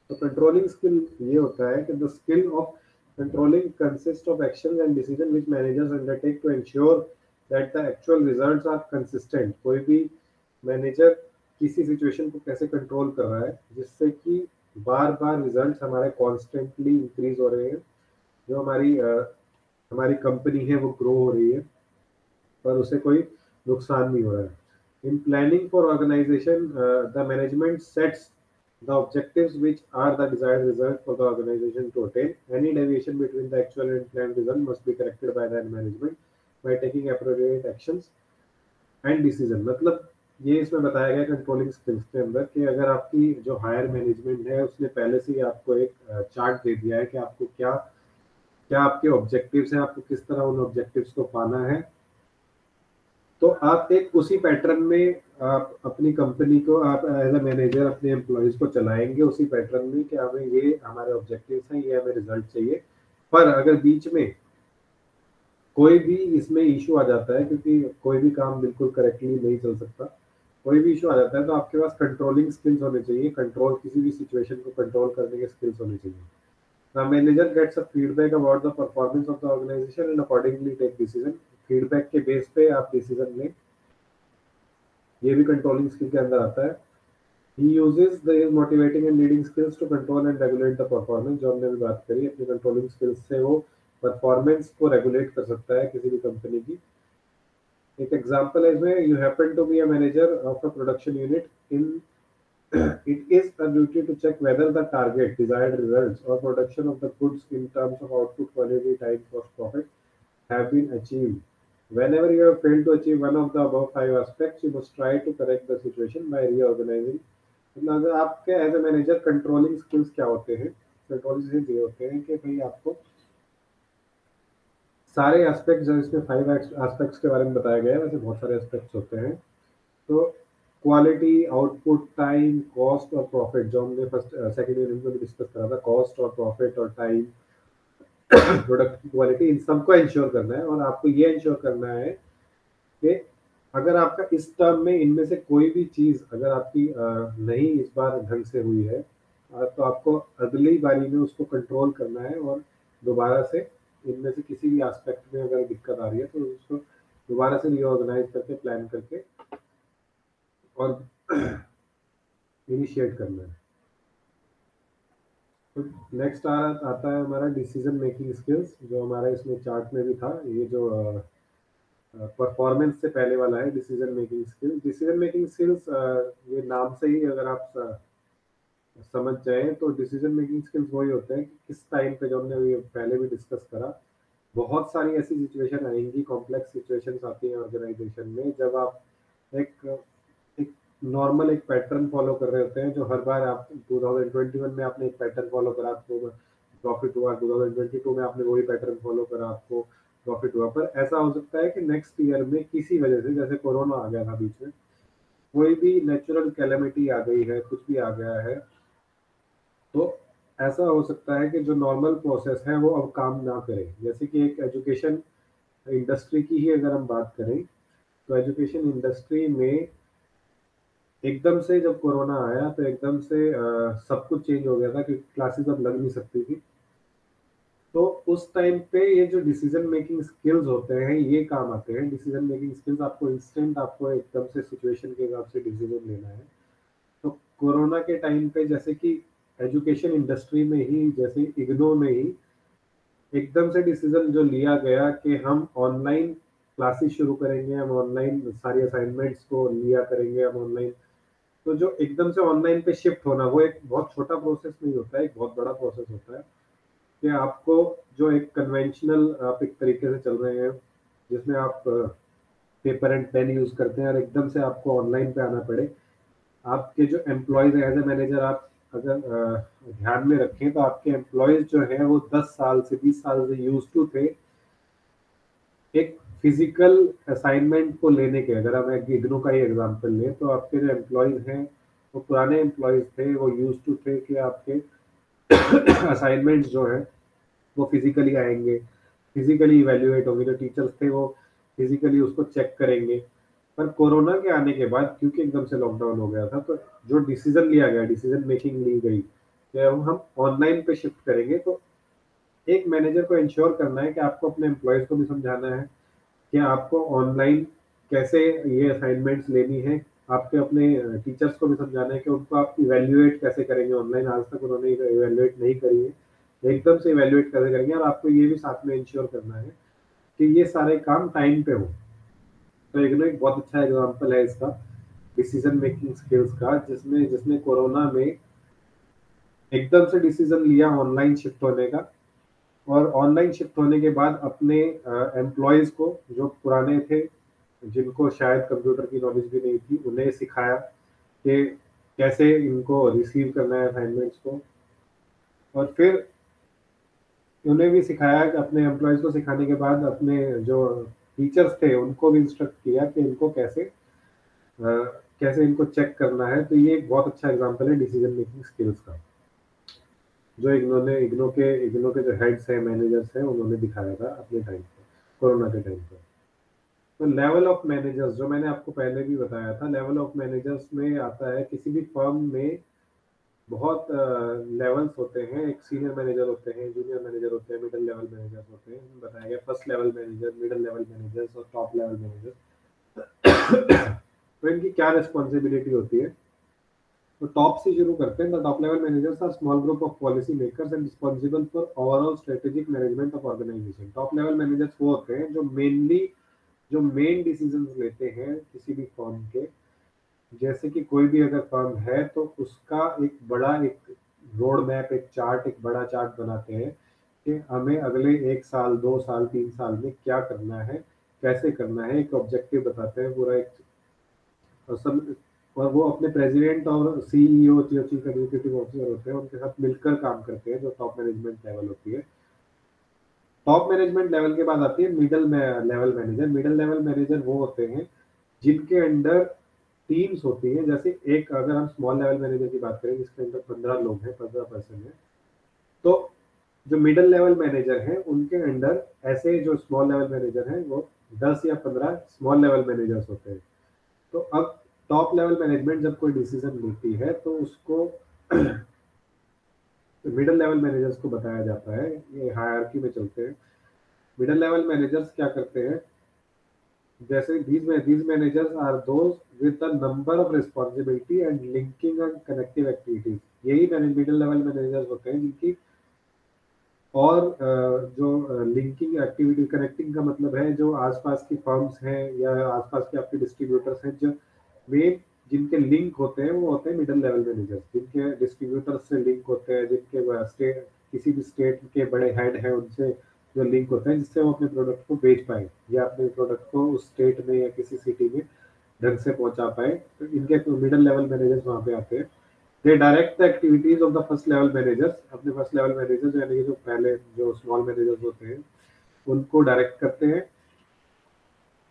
तो कंट्रोलिंग स्किल ये होता है कि the skill of controlling consist of actions and decision which managers undertake to ensure that the actual results are consistent. कोई भी मैनेजर किसी सिचुएशन को कैसे कंट्रोल कर रहा है जिससे कि बार बार रिजल्ट्स हमारे कॉन्स्टेंटली इंक्रीज हो रहे हैं, जो हमारी कंपनी है वो ग्रो हो रही है पर उसे कोई नुकसान नहीं हो रहा है। In planning for organization the management sets the objectives which are the desired result for the organization to attain. Any deviation between the actual and planned result must be corrected by the management by taking appropriate actions and decision। मतलब ये इसमें बताया गया कंट्रोलिंग स्किल्स के अंदर कि अगर आपकी जो हायर मैनेजमेंट है उसने पहले से ही आपको एक चार्ट दे दिया है कि आपको क्या क्या आपके ऑब्जेक्टिव्स हैं, आपको किस तरह उन ऑब्जेक्टिव्स को पाना है, तो आप एक उसी पैटर्न में आप अपनी कंपनी को आप एज अ मैनेजर अपने एम्प्लॉयज को चलाएंगे उसी पैटर्न में कि हमें ये हमारे ऑब्जेक्टिव्स हैं, ये हमें रिजल्ट चाहिए। पर अगर बीच में कोई भी इसमें इशू आ जाता है, क्योंकि कोई भी काम बिल्कुल करेक्टली नहीं चल सकता, कोई भी इशू आ जाता है तो आपके पास कंट्रोलिंग स्किल्स होने चाहिए। कंट्रोल, किसी भी सिचुएशन को कंट्रोल करने के स्किल्स होने चाहिए। The manager gets a feedback about the performance of the organization and accordingly take decision। Feedback के बेस पे आप डिसीजन लें, ये भी कंट्रोलिंग स्किल के अंदर आता है। He uses the motivating and leading skills to control and regulate the performance। जो हमने भी बात करी, अपनी कंट्रोलिंग स्किल्स से वो परफॉर्मेंस को रेगुलेट कर सकता है किसी भी कंपनी की। एक एग्जांपल है इसमें, you happen to be a manager of a production unit in it is a duty to check whether the target, desired results, or production of the goods in terms of output, quality, time, cost, profit have been achieved. Whenever you have failed to achieve one of the above 5 aspects, you must try to correct the situation by reorganizing। मतलब अगर आपके as a manager controlling skills क्या होते हैं, कंट्रोलिंग स्किल्स ये होते हैं कि भाई आपको सारे एस्पेक्ट्स, जो इसमें 5 एस्पेक्ट्स के बारे में बताया गया है, वैसे बहुत सारे एस्पेक्ट्स होते हैं। तो क्वालिटी, आउटपुट, टाइम, कॉस्ट और प्रॉफिट, जो हमने फर्स्ट सेकंड यूनिट में भी डिस्कस करा था, कॉस्ट और प्रॉफिट और टाइम, प्रोडक्ट की क्वालिटी, इन सबको इंश्योर करना है। और आपको ये इंश्योर करना है कि अगर आपका इस टर्म में इनमें से कोई भी चीज़ अगर आपकी नहीं इस बार ढंग से हुई है, तो आपको अगली बारी में उसको कंट्रोल करना है और दोबारा से इनमें से किसी भी एस्पेक्ट में अगर दिक्कत आ रही है तो उसको दोबारा से रीऑर्गेनाइज करके, प्लान करके और इनिशिएट करना है। तो नेक्स्ट आता है हमारा डिसीजन मेकिंग स्किल्स, जो हमारा इसमें चार्ट में भी था। ये जो परफॉर्मेंस से पहले वाला है decision making skill. Decision making skills, ये नाम से ही अगर आप समझ जाएं तो डिसीजन मेकिंग स्किल्स वही होते हैं कि किस टाइम पे, जो हमने ये पहले भी डिस्कस करा, बहुत सारी ऐसी सिचुएशन आएंगी, कॉम्प्लेक्स सिचुएशंस आती हैं ऑर्गेनाइजेशन में, जब आप एक एक नॉर्मल एक पैटर्न फॉलो कर रहे होते हैं, जो हर बार आप 2021 में आपने एक पैटर्न फॉलो करा, आपको प्रॉफिट हुआ, 2022 में आपने वही पैटर्न फॉलो करा, आपको प्रॉफिट हुआ। पर ऐसा हो सकता है कि नेक्स्ट ईयर में किसी वजह से, जैसे कोरोना आ गया था बीच में, कोई भी नेचुरल कैलेमिटी आ गई है, कुछ भी आ गया है, तो ऐसा हो सकता है कि जो नॉर्मल प्रोसेस है वो अब काम ना करे। जैसे कि एक एजुकेशन इंडस्ट्री की ही अगर हम बात करें, तो एजुकेशन इंडस्ट्री में एकदम से जब कोरोना आया तो एकदम से सब कुछ चेंज हो गया था, क्योंकि क्लासेस अब लग नहीं सकती थी। तो उस टाइम पे ये जो डिसीजन मेकिंग स्किल्स होते हैं ये काम आते हैं। डिसीजन मेकिंग स्किल्स आपको इंस्टेंट, आपको एकदम से सिचुएशन के हिसाब से डिसीजन लेना है। तो कोरोना के टाइम पे जैसे कि एजुकेशन इंडस्ट्री में ही, जैसे इग्नो में ही एकदम से डिसीजन जो लिया गया कि हम ऑनलाइन क्लासेस शुरू करेंगे, हम ऑनलाइन सारी असाइनमेंट्स को लिया करेंगे, हम ऑनलाइन, तो जो एकदम से ऑनलाइन पे शिफ्ट होना वो एक बहुत छोटा प्रोसेस नहीं होता है, एक बहुत बड़ा प्रोसेस होता है कि आपको जो एक कन्वेंशनल आप एक तरीके से चल रहे हैं जिसमें आप पेपर एंड पेन यूज करते हैं और एकदम से आपको ऑनलाइन पे आना पड़े। आपके जो एम्प्लॉयज एज ए मैनेजर आप अगर ध्यान में रखें तो आपके एम्प्लॉयज जो है वो 10 साल से 20 साल से यूज टू थे एक फिजिकल असाइनमेंट को लेने के। अगर हम एक इग्नू का ही एग्जांपल लें तो आपके जो एम्प्लॉयज हैं वो पुराने एम्प्लॉयज थे, वो यूज टू थे कि आपके असाइनमेंट्स जो है वो फिजिकली आएंगे, फिजिकली इवेल्युएट होंगे, जो टीचर्स थे वो फिजिकली उसको चेक करेंगे। पर कोरोना के आने के बाद क्योंकि एकदम से लॉकडाउन हो गया था तो जो डिसीजन लिया गया, डिसीजन मेकिंग ली गई कि अब हम ऑनलाइन पे शिफ्ट करेंगे, तो एक मैनेजर को इंश्योर करना है कि आपको अपने एम्प्लॉयज को भी समझाना है कि आपको ऑनलाइन कैसे ये असाइनमेंट्स लेनी है, आपके अपने टीचर्स को भी समझाना है कि उनको आप इवेल्युएट कैसे करेंगे ऑनलाइन, आज तक उन्होंने इवेल्युएट नहीं करी है, एकदम से इवेल्युएट कैसे करेंगे। और आपको ये भी साथ में इंश्योर करना है कि ये सारे काम टाइम पे हो। तो एक बहुत अच्छा एग्जाम्पल है इसका डिसीजन मेकिंग स्किल्स का, जिसमें जिसने कोरोना में एकदम से डिसीजन लिया ऑनलाइन शिफ्ट होने का, और ऑनलाइन शिफ्ट होने के बाद अपने एम्प्लॉयज को जो पुराने थे, जिनको शायद कंप्यूटर की नॉलेज भी नहीं थी, उन्हें सिखाया कि कैसे इनको रिसीव करना है असाइनमेंट्स को, और फिर उन्हें भी सिखाया कि अपने एम्प्लॉयज को सिखाने के बाद अपने जो टीचर्स थे उनको भी इंस्ट्रक्ट किया कि इनको कैसे इनको चेक करना है। तो ये एक बहुत अच्छा एग्जांपल है डिसीजन मेकिंग स्किल्स का, जो इग्नो के जो हेड्स हैं, मैनेजर्स हैं, उन्होंने दिखाया था अपने टाइम पे, कोरोना के टाइम पे। तो लेवल ऑफ मैनेजर्स जो मैंने आपको पहले भी बताया था, लेवल ऑफ मैनेजर्स में आता है किसी भी फर्म में बहुत लेवल्स होते हैं। एक सीनियर मैनेजर होते हैं, जूनियर मैनेजर होते हैं, मिडिल लेवल मैनेजर्स होते हैं, बताया गया first level manager, middle level managers और टॉप लेवल मैनेजर। तो इनकी क्या रिस्पॉन्सिबिलिटी होती है, तो टॉप से शुरू करते हैं। The top level managers are small group of policy makers and responsible for overall strategic management of organization. Top level managers वो होते हैं जो मेन डिसीजंस लेते हैं किसी भी फर्म के। जैसे कि कोई भी अगर फर्म है तो उसका एक रोड मैप, एक चार्ट, एक बड़ा चार्ट बनाते हैं कि हमें अगले 1 साल 2 साल 3 साल में क्या करना है, कैसे करना है, एक ऑब्जेक्टिव बताते हैं पूरा एक। और सब, और वो अपने प्रेसिडेंट और सीईओ, चीफ एग्जीक्यूटिव ऑफिसर होते हैं, उनके साथ मिलकर काम करते हैं, जो टॉप मैनेजमेंट लेवल होती है। टॉप मैनेजमेंट लेवल के बाद आती है middle level manager. Middle level manager वो होते हैं जिनके अंडर टीम्स होती हैं। जैसे एक, अगर हम स्मॉल लेवल मैनेजर की बात करें जिसके अंदर 15 लोग हैं, 15 पर्सन है, तो जो मिडल लेवल मैनेजर हैं उनके अंडर ऐसे जो स्मॉल लेवल मैनेजर हैं वो 10 या 15 स्मॉल लेवल मैनेजर्स होते हैं। तो अब टॉप लेवल मैनेजमेंट जब कोई डिसीजन लेती है तो उसको मिडिल लेवल मैनेजर्स को बताया जाता है, ये हायरार्की में चलते हैं। मिडिल लेवल मैनेजर्स क्या करते हैं, जैसे these managers are those with the number of responsibility and linking and connective activities। यही मिडिल लेवल मैनेजर्स होते हैं जिनकी और जो लिंकिंग एक्टिविटी, कनेक्टिंग का मतलब है जो आसपास की फर्म्स हैं या आसपास के आपके डिस्ट्रीब्यूटर्स हैं, जो मेन जिनके लिंक होते हैं वो होते हैं मिडिल लेवल मैनेजर्स, जिनके डिस्ट्रीब्यूटर्स से लिंक होते हैं, जिनके स्टेट, किसी भी स्टेट के बड़े हेड हैं उनसे जो लिंक होते हैं, जिससे वो अपने प्रोडक्ट को बेच पाए या अपने प्रोडक्ट को उस स्टेट में या किसी सिटी में ढंग से पहुंचा पाए। तो इनके मिडिल लेवल मैनेजर्स वहाँ पे आते हैं। They direct the activities of the first level managers. अपने फर्स्ट लेवल मैनेजर्स यानी कि जो पहले जो स्मॉल मैनेजर्स होते हैं उनको डायरेक्ट करते हैं।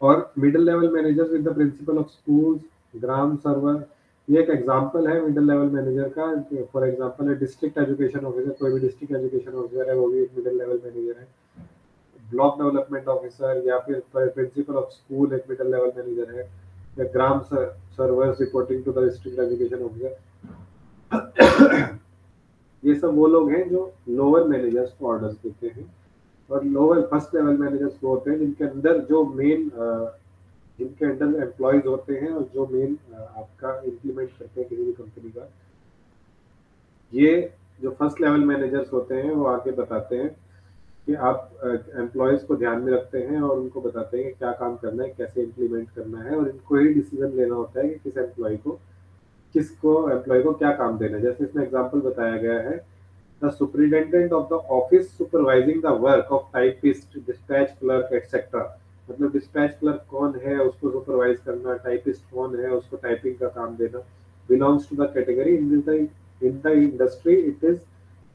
और middle level managers with the principal of schools, ग्राम सर्वर, ये एक एग्जांपल है मिडिल लेवल मैनेजर का। फॉर एग्जांपल है डिस्ट्रिक्ट एजुकेशन ऑफिसर, कोई भी डिस्ट्रिक्ट एजुकेशन ऑफिसर है वो भी एक मिडिल लेवल मैनेजर है। ब्लॉक डेवलपमेंट ऑफिसर या फिर प्रिंसिपल ऑफ स्कूल एक मिडिल लेवल मैनेजर है, या ग्राम सर्वर्स reporting to the district education officer. ये सब वो लोग हैं जो लोअर मैनेजर्स को ऑर्डर्स देते हैं। और लोअर फर्स्ट लेवल मैनेजर्स वो होते हैं जिनके अंदर जो मेन जिनके अंडर एम्प्लॉयज होते हैं और जो मेन आपका इम्प्लीमेंट करते हैं किसी भी कंपनी का। ये जो फर्स्ट लेवल मैनेजर्स होते हैं वो आगे बताते हैं कि आप एम्प्लॉयज को ध्यान में रखते हैं और उनको बताते हैं कि क्या काम करना है, कैसे इम्प्लीमेंट करना है, और इनको ही डिसीजन लेना होता है कि किसको एम्प्लॉय को क्या काम देना है। जैसे इसमें एग्जांपल बताया गया है, the superintendent of the office supervising the work of typist, dispatch clerk etcetera. मतलब डिस्पैच क्लर्क कौन है, उसको सुपरवाइज करना, टाइपिस्ट कौन है, उसको टाइपिंग का काम देना, belongs to the category in the industry it is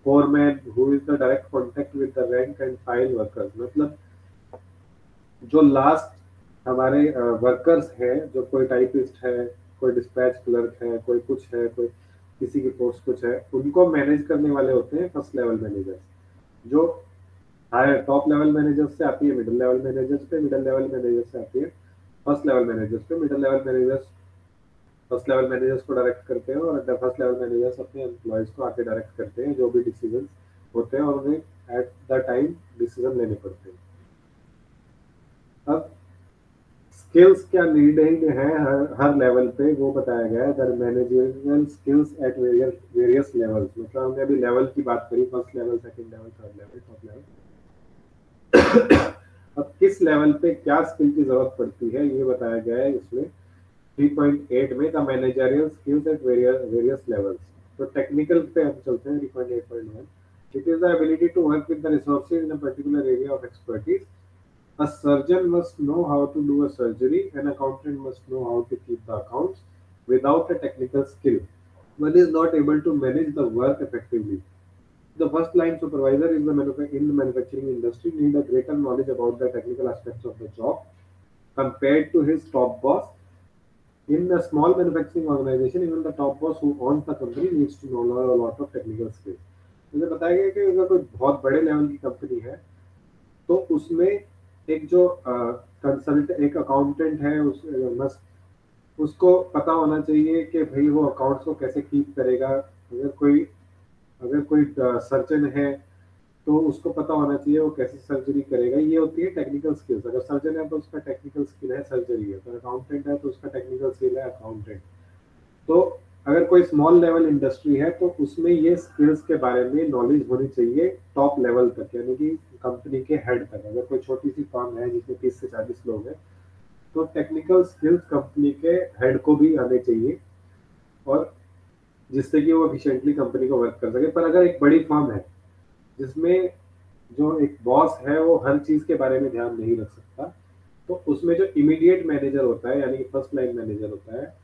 foreman who is the direct contact with the rank and file workers। मतलब जो लास्ट हमारे वर्कर्स हैं, जो कोई टाइपिस्ट है, कोई डिस्पैच क्लर्क है, कोई कुछ है, कोई किसी की पोस्ट कुछ है, उनको मैनेज करने वाले होते हैं फर्स्ट लेवल मैनेजर्स। जो हायर टॉप लेवल मैनेजर्स से आती है मिडिल लेवल मैनेजर्स पे, मिडिल लेवल मैनेजर्स से आती है फर्स्ट लेवल मैनेजर्स पे, middle level managers first level managers को डायरेक्ट करते हैं, और फर्स्ट लेवल मैनेजर्स अपने एम्प्लॉयज को आके डायरेक्ट करते हैं जो भी डिसीजन होते हैं, और उन्हें एट द टाइम डिसीजन लेने पड़ते हैं। अब स्किल्स क्या नीडेड है हर लेवल पे वो बताया गया है। The managerial skills at various levels. मतलब हमने अभी लेवल की बात करी, first level, second level, third level, fourth level. अब किस लेवल पे क्या स्किल की जरूरत पड़ती है ये बताया गया है इसमें 3.8 में, the managerial skills at various levels. तो टेक्निकल पे हम चलते हैं 3.8.1। It is the ability to work with the resources in a particular area of expertise. A surgeon must know how to do a surgery. An accountant must know how to keep the accounts. Without a technical skill, one is not able to manage the work effectively. The first line supervisor in the manufacturing industry need a greater knowledge about the technical aspects of the job compared to his top boss. In a small manufacturing organization, even the top boss who owns the company needs to know a lot of technical skills. मुझे बताया गया कि अगर कोई बहुत बड़े लेवल की कंपनी है तो उसमें एक जो कंसल्ट एक अकाउंटेंट है उसको पता होना चाहिए कि भाई वो अकाउंट्स को कैसे कीप करेगा। अगर कोई सर्जन है तो उसको पता होना चाहिए वो कैसे सर्जरी करेगा। ये होती है टेक्निकल स्किल्स। अगर सर्जन है तो उसका टेक्निकल स्किल है सर्जरी है, तो अकाउंटेंट है तो उसका टेक्निकल स्किल है अकाउंटेंट। तो अगर कोई स्मॉल लेवल इंडस्ट्री है तो उसमें ये स्किल्स के बारे में नॉलेज होनी चाहिए टॉप लेवल तक, यानी कि कंपनी के हेड तक। अगर कोई छोटी सी फर्म है जिसमें 30 से 40 लोग हैं तो टेक्निकल स्किल्स कंपनी के हेड को भी आने चाहिए, और जिससे कि वो एफिशिएंटली कंपनी को वर्क कर सके। पर अगर एक बड़ी फर्म है जिसमें जो एक बॉस है वो हर चीज के बारे में ध्यान नहीं रख सकता, तो उसमें जो इमीडिएट मैनेजर होता है यानी कि फर्स्ट लाइन मैनेजर होता है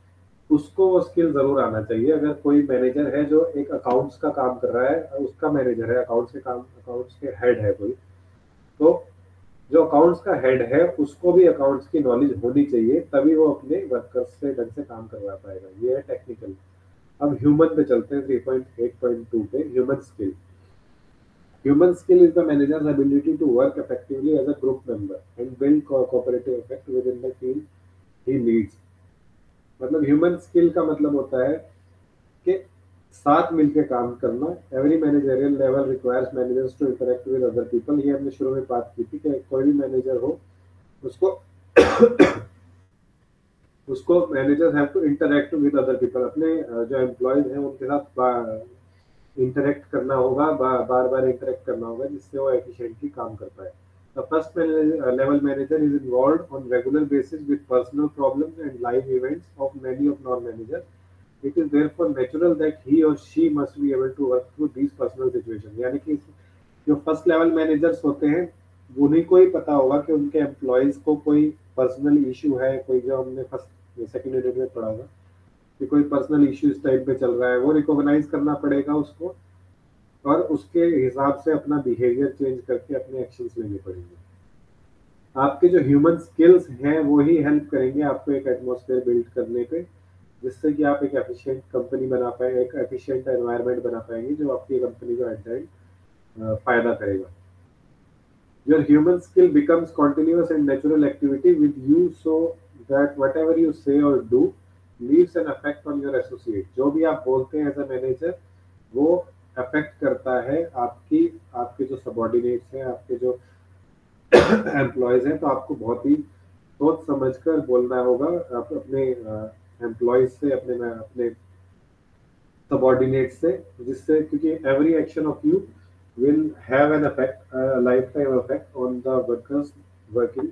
उसको वो स्किल जरूर आना चाहिए। अगर कोई मैनेजर है जो एक अकाउंट्स का काम कर रहा है, उसका मैनेजर है अकाउंट्स के हेड है कोई, तो जो अकाउंट्स का हेड है उसको भी अकाउंट्स की नॉलेज होनी चाहिए, तभी वो अपने वर्कर्स से ढंग से काम करवा पाएगा। ये है टेक्निकल। अब ह्यूमन पे चलते हैं 3.8.2 पे, human skill. Human skill is the manager's ability to work effectively as a group member and build cooperative effect within the team he leads। मतलब ह्यूमन स्किल का मतलब होता है कि साथ मिलकर काम करना। Every managerial level requires managers to interact with other people. ये हमने शुरू में बात की थी कि कोई भी मैनेजर हो उसको उसको managers have to interact with other people. अपने जो एम्प्लॉयज हैं उनके साथ इंटरेक्ट करना होगा, बार बार इंटरेक्ट करना होगा, जिससे वो एफिशिएंटली काम कर पाए। The first level manager is involved on regular basis with personal problems and live events of many of non-managers. It is therefore natural that he or she must be able to work through these personal situations। यानी कि जो फर्स्ट लेवल मैनेजर्स होते हैं उन्हीं को ही पता होगा कि उनके एम्प्लॉयज को कोई पर्सनल इशू है, कोई जो हमने फर्स्ट सेकंड यूनिट में पढ़ा था कि कोई पर्सनल इशू इस टाइप पे चल रहा है, वो रिकॉग्नाइज करना पड़ेगा उसको, और उसके हिसाब से अपना बिहेवियर चेंज करके अपने एक्शंस लेने पड़ेंगे। आपके जो ह्यूमन स्किल्स हैं वो ही हेल्प करेंगे आपको एक एटमॉस्फेयर बिल्ड करने पे, जिससे कि आप एक एफिशिएंट कंपनी बना पाए, एक एफिशिएंट एनवायरनमेंट बना पाएंगे जो आपकी कंपनी को एट द एंड फायदा करेगा। Your human skill becomes continuous and natural activity with you, so that whatever you say or do leaves an effect on your associate। जो भी आप बोलते हैं एज अ मैनेजर वो अफेक्ट करता है आपके जो सबॉर्डिनेट्स हैं, आपके जो एम्प्लॉयज हैं। तो आपको बहुत ही सोच समझकर बोलना होगा आप अपने एम्प्लॉयज से, अपने सबॉर्डिनेट से, जिससे क्योंकि every action of you will have an effect, a lifetime effect on the workers working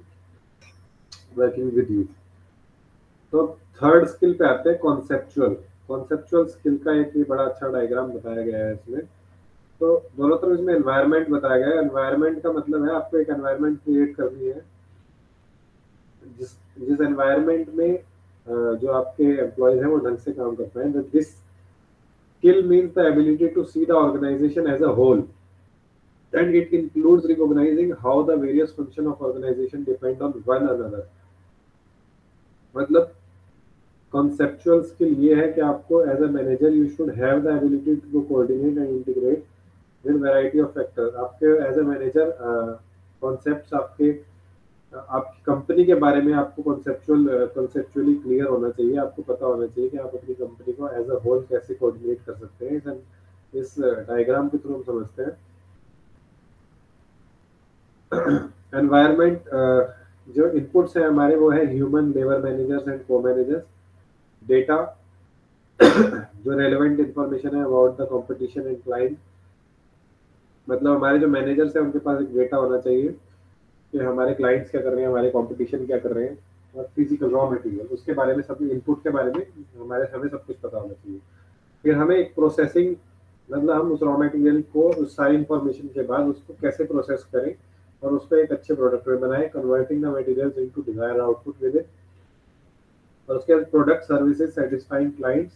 working with you. तो थर्ड स्किल पे आते हैं, कॉन्सेप्चुअल। कॉन्सेप्चुअल स्किल का एक भी बड़ा अच्छा डायग्राम बताया गया है इसमें। तो दोनों तरफ इसमें एनवायरनमेंट बताया गया है। एनवायरनमेंट का मतलब है आपको एक एनवायरनमेंट क्रिएट करनी है जिस जिस एनवायरनमेंट में जो आपके एम्प्लॉयज हैं वो ढंग से काम कर पाए। This skill means the ability to see the organization as a whole, and it includes recognizing how the various functions of organization depend on one another। मतलब conceptual skill ये है कि आपको as a manager you should have the ability to coordinate and integrate with variety of factors। आपके as a manager concepts आपकी कंपनी के बारे में आपको conceptually क्लियर होना चाहिए। आपको पता होना चाहिए कि आप अपनी कंपनी को एज अ होल कैसे कोऑर्डिनेट कर सकते हैं। इस डायग्राम के थ्रू हम समझते हैं। एनवायरनमेंट जो इनपुट्स है हमारे वो है ह्यूमन, लेबर मैनेजर्स एंड को मैनेजर्स। डेटा जो रेलेवेंट इंफॉर्मेशन है about the competition and client. मतलब हमारे जो मैनेजर्स हैं उनके पास एक डेटा होना चाहिए कि हमारे क्लाइंट्स क्या कर रहे हैं, हमारे कंपटीशन क्या कर रहे हैं। और फिजिकल रॉ मटेरियल उसके बारे में, सब इनपुट के बारे में हमें सब कुछ पता होना चाहिए। फिर हमें एक प्रोसेसिंग, मतलब हम उस रॉ मटेरियल को उस सारी इंफॉर्मेशन के बाद उसको कैसे प्रोसेस करें और उसको एक अच्छे प्रोडक्ट में बनाएं, converting the materials into desired output with it. और उसके बाद product services satisfying clients,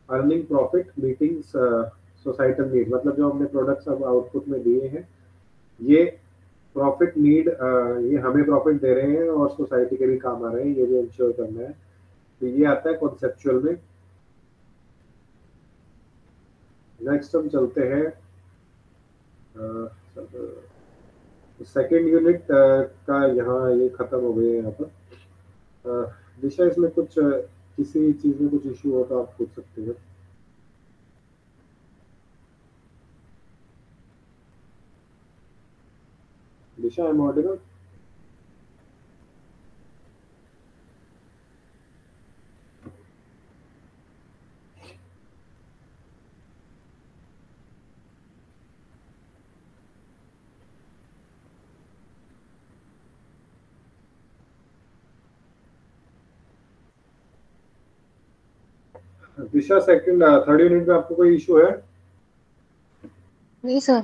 earning profit, meeting societal need. मतलब जो हमने प्रोडक्ट्स अब आउटपुट में दिए हैं ये प्रॉफिट नीड, ये हमें प्रॉफिट दे रहे हैं और सोसाइटी के भी काम आ रहे हैं, ये भी इंश्योर करना है। तो ये आता है कॉन्सेप्चुअल में। नेक्स्ट हम चलते हैं सेकेंड यूनिट का। यहाँ ये खत्म हो गई है यहाँ पर। दिशा इसमें कुछ किसी चीज में कुछ इशू हो तो आप पूछ सकते हैं। Disha, I am audible? Disha, second third unit में आपको कोई इशू है? नहीं सर।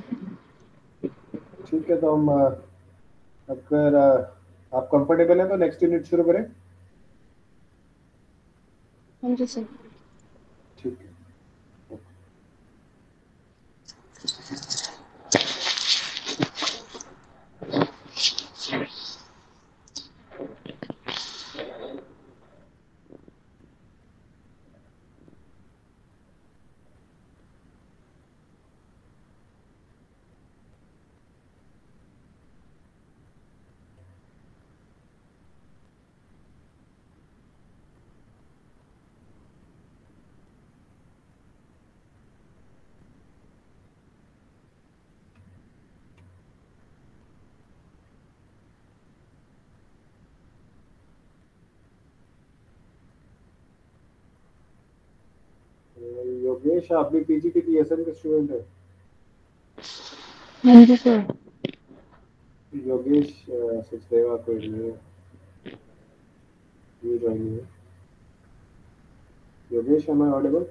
ठीक है, तो हम अगर आप कंफर्टेबल हैं तो नेक्स्ट यूनिट शुरू करें। हाँ जी सर। ठीक है। योगेश, आप भी पीजीटी पीएसएम के स्टूडेंट हैं? हाँ जी सर। योगेश सचदेवा कोई नहीं है, ये ज्वाइन है। Yogesh, am I audible?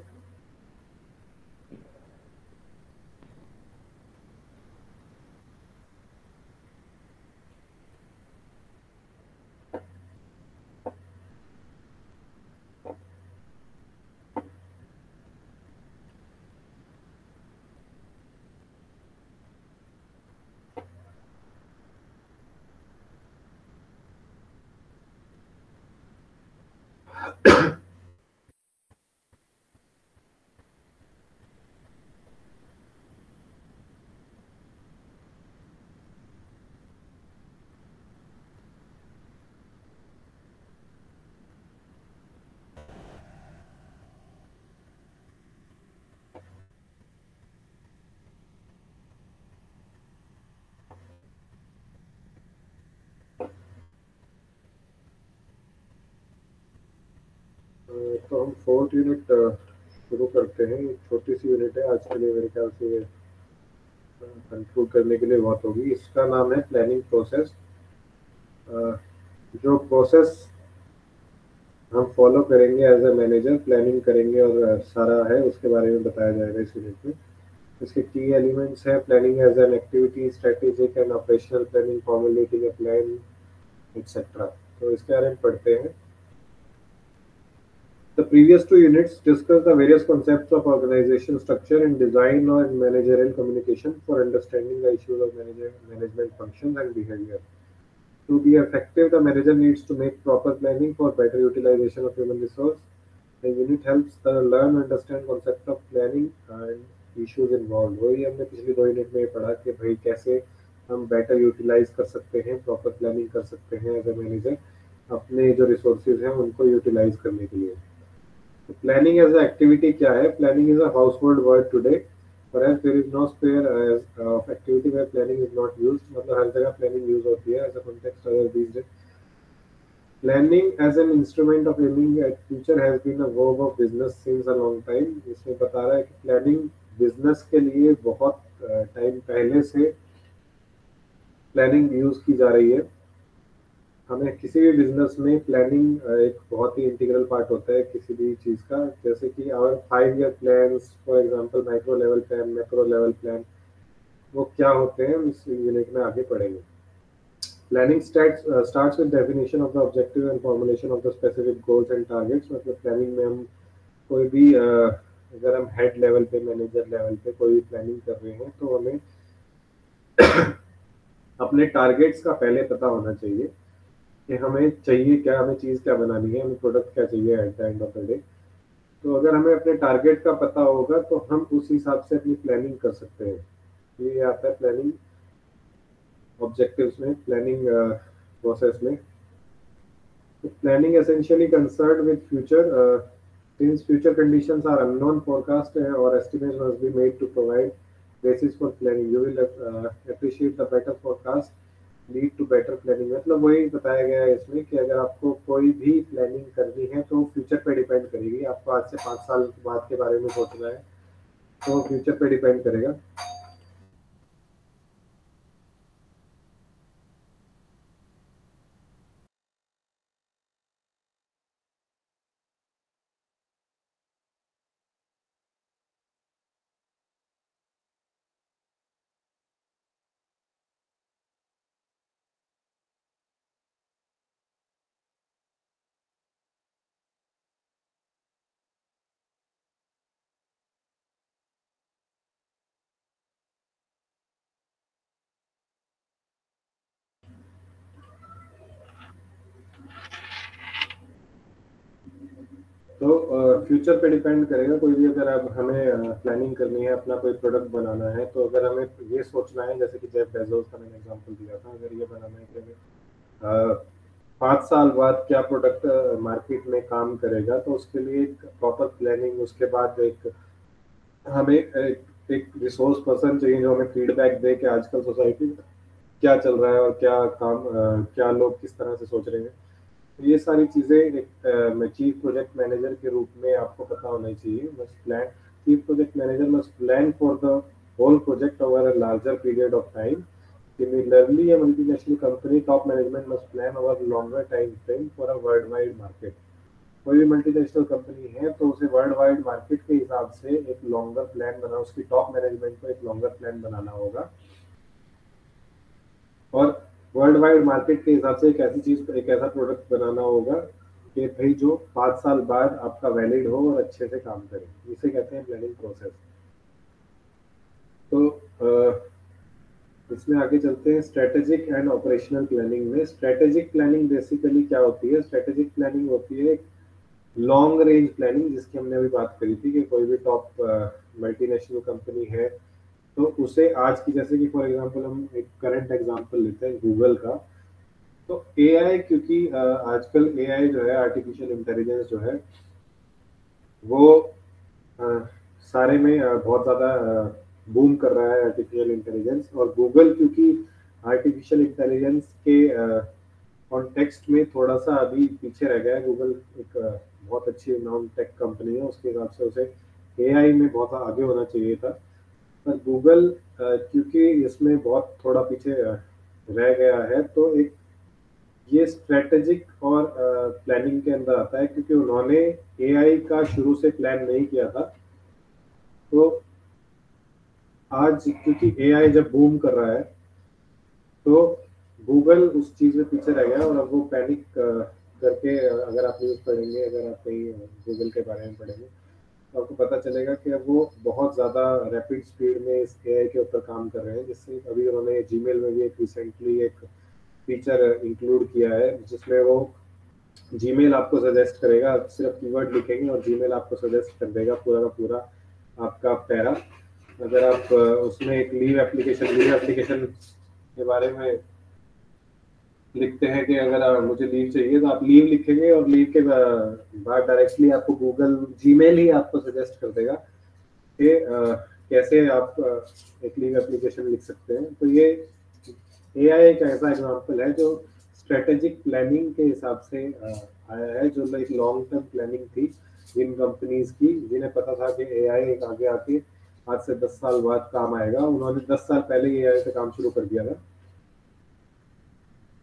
तो हम फोर्थ यूनिट शुरू करते हैं। एक छोटी सी यूनिट है आज के लिए, मेरे ख्याल से ये कंक्लूड करने के लिए बहुत होगी। इसका नाम है प्लानिंग प्रोसेस। जो प्रोसेस हम फॉलो करेंगे एज ए मैनेजर, प्लानिंग करेंगे और सारा है उसके बारे में बताया जाएगा इस यूनिट में। इसके की एलिमेंट्स है planning as an activity, strategic and operational planning, formulating a plan etcetera. तो इसके बारे में पढ़ते हैं। The previous two units discuss the various concepts of organization structure and design or managerial communication for understanding the issues of management functions and behavior. To be effective, the manager needs to make proper planning for better utilization of human resource. The unit helps the learn understand concept of planning and issues involved. वही हमने पिछली दो यूनिट में पढ़ा कि भाई कैसे हम बेटर यूटिलाइज कर सकते हैं, प्रॉपर प्लानिंग कर सकते हैं एज ए मैनेजर अपने जो रिसोर्सेज हैं उनको यूटिलाइज करने के लिए। Planning as an activity क्या है? Planning is a household word today. Perhaps there is no sphere of activity where planning is not used. मतलब हर जगह planning use होती है as a context other these days. Planning as an instrument of aiming at future has been a verb of business since a long time. इसमें बता रहा है कि planning business के लिए बहुत टाइम पहले से planning use की जा रही है। हमें किसी भी बिजनेस में प्लानिंग एक बहुत ही इंटीग्रल पार्ट होता है किसी भी चीज़ का। जैसे कि our 5 year plans, for example micro level plan, macro level plan, वो क्या होते हैं इस यूनिट में आगे पढ़ेंगे। Planning starts with definition of the objective and formulation of the specific goals and targets. मतलब प्लानिंग में हम कोई भी अगर हम हेड लेवल पे, मैनेजर लेवल पे कोई भी प्लानिंग कर रहे हैं तो हमें अपने टारगेट्स का पहले पता होना चाहिए कि हमें चाहिए क्या, हमें चीज़ क्या बनानी है, हमें प्रोडक्ट क्या चाहिए at the end of the day. तो अगर हमें अपने टारगेट का पता होगा तो हम उस हिसाब से अपनी प्लानिंग कर सकते हैं। ये आता है प्लानिंग ऑब्जेक्टिव्स में, प्लानिंग प्रोसेस में। तो planning essentially concerned with future, since future conditions are unknown, forecast or estimates must be made to provide basis for planning. You will appreciate the better forecast lead to better planning. मतलब वही बताया गया है इसमें कि अगर आपको कोई भी प्लानिंग करनी है तो फ्यूचर पे डिपेंड करेगी। आपको आज से 5 साल बाद के बारे में सोचना है तो फ्यूचर पे डिपेंड करेगा। तो फ्यूचर पे डिपेंड करेगा। कोई भी अगर आप हमें प्लानिंग करनी है, अपना कोई प्रोडक्ट बनाना है, तो अगर हमें ये सोचना है, जैसे कि जेफ बेजोस का मैंने एग्जांपल दिया था, अगर ये बनाना है कि हमें 5 साल बाद क्या प्रोडक्ट मार्केट में काम करेगा, तो उसके लिए एक प्रॉपर प्लानिंग, उसके बाद एक हमें एक रिसोर्स पर्सन चाहिए जो हमें फीडबैक दे कि आजकल सोसाइटी में क्या चल रहा है और क्या काम क्या लोग किस तरह से सोच रहे हैं। ये सारी चीज़ें एक चीफ प्रोजेक्ट मैनेजर के रूप में आपको पता होना चाहिए। Must plan chief project manager must plan for the whole project over a larger period of time. Similarly, a multinational company top management must plan over longer time frame for a worldwide market. कोई भी मल्टीनेशनल कंपनी है तो उसे वर्ल्ड वाइड मार्केट के हिसाब से एक लॉन्गर प्लान बना, उसकी टॉप मैनेजमेंट को एक लॉन्गर प्लान बनाना होगा और वर्ल्ड वाइड मार्केट के हिसाब से एक ऐसी चीज, एक ऐसा प्रोडक्ट बनाना होगा कि भाई जो 5 साल बाद आपका वैलिड हो और अच्छे से काम करे। इसे कहते हैं प्लानिंग प्रोसेस। तो इसमें आगे चलते हैं स्ट्रेटेजिक एंड ऑपरेशनल प्लानिंग में। स्ट्रेटेजिक प्लानिंग बेसिकली क्या होती है? स्ट्रेटेजिक प्लानिंग होती है लॉन्ग रेंज प्लानिंग, जिसकी हमने अभी बात करी थी कि कोई भी टॉप मल्टीनेशनल कंपनी है तो उसे आज की, जैसे कि फॉर एग्जांपल हम एक करंट एग्जांपल लेते हैं गूगल का। तो एआई, क्योंकि आजकल एआई जो है, आर्टिफिशियल इंटेलिजेंस जो है, वो सारे में बहुत ज़्यादा बूम कर रहा है आर्टिफिशियल इंटेलिजेंस। और गूगल क्योंकि आर्टिफिशियल इंटेलिजेंस के कॉन्टेक्स्ट में थोड़ा सा अभी पीछे रह गया है। गूगल एक बहुत अच्छी नॉन टेक कंपनी है, उसके हिसाब से उसे एआई में बहुत आगे होना चाहिए था। पर गूगल क्योंकि इसमें बहुत थोड़ा पीछे रह गया है, तो एक ये स्ट्रेटेजिक और प्लानिंग के अंदर आता है, क्योंकि उन्होंने एआई का शुरू से प्लान नहीं किया था। तो आज क्योंकि एआई जब बूम कर रहा है, तो गूगल उस चीज में पीछे रह गया, और अब वो पैनिक करके, अगर आप न्यूज पढ़ेंगे, अगर आप कहीं गूगल के बारे में पढ़ेंगे, तो आपको पता चलेगा कि अब वो बहुत ज़्यादा रैपिड स्पीड में इस एआई के ऊपर काम कर रहे हैं। जिससे अभी उन्होंने जीमेल में भी एक रिसेंटली एक फीचर इंक्लूड किया है, जिसमें वो जीमेल आपको सजेस्ट करेगा, आप सिर्फ कीवर्ड लिखेंगे और जीमेल आपको सजेस्ट कर देगा पूरा का पूरा आपका पैरा। अगर आप उसमें एक लीव एप्लीकेशन के बारे में लिखते हैं कि अगर मुझे लीव चाहिए, तो आप लीव लिखेंगे और लीव के बाद डायरेक्टली आपको गूगल जीमेल ही आपको सजेस्ट कर देगा कि कैसे आप एक लीव एप्लीकेशन लिख सकते हैं। तो ये एआई एक ऐसा एग्जांपल है जो स्ट्रेटेजिक प्लानिंग के हिसाब से आया है, जो एक लॉन्ग टर्म प्लानिंग थी जिन कंपनीज की, जिन्हें पता था कि एआई एक आगे आके आज से 10 साल बाद काम आएगा। उन्होंने 10 साल पहले ही एआई पे काम शुरू कर दिया था।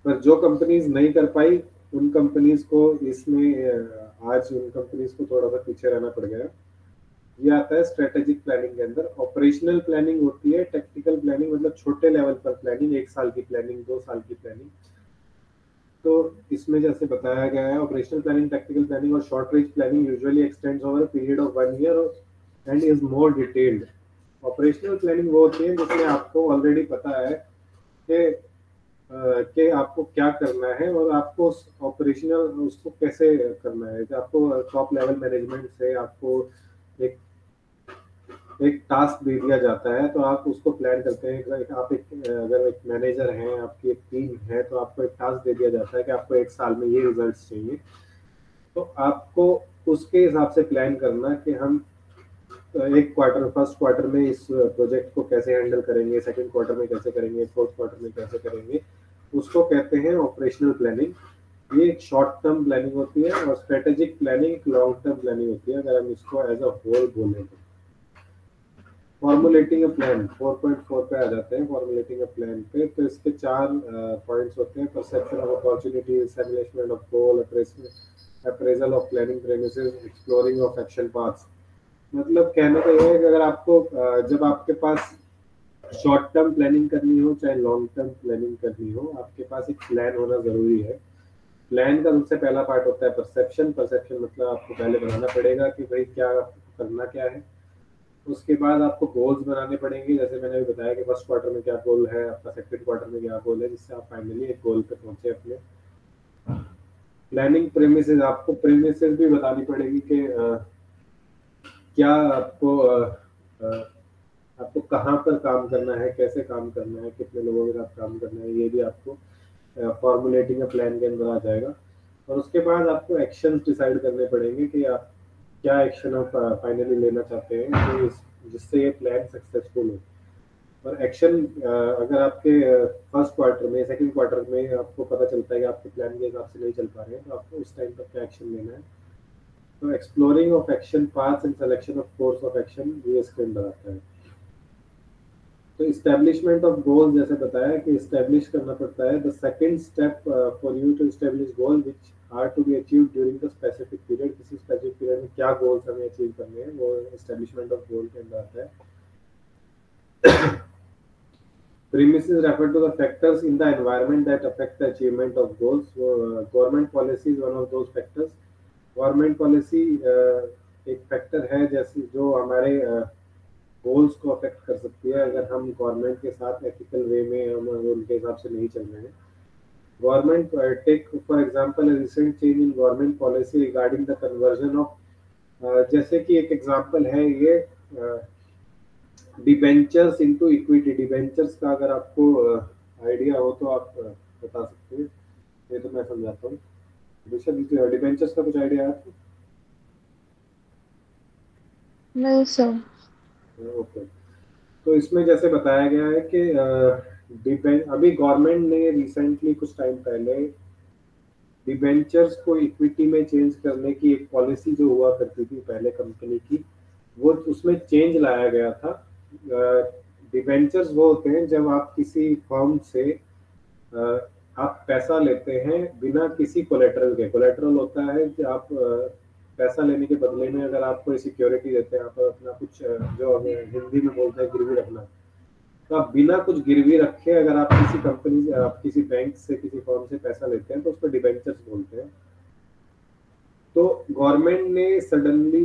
पर जो कंपनीज नहीं कर पाई, उन कंपनीज को इसमें आज उन कंपनीज को थोड़ा सा पीछे रहना पड़ गया। ये आता है स्ट्रेटेजिक प्लानिंग के अंदर। ऑपरेशनल प्लानिंग होती है, टेक्निकल प्लानिंग मतलब छोटे लेवल पर प्लानिंग, 1 साल की प्लानिंग, 2 साल की प्लानिंग। तो इसमें जैसे बताया गया है, ऑपरेशनल प्लानिंग, टेक्निकल प्लानिंग और short range planning usually x tends over a period of 1 year and is more detailed. Operational planning वो होती है जिसमें आपको ऑलरेडी पता है कि आपको क्या करना है और आपको ऑपरेशनल उसको कैसे करना है। आपको टॉप लेवल मैनेजमेंट से आपको एक एक टास्क दे दिया जाता है, तो आप उसको प्लान करते हैं। आप अगर एक मैनेजर हैं, आपकी एक टीम है, तो आपको एक टास्क दे दिया जाता है कि आपको 1 साल में ये रिजल्ट्स चाहिए। तो आपको उसके हिसाब से प्लान करना कि हम फर्स्ट क्वार्टर में इस प्रोजेक्ट को कैसे हैंडल करेंगे, सेकंड क्वार्टर में कैसे करेंगे, फोर्थ क्वार्टर में कैसे करेंगे। उसको कहते हैं ऑपरेशनल प्लानिंग। ये एक शॉर्ट टर्म प्लानिंग होती है, और स्ट्रेटेजिक प्लानिंग एक लॉन्ग टर्म प्लानिंग होती है, अगर हम इसको एज अ होल बोलें तो। फॉर्मुलेटिंग अ प्लान 4.4 पे आ जाते हैं। फॉर्मुलेटिंग अ प्लान पे तो इसके 4 पॉइंट्स होते हैं। Perception of opportunity, establishment of goal, appraisal of planning premises, exploring of action paths. मतलब कहने का ये है कि अगर आपको जब आपके पास शॉर्ट टर्म प्लानिंग करनी हो चाहे लॉन्ग टर्म प्लानिंग करनी हो, आपके पास एक प्लान होना जरूरी है। प्लान का सबसे पहला पार्ट होता है परसेप्शन। परसेप्शन मतलब आपको पहले बनाना पड़ेगा कि भाई क्या करना क्या है। उसके बाद आपको गोल्स बनाने पड़ेंगे, जैसे मैंने अभी बताया कि फर्स्ट क्वार्टर में क्या गोल है आपका, सेकंड क्वार्टर में क्या गोल है, जिससे आप फाइनली एक गोल पे पहुंचे अपने। प्लानिंग प्रेमिसेस, आपको प्रेमिसेस भी बतानी पड़ेगी कि क्या आपको आपको कहाँ पर काम करना है, कैसे काम करना है, कितने लोगों के साथ काम करना है, ये भी आपको फॉर्मुलेटिंग अ प्लान के अंदर आ जाएगा। और उसके बाद आपको एक्शन डिसाइड करने पड़ेंगे कि आप क्या एक्शन आप फाइनली लेना चाहते हैं, तो जिससे ये प्लान सक्सेसफुल हो। और एक्शन अगर आपके फर्स्ट क्वार्टर में, सेकंड क्वार्टर में आपको पता चलता है कि आपके प्लान के हिसाब से नहीं चल पा रहे हैं, तो आपको उस टाइम पर क्या एक्शन लेना है। तो exploring of action paths and selection of course of action, ये इसके अंदर आता है। तो इस्टेब्लिशमेंट ऑफ गोल, जैसे बताया कि इस्टेब्लिश करना पड़ता है। The second step for you to establish goal which are to be achieved during the specific period. किसी स्पेसिफिक पीरियड में क्या गोल्स हमें अचीव करने हैं, वो इस्टेब्लिशमेंट ऑफ गोल के अंदर आता है। Premises refer to the factors in the environment that affect the achievement of goals. So, government policy is one of those factors. Government policy एक फैक्टर है जैसे जो हमारे गोल्स को अफेक्ट कर सकती है, अगर हम गवर्नमेंट के साथ एथिकल वे में हम उनके हिसाब से नहीं चल रहे हैं। Government take for example recent change in government policy regarding the conversion of, जैसे कि एक एग्जांपल है ये डिबेंचर्स इनटू इक्विटी। डिबेंचर्स का अगर आपको आइडिया हो तो आप बता सकते हैं, ये तो मैं समझाता हूँ। डिबेंचर्स का कुछ आइडिया है आपको? नहीं सर। ओके, तो इसमें जैसे बताया गया है कि अभी गवर्नमेंट ने रिसेंटली कुछ टाइम पहले डिबेंचर्स को इक्विटी में चेंज करने की एक पॉलिसी जो हुआ करती थी पहले कंपनी की, वो उसमें चेंज लाया गया था। डिबेंचर्स वो होते हैं जब आप किसी फर्म से आप पैसा लेते हैं बिना किसी कोलेटरल के। कोलेटरल होता है कि आप पैसा लेने के बदले में अगर आप कोई सिक्योरिटी देते हैं, आप अपना कुछ जो हिंदी में बोलते हैं गिरवी रखना, तो आप बिना कुछ गिरवी रखे अगर आप किसी कंपनी से, आप किसी बैंक से, किसी फर्म से पैसा लेते हैं तो उसको डिबेंचर्स बोलते हैं। तो गवर्नमेंट ने सडनली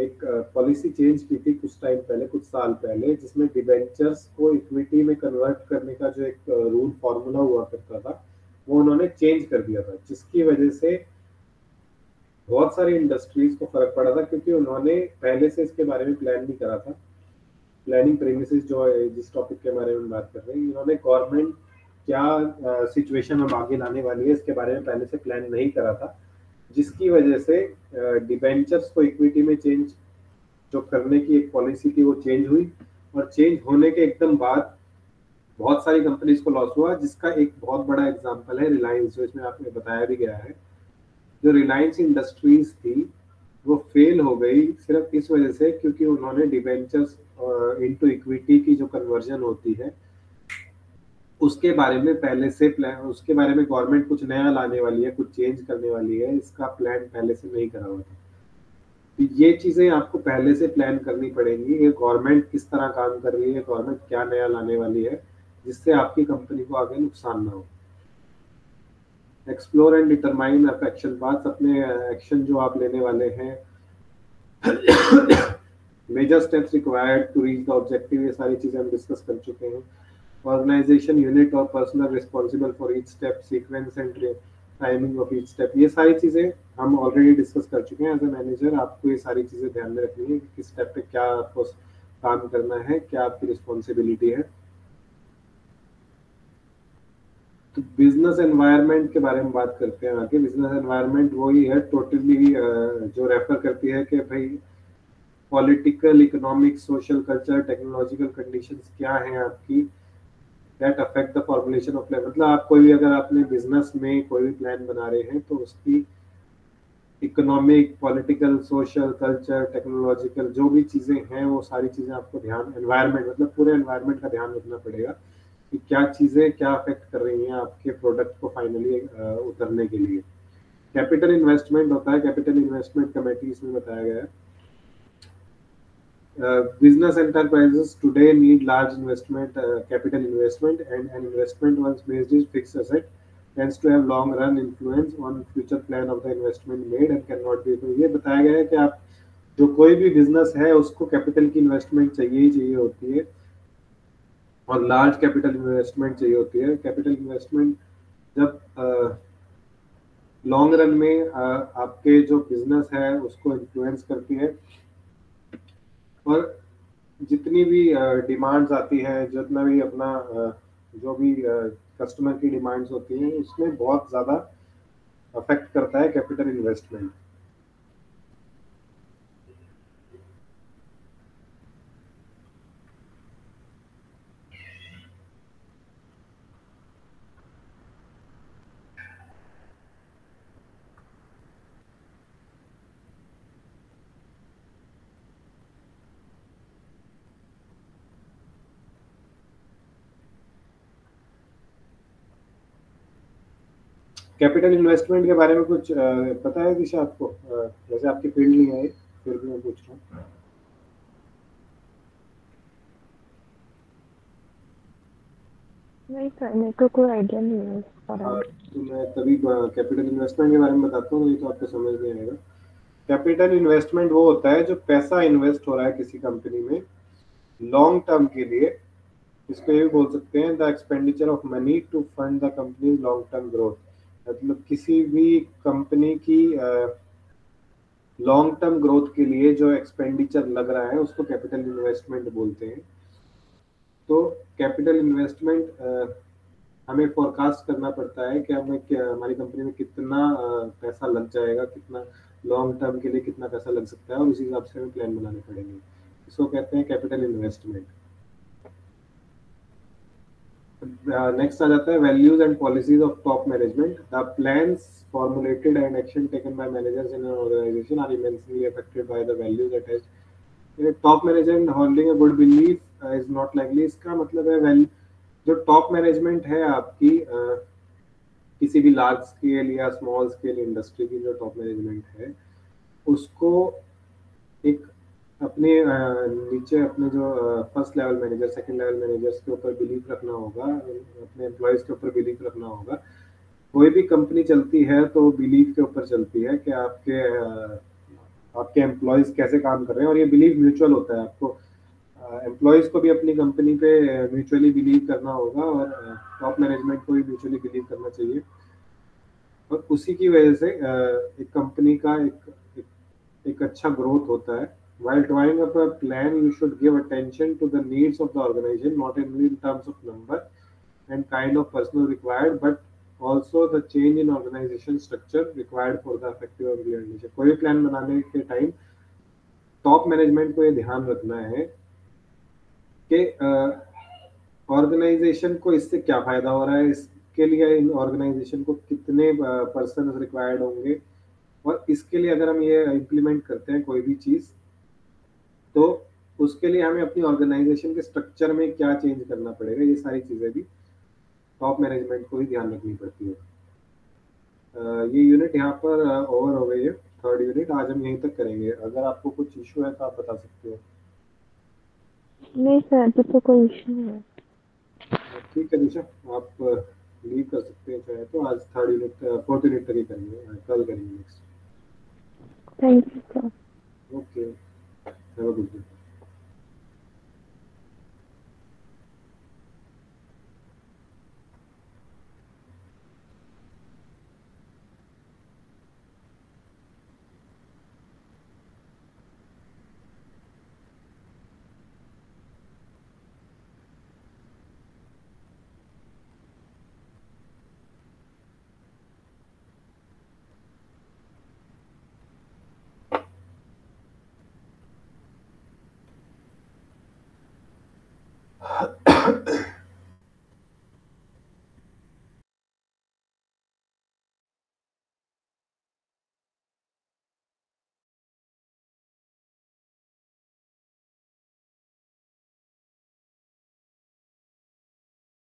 एक पॉलिसी चेंज की थी कुछ टाइम पहले, कुछ साल पहले, जिसमें डिबेंचर्स को इक्विटी में कन्वर्ट करने का जो एक रूल फॉर्मूला हुआ करता था वो उन्होंने चेंज कर दिया था, जिसकी वजह से बहुत सारी इंडस्ट्रीज को फर्क पड़ा था, क्योंकि उन्होंने पहले से इसके बारे में प्लान नहीं करा था। प्लानिंग प्रेमिसेस जो है, जिस टॉपिक के बारे में बात कर रहे हैं, इन्होंने गवर्नमेंट क्या सिचुएशन में आगे लाने वाली है इसके बारे में पहले से प्लान नहीं करा था, जिसकी वजह से डिबेंचर्स को इक्विटी में चेंज जो करने की एक पॉलिसी थी वो चेंज हुई, और चेंज होने के एकदम बाद बहुत सारी कंपनीज को लॉस हुआ, जिसका एक बहुत बड़ा एग्जांपल है रिलायंस, जो इसमें आपने बताया भी गया है। जो रिलायंस इंडस्ट्रीज थी वो फेल हो गई सिर्फ इस वजह से क्योंकि उन्होंने डिबेंचर्स इनटू इक्विटी की जो कन्वर्जन होती है उसके बारे में पहले से प्लान, उसके बारे में गवर्नमेंट कुछ नया लाने वाली है, कुछ चेंज करने वाली है, इसका प्लान पहले से नहीं करा हुआ था। तो ये चीजें आपको पहले से प्लान करनी पड़ेंगी कि गवर्नमेंट किस तरह काम कर रही है, गवर्नमेंट क्या नया लाने वाली है, जिससे आपकी कंपनी को आगे नुकसान ना हो। Explore and determine action paths, अपने एक्शन जो आप लेने वाले हैं, major steps required to reach the objective, ये सारी चीजें हम डिस्कस कर चुके हैं। ऑर्गेनाइजेशन यूनिट और personnel responsible for each step, sequence and timing of each step, ये सारी चीजें हम ऑलरेडी डिस्कस कर चुके हैं। एज ए मैनेजर आपको ये सारी चीजें ध्यान में रखनी है कि किस स्टेप पे क्या आपको काम करना है, क्या आपकी रिस्पॉन्सिबिलिटी है। तो बिजनेस एनवायरनमेंट के बारे में बात करते हैं आगे। बिजनेस एनवायरनमेंट वही है टोटली जो रेफर करती है कि भाई political, economic, social, culture, technological conditions क्या हैं आपकी, that affect the formulation of plan. मतलब आप कोई भी, अगर आपने बिजनेस में कोई भी प्लान बना रहे हैं तो उसकी economic, political, social, culture, technological जो भी चीजें हैं वो सारी चीजें आपको ध्यान, एनवायरनमेंट मतलब पूरे एनवायरनमेंट का ध्यान रखना पड़ेगा कि क्या चीजें क्या अफेक्ट कर रही हैं आपके प्रोडक्ट को फाइनली उतरने के लिए। कैपिटल इन्वेस्टमेंट होता है, कैपिटल इन्वेस्टमेंट कमेटी इसमें बताया गया है। Business enterprises today need large investment, capital investment, and an investment once based is fixed asset tends to have long run influence on future plan of the investment made and cannot be। तो ये बताया गया है कि आप जो कोई भी बिजनेस है उसको कैपिटल की इन्वेस्टमेंट चाहिए ही चाहिए होती है, और लार्ज कैपिटल इन्वेस्टमेंट चाहिए होती है। कैपिटल इन्वेस्टमेंट जब लॉन्ग रन में आपके जो बिजनेस है उसको इन्फ्लुएंस करती है, और जितनी भी डिमांड्स आती हैं, जितना भी अपना जो भी कस्टमर की डिमांड्स होती हैं उसमें बहुत ज़्यादा अफेक्ट करता है कैपिटल इन्वेस्टमेंट। कैपिटल इन्वेस्टमेंट के बारे में कुछ पता है दिशा आपको? वैसे आपकी फील्ड नहीं है फिर भी मैं पूछ रहा हूँ। नहीं सर, मेरे को कोई आइडिया नहीं है तो मैं तभी कैपिटल इन्वेस्टमेंट के बारे में बताता हूँ, नहीं तो आपको समझ नहीं आएगा। कैपिटल इन्वेस्टमेंट वो होता है जो पैसा इन्वेस्ट हो रहा है किसी कंपनी में लॉन्ग टर्म के लिए। इसको ये भी बोल सकते हैं the expenditure of money to fund the company long term growth. मतलब किसी भी कंपनी की लॉन्ग टर्म ग्रोथ के लिए जो एक्सपेंडिचर लग रहा है उसको कैपिटल इन्वेस्टमेंट बोलते हैं। तो कैपिटल इन्वेस्टमेंट हमें फोरकास्ट करना पड़ता है कि हमें क्या, हमारी कंपनी में कितना पैसा लग जाएगा, कितना लॉन्ग टर्म के लिए कितना पैसा लग सकता है, और उसी हिसाब से हमें प्लान बनाने पड़ेंगे। इसको कहते हैं कैपिटल इन्वेस्टमेंट। नेक्स्ट आ जाता है values and policies of top management. The plans formulated and action taken by managers in an organization are immensely affected by the values attached top management holding a good belief is not likely, इसका मतलब है वेल जो टॉप मैनेजमेंट है आपकी किसी भी लार्ज स्केल या स्मॉल स्केल इंडस्ट्री की जो टॉप मैनेजमेंट है उसको एक अपने नीचे अपने जो first level manager second level managers के ऊपर बिलीव रखना होगा, अपने एम्प्लॉयज के ऊपर बिलीव रखना होगा। कोई भी कंपनी चलती है तो बिलीव के ऊपर चलती है कि आपके एम्प्लॉयज कैसे काम कर रहे हैं, और ये बिलीव म्यूचुअल होता है। आपको एम्प्लॉयज को भी अपनी कंपनी पे म्यूचुअली बिलीव करना होगा और टॉप मैनेजमेंट को भी म्यूचुअली बिलीव करना चाहिए, और उसी की वजह से एक कंपनी का एक अच्छा ग्रोथ होता है। While drawing up a plan, you should give attention to the needs of the organization, not only in terms of number and kind of personnel required, but also the change in organization structure required for the effective implementation। कोई भी प्लान बनाने के टाइम टॉप मैनेजमेंट को ये ध्यान रखना है कि ऑर्गेनाइजेशन को इससे क्या फायदा हो रहा है, इसके लिए इन ऑर्गेनाइजेशन को कितने पर्सन रिक्वायर्ड होंगे, और इसके लिए अगर हम ये इम्प्लीमेंट करते हैं कोई भी चीज़ तो उसके लिए हमें अपनी ऑर्गेनाइजेशन के स्ट्रक्चर में क्या चेंज करना पड़ेगा, ये सारी चीज़ें भी टॉप मैनेजमेंट को ही ध्यान रखनी पड़ती है। ये यूनिट यहाँ पर ओवर हो गई है, थर्ड यूनिट आज हम यहीं तक करेंगे। अगर आपको कुछ इशू है तो आप बता सकते हो। नहीं सर, अभी तो कोई इशू नहीं है। ठीक है दिशा, आप लीव कर सकते हैं चाहे तो। आज थर्ड यूनिट फोर्थ यूनिट तक ही करेंगे, कल करेंगे next. Thank you sir. Okay, have a good day.